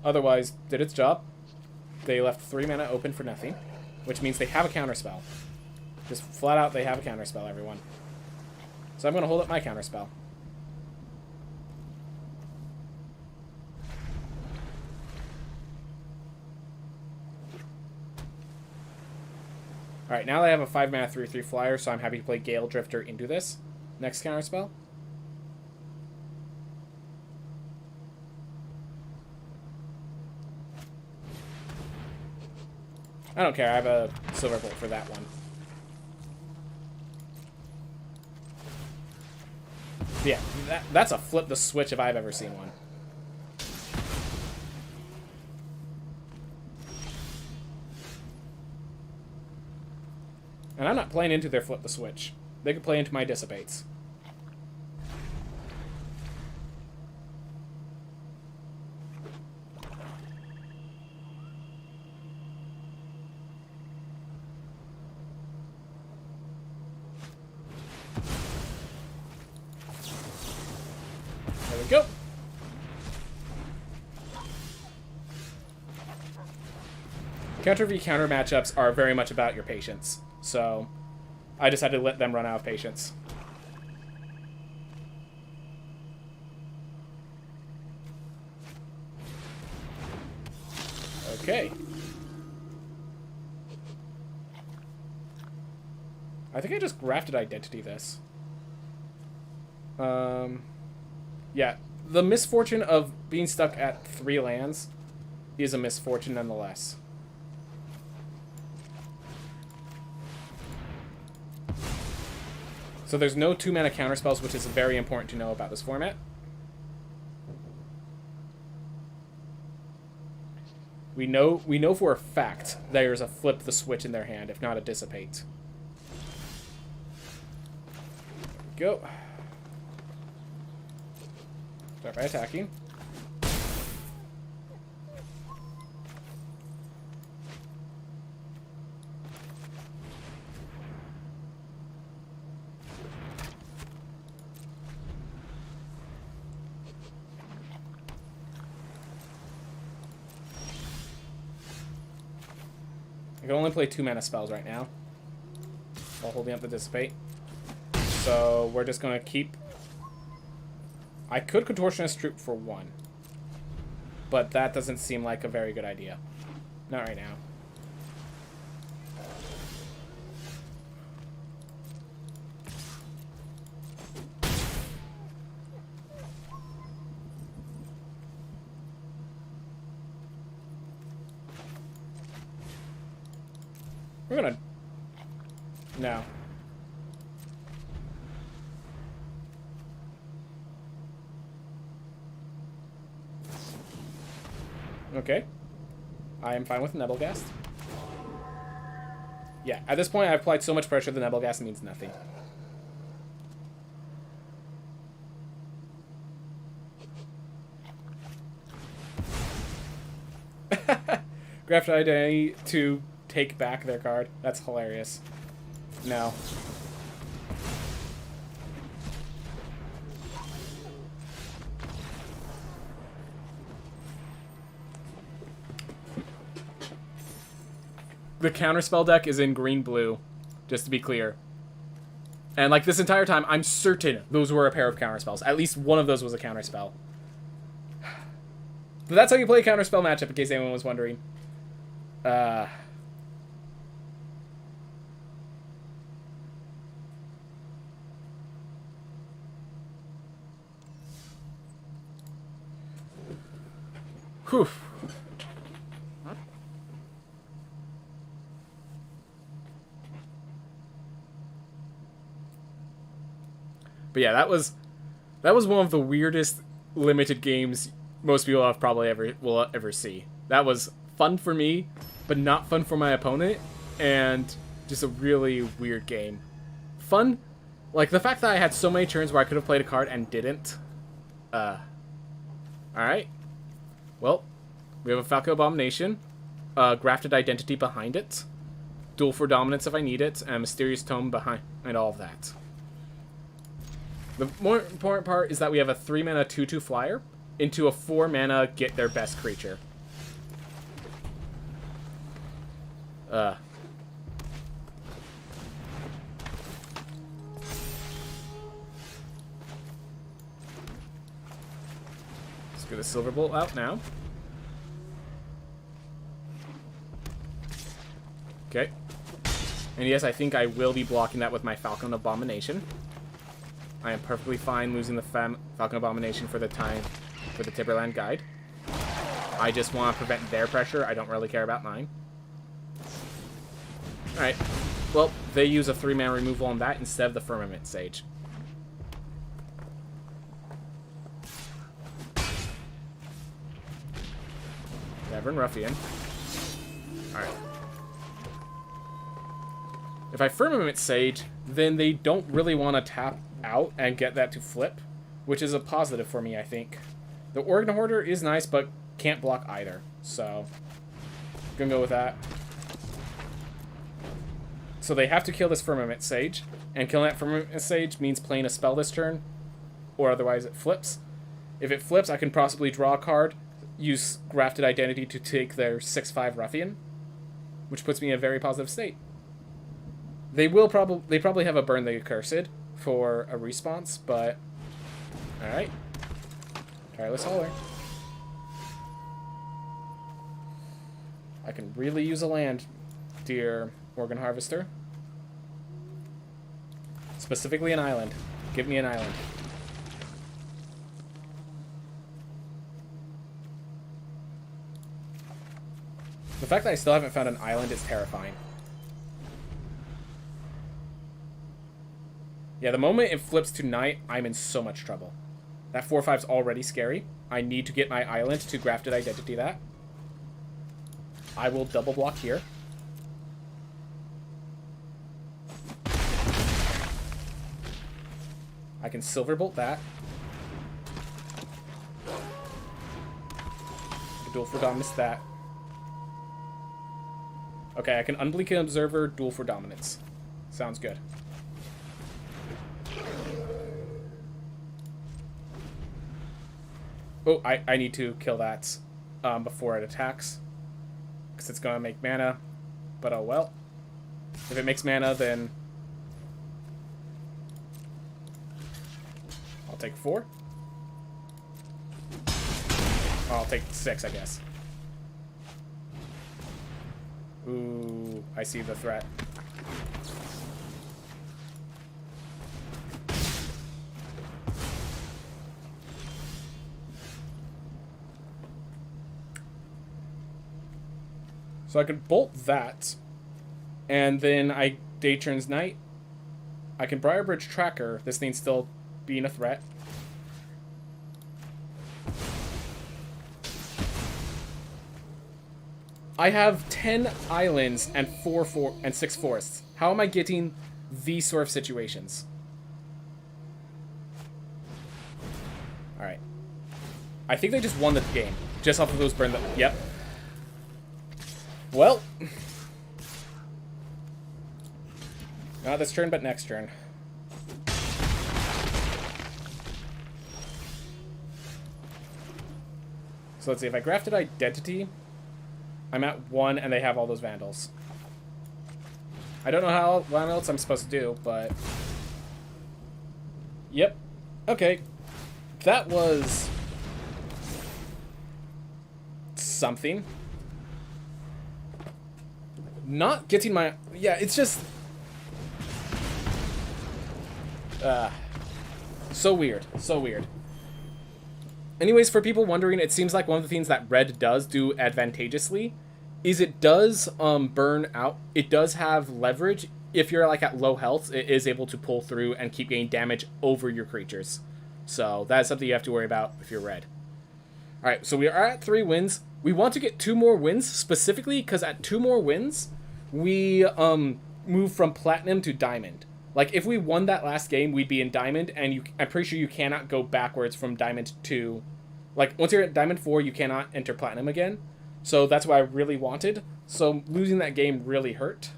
Otherwise, did its job. They left 3 mana open for nothing, which means they have a counterspell. Just flat out, they have a counterspell, everyone. So I'm going to hold up my counterspell. Alright, now I have a 5 mana 3/3 flyer, so I'm happy to play Gale Drifter into this. Next counterspell. I don't care, I have a Silver Bolt for that one. Yeah, that's a flip the switch if I've ever seen one. And I'm not playing into their flip the switch. They could play into my Dissipates. There we go. Counter v counter matchups are very much about your patience. So, I decided to let them run out of patience. Okay. I think I just grafted Identity this. Yeah, the misfortune of being stuck at 3 lands is a misfortune nonetheless. So there's no 2-mana counterspells, which is very important to know about this format. We know for a fact there's a flip the switch in their hand, if not a dissipate. There we go. Start by attacking. I can only play 2-mana spells right now while holding up the dissipate. So we're just going to keep... I could Contortionist Troop for 1. But that doesn't seem like a very good idea. Not right now. We're gonna... No. Okay. I am fine with Nebelgast. Yeah, at this point I've applied so much pressure the Nebelgast means nothing. Grafted Identity to take back their card. That's hilarious. No. The counterspell deck is in green-blue, just to be clear. And like this entire time, I'm certain those were a pair of counterspells. At least one of those was a counterspell. But that's how you play a counterspell matchup, in case anyone was wondering. Whew. But yeah, that was one of the weirdest limited games most people have probably will ever see. That was fun for me, but not fun for my opponent, and just a really weird game. Fun, like the fact that I had so many turns where I could have played a card and didn't. Alright. Well, we have a Falco Abomination, Grafted Identity behind it, Duel for Dominance if I need it, and a Mysterious Tome behind all of that. The more important part is that we have a 3-mana 2/2 flyer into a 4-mana get their best creature. Let's get the Silverbolt out now. Okay. And yes, I think I will be blocking that with my Falcon Abomination. I am perfectly fine losing the Falcon Abomination for the Timberland Guide. I just want to prevent their pressure. I don't really care about mine. Alright. Well, they use a 3-mana removal on that instead of the Firmament Sage. Tavern Ruffian. Alright. If I Firmament Sage, then they don't really want to tap out and get that to flip, which is a positive for me, I think. The Organ Hoarder is nice, but can't block either, so gonna go with that. So they have to kill this Firmament Sage, and killing that Firmament Sage means playing a spell this turn, or otherwise it flips. If it flips, I can possibly draw a card, use Grafted Identity to take their 6/5 Ruffian, which puts me in a very positive state. They probably have a Burn the Accursed for a response, but alright. Tireless Hauler. I can really use a land, dear Organ Harvester. Specifically an island. Give me an island. The fact that I still haven't found an island is terrifying. Yeah, the moment it flips to night, I'm in so much trouble. That 4/5's already scary. I need to get my island to grafted identity that. I will double block here. I can silver bolt that. Duel for dominance that. Okay, I can unblink an observer, duel for dominance. Sounds good. Oh, I need to kill that before it attacks. Because it's going to make mana. But oh well. If it makes mana, then I'll take 4. I'll take 6, I guess. Ooh, I see the threat. So I can bolt that, and then I day turns night. I can Briarbridge Tracker, this thing still being a threat. I have 10 islands and 6 forests. How am I getting these sort of situations? Alright. I think they just won the game. Just off of those burn. Yep. Well. Not this turn, but next turn. So let's see. If I grafted Identity, I'm at 1, and they have all those Vandals. I don't know what else I'm supposed to do, but... Yep. Okay. That was... something. Not getting my... Yeah, it's just... so weird. So weird. Anyways, for people wondering, it seems like one of the things that red does do advantageously is it does burn out. It does have leverage. If you're like at low health, it is able to pull through and keep getting damage over your creatures. So that's something you have to worry about if you're red. Alright, so we are at 3 wins. We want to get 2 more wins, specifically because at 2 more wins, we move from Platinum to Diamond. Like, if we won that last game, we'd be in Diamond, and I'm pretty sure you cannot go backwards from Diamond to... Like, once you're at Diamond 4, you cannot enter Platinum again. So that's what I really wanted. So losing that game really hurt.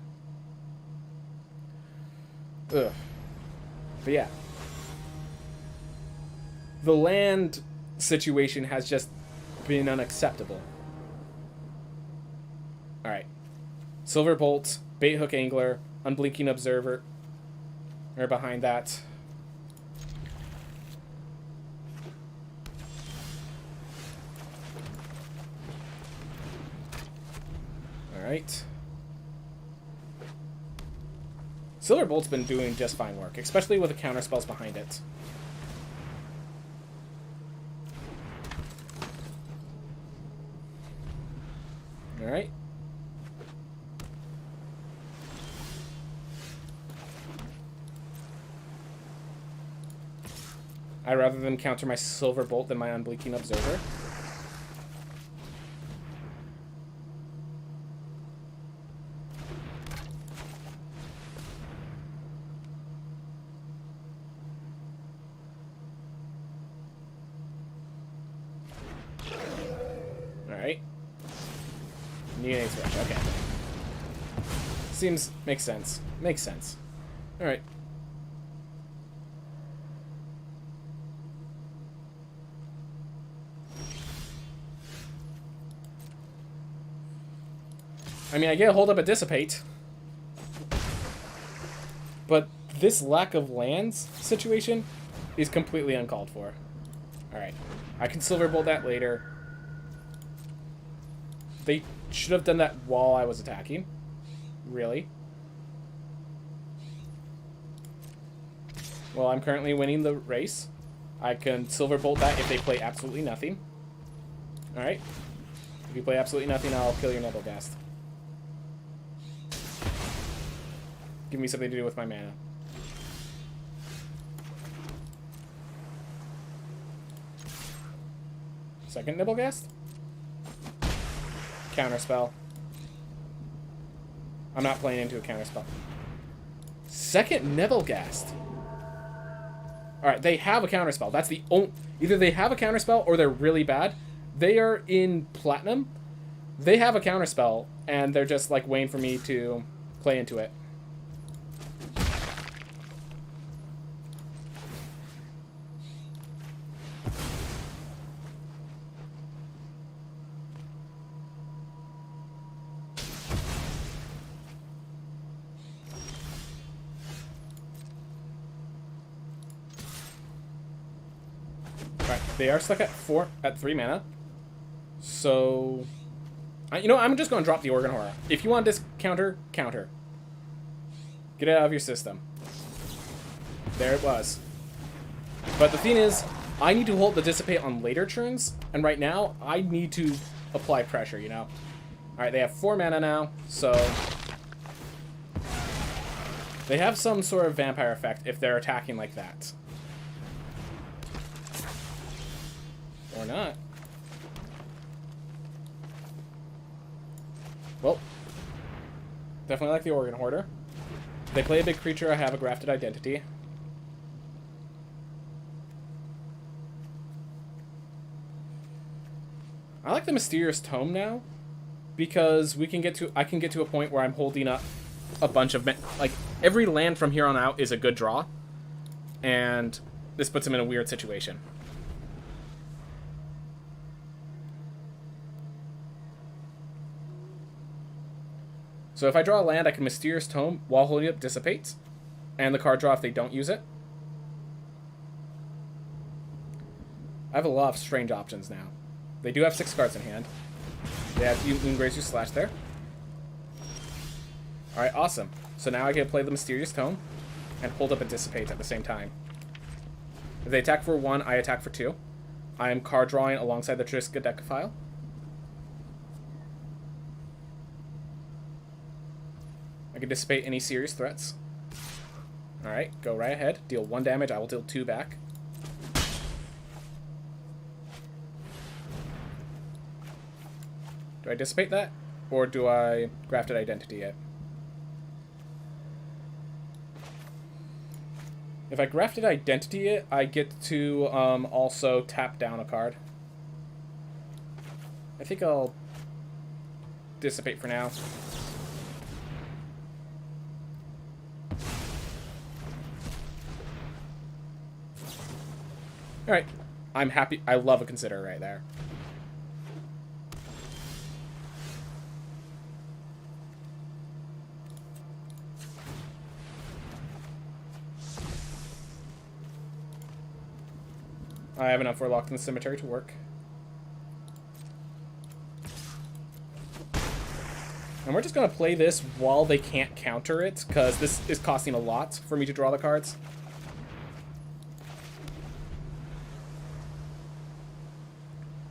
Ugh. But yeah. The land situation has just been unacceptable. Alright. Silver Bolt, Bait Hook Angler, Unblinking Observer are behind that. Alright. Silver Bolt's been doing just fine work, especially with the counter spells behind it. Alright. I'd rather them counter my Silver Bolt than my Unblinking Observer. Alright. Need an Ace Rush, okay. Makes sense. Makes sense. Alright. I mean, I get a hold up a Dissipate. But this lack of lands situation is completely uncalled for. Alright. I can Silver Bolt that later. They should have done that while I was attacking. Really? Well, I'm currently winning the race. I can Silver Bolt that if they play absolutely nothing. Alright. If you play absolutely nothing, I'll kill your Nebelgast. Give me something to do with my mana. Second Nebelgast? Counterspell. I'm not playing into a counterspell. Second Nebelgast. Alright, they have a counterspell. That's the only... Either they have a counterspell or they're really bad. They are in Platinum. They have a counterspell, and they're just, like, waiting for me to play into it. They are stuck at 3 mana. So, you know, I'm just going to drop the Organ Horror. If you want this counter, counter. Get it out of your system. There it was. But the thing is, I need to hold the Dissipate on later turns, and right now, I need to apply pressure, you know? Alright, they have 4 mana now, so... They have some sort of vampire effect if they're attacking like that. Or not. Well, definitely like the Organ Hoarder. If they play a big creature, I have a Grafted Identity. I like the Mysterious Tome now, because I can get to a point where I'm holding up a bunch of... Like, every land from here on out is a good draw, and this puts him in a weird situation. So if I draw a land, I can Mysterious Tome while holding up Dissipates, and the card draw if they don't use it. I have a lot of strange options now. They do have 6 cards in hand. They have Moongrazer Slash there. Alright, awesome. So now I can play the Mysterious Tome and hold up a Dissipate at the same time. If they attack for 1, I attack for 2. I am card drawing alongside the Triska Decaphile. I can dissipate any serious threats. Alright, go right ahead. Deal 1 damage, I will deal 2 back. Do I dissipate that? Or do I Grafted Identity it? If I Grafted Identity it, I get to also tap down a card. I think I'll dissipate for now. Alright, I'm happy. I love a Consider right there. I have enough Warlock in the Cemetery to work. And we're just going to play this while they can't counter it, because this is costing a lot for me to draw the cards.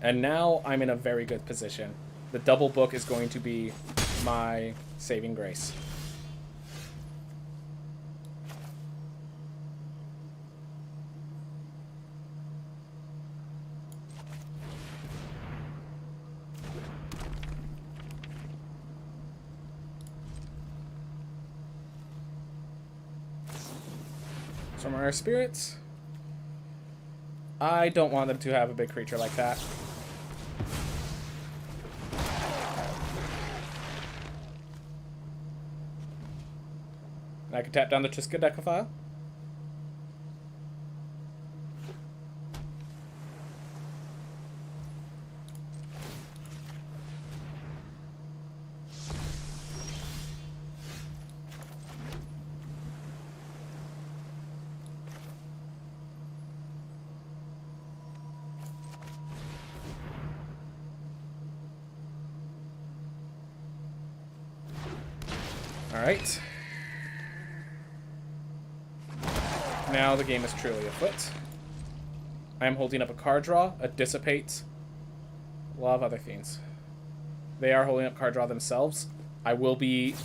And now I'm in a very good position. The double book is going to be my saving grace. From our spirits. I don't want them to have a big creature like that. And I can tap down the Triska Decaphile. Alright. Now the game is truly afoot. I am holding up a card draw, a Dissipate, a lot of other things. They are holding up card draw themselves. I will be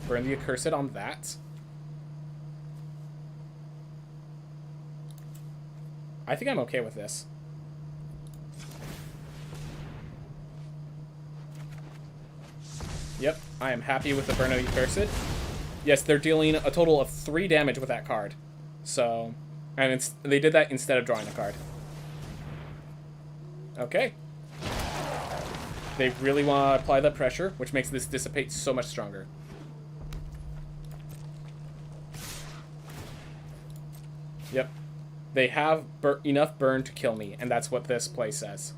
burn the Accursed on that. I think I'm okay with this. Yep, I am happy with the burn of the Accursed. Yes, they're dealing a total of 3 damage with that card. So, and they did that instead of drawing a card. Okay. They really want to apply that pressure, which makes this dissipate so much stronger. Yep. They have enough burn to kill me, and that's what this play says.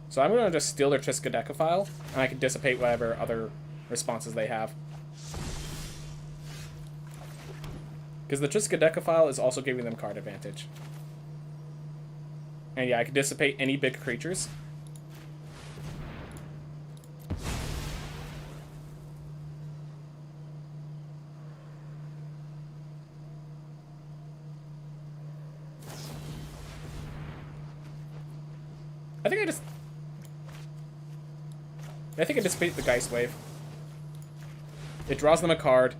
So I'm going to just steal their Triskaidekaphile, and I can dissipate whatever other responses they have. Because the Triskaidekaphile is also giving them card advantage. And yeah, I can dissipate any big creatures. I think I dissipate the Geist Wave. It draws them a card.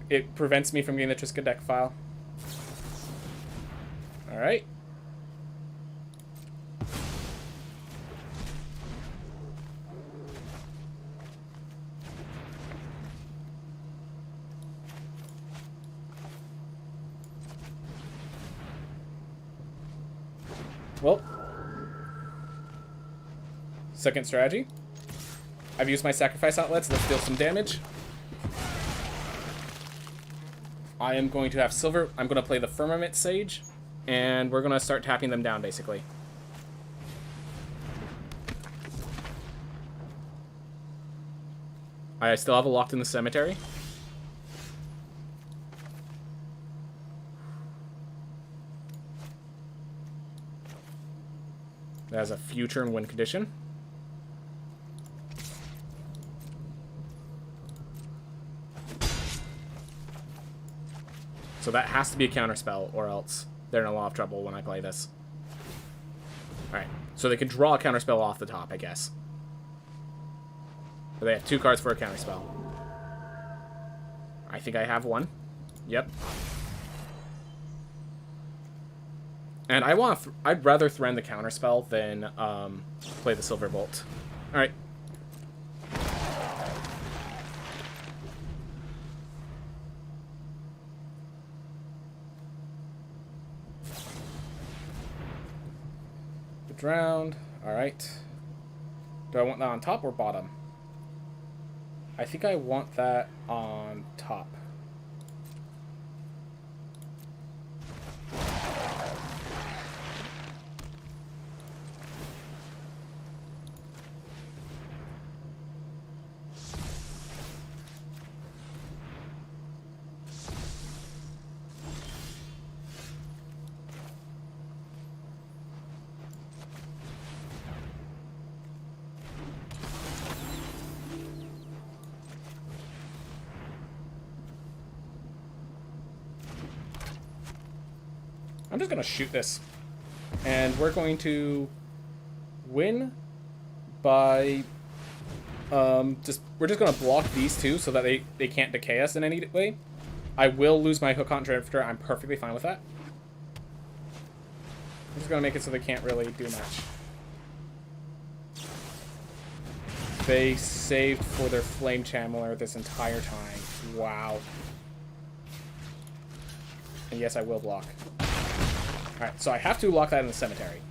It prevents me from getting the Triskaidekaphile. Alright. Well. Second strategy. I've used my sacrifice outlets. Let's deal some damage. I am going to have silver. I'm going to play the Firmament Sage. And we're going to start tapping them down, basically. I still have a Locked in the Cemetery. That has a future and win condition. So that has to be a counterspell, or else they're in a lot of trouble when I play this. Alright, so they could draw a counterspell off the top, I guess. But they have 2 cards for a counterspell. I think I have one. Yep. And I'd rather threaten the counterspell than play the Silver Bolt. Alright. Drowned. Alright. Do I want that on top or bottom? I think I want that on top. I'm just going to shoot this. And we're going to win by... we're just going to block these two so that they can't decay us in any way. I will lose my Hook on Drifter. I'm perfectly fine with that. I'm just going to make it so they can't really do much. They saved for their Flame Channeler this entire time. Wow. And yes, I will block. Alright, so I have to lock that in the cemetery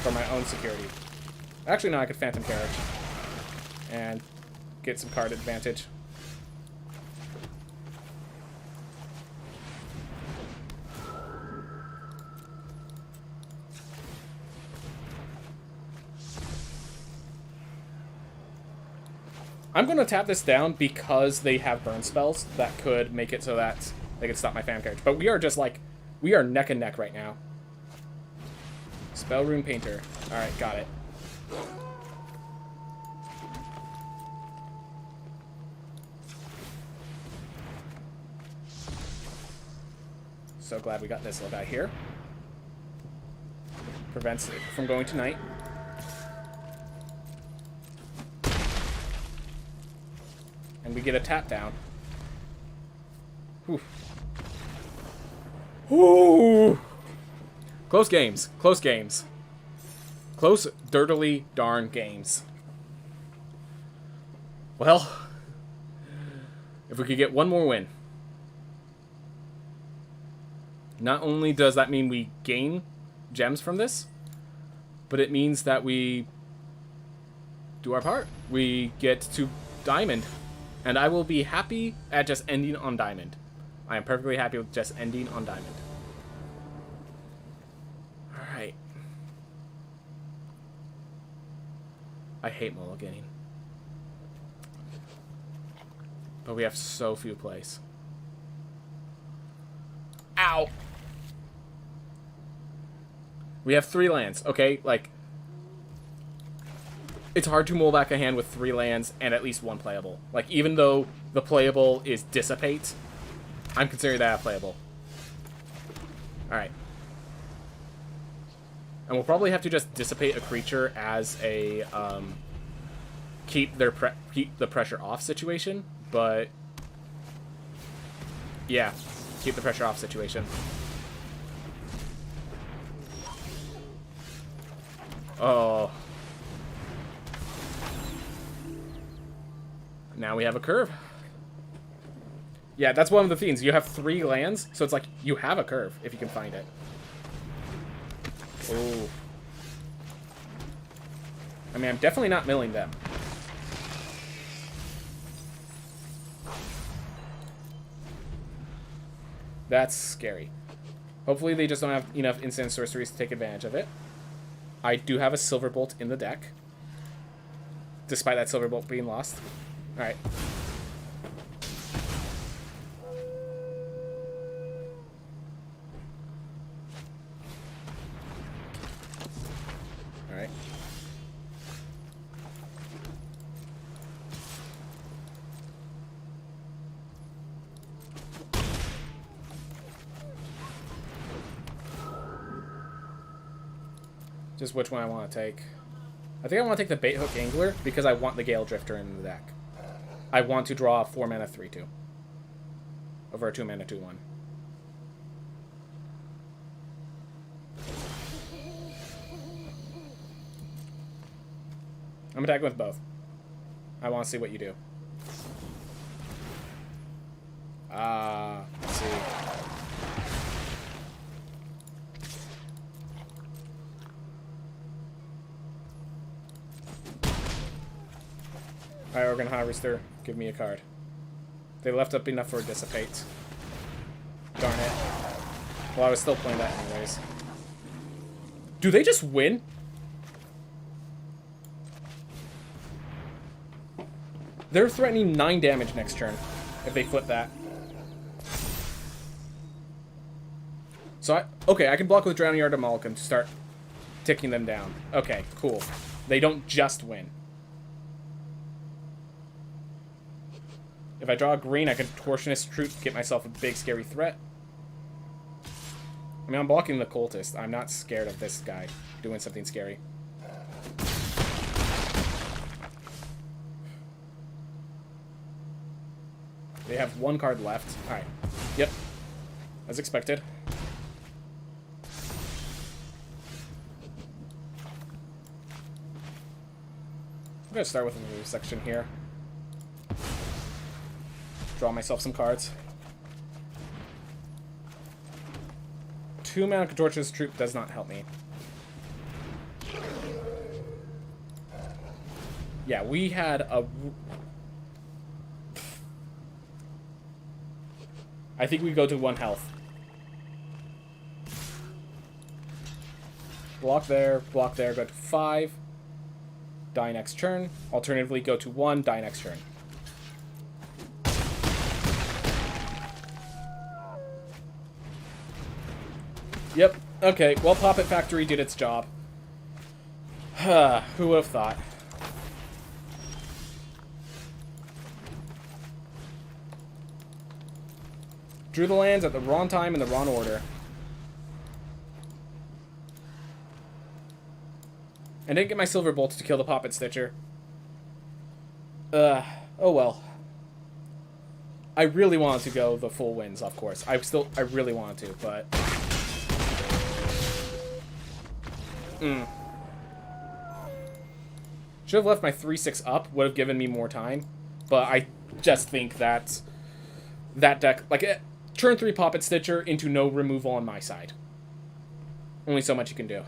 for my own security. Actually, no, I could Phantom Carriage and get some card advantage. I'm going to tap this down because they have burn spells that could make it so that they could stop my Phantom Carriage. But we are just like, we are neck and neck right now. Spell Rune Painter. Alright, got it. So glad we got this little guy here. Prevents it from going to night. And we get a tap down. Whew. Ooh. Close games. Close games. Close, dirtily darn games. Well, if we could get one more win. Not only does that mean we gain gems from this, but it means that we do our part. We get to diamond. And I will be happy at just ending on diamond. I am perfectly happy with just ending on diamond. Alright. I hate mulliganing. But we have so few plays. Ow! We have 3 lands, okay? Like, it's hard to mull back a hand with 3 lands and at least 1 playable. Like, even though the playable is Dissipate, I'm considering that a playable. Alright. And we'll probably have to just Dissipate a creature as a, keep the pressure off situation, but yeah, keep the pressure off situation. Oh. Now we have a curve. Yeah, that's one of the things. You have 3 lands, so it's like you have a curve if you can find it. Oh. I mean, I'm definitely not milling them. That's scary. Hopefully they just don't have enough instant sorceries to take advantage of it. I do have a Silverbolt in the deck, despite that Silverbolt being lost. Alright. Alright. Just which one I want to take. I think I want to take the Bait Hook Angler because I want the Gale Drifter in the deck. I want to draw a 4-mana 3/2 over a 2-mana 2/1. I'm attacking with both. I want to see what you do. Let's see. Alright, Organ Harvester, give me a card. They left up enough for a Dissipate. Darn it. Well, I was still playing that anyways. Do they just win? They're threatening 9 damage next turn if they flip that. So, okay, I can block with Drowning Yard of Malcolm to start ticking them down. Okay, cool. They don't just win. If I draw a green, I can Torsionist Troop to get myself a big, scary threat. I mean, I'm blocking the Cultist. I'm not scared of this guy doing something scary. They have 1 card left. Alright. Yep. As expected. I'm going to start with a move section here. Draw myself some cards. 2-mana Contortionist Troop does not help me. Yeah, we had a... I think we go to 1 health. Block there, go to 5. Die next turn. Alternatively, go to 1, die next turn. Yep, okay, well, Puppet Factory did its job. Who would have thought? Drew the lands at the wrong time in the wrong order. And didn't get my Silver Bolt to kill the Poppet Stitcher. Oh well. I really wanted to go the full wins, of course. I really wanted to, but... Should have left my 3/6 up, would have given me more time. But I just think that that deck, like, turn 3 Poppet Stitcher into no removal on my side. Only so much you can do.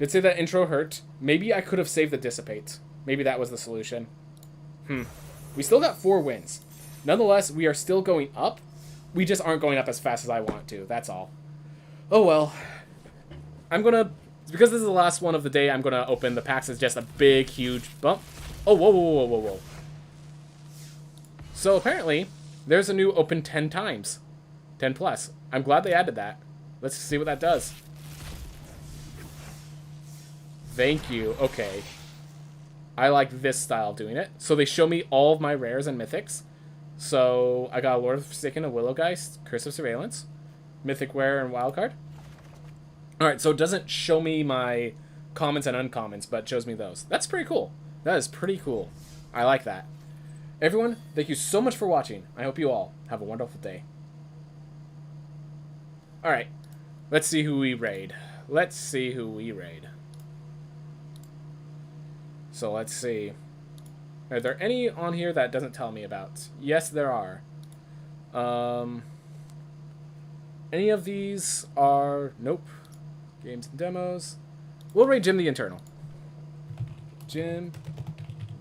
Did say that intro hurt. Maybe I could have saved the Dissipate. Maybe that was the solution. We still got 4 wins. Nonetheless, we are still going up. We just aren't going up as fast as I want to. That's all. Oh well. I'm gonna... Because this is the last one of the day, I'm gonna open the packs as just a big, huge bump. Oh, whoa, whoa, whoa, whoa, whoa. So apparently, there's a new open 10 times. 10 plus. I'm glad they added that. Let's see what that does. Thank you. Okay. I like this style of doing it. So they show me all of my rares and mythics. So I got a Lord of the Forsaken, a Willowgeist, Curse of Surveillance, Mythic Rare, and Wildcard. Alright, so it doesn't show me my commons and uncommons, but it shows me those. That's pretty cool. That is pretty cool. I like that. Everyone, thank you so much for watching. I hope you all have a wonderful day. Alright, let's see who we raid. Let's see who we raid. So let's see. Are there any on here that doesn't tell me about? Yes, there are. Any of these are... Nope. Games and demos. We'll raid Jim the Eternal. Jim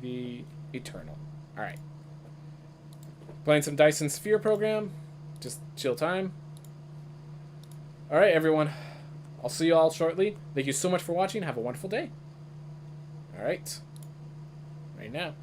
the Eternal. Alright. Playing some Dyson Sphere program. Just chill time. Alright, everyone. I'll see you all shortly. Thank you so much for watching. Have a wonderful day. Alright. Right now.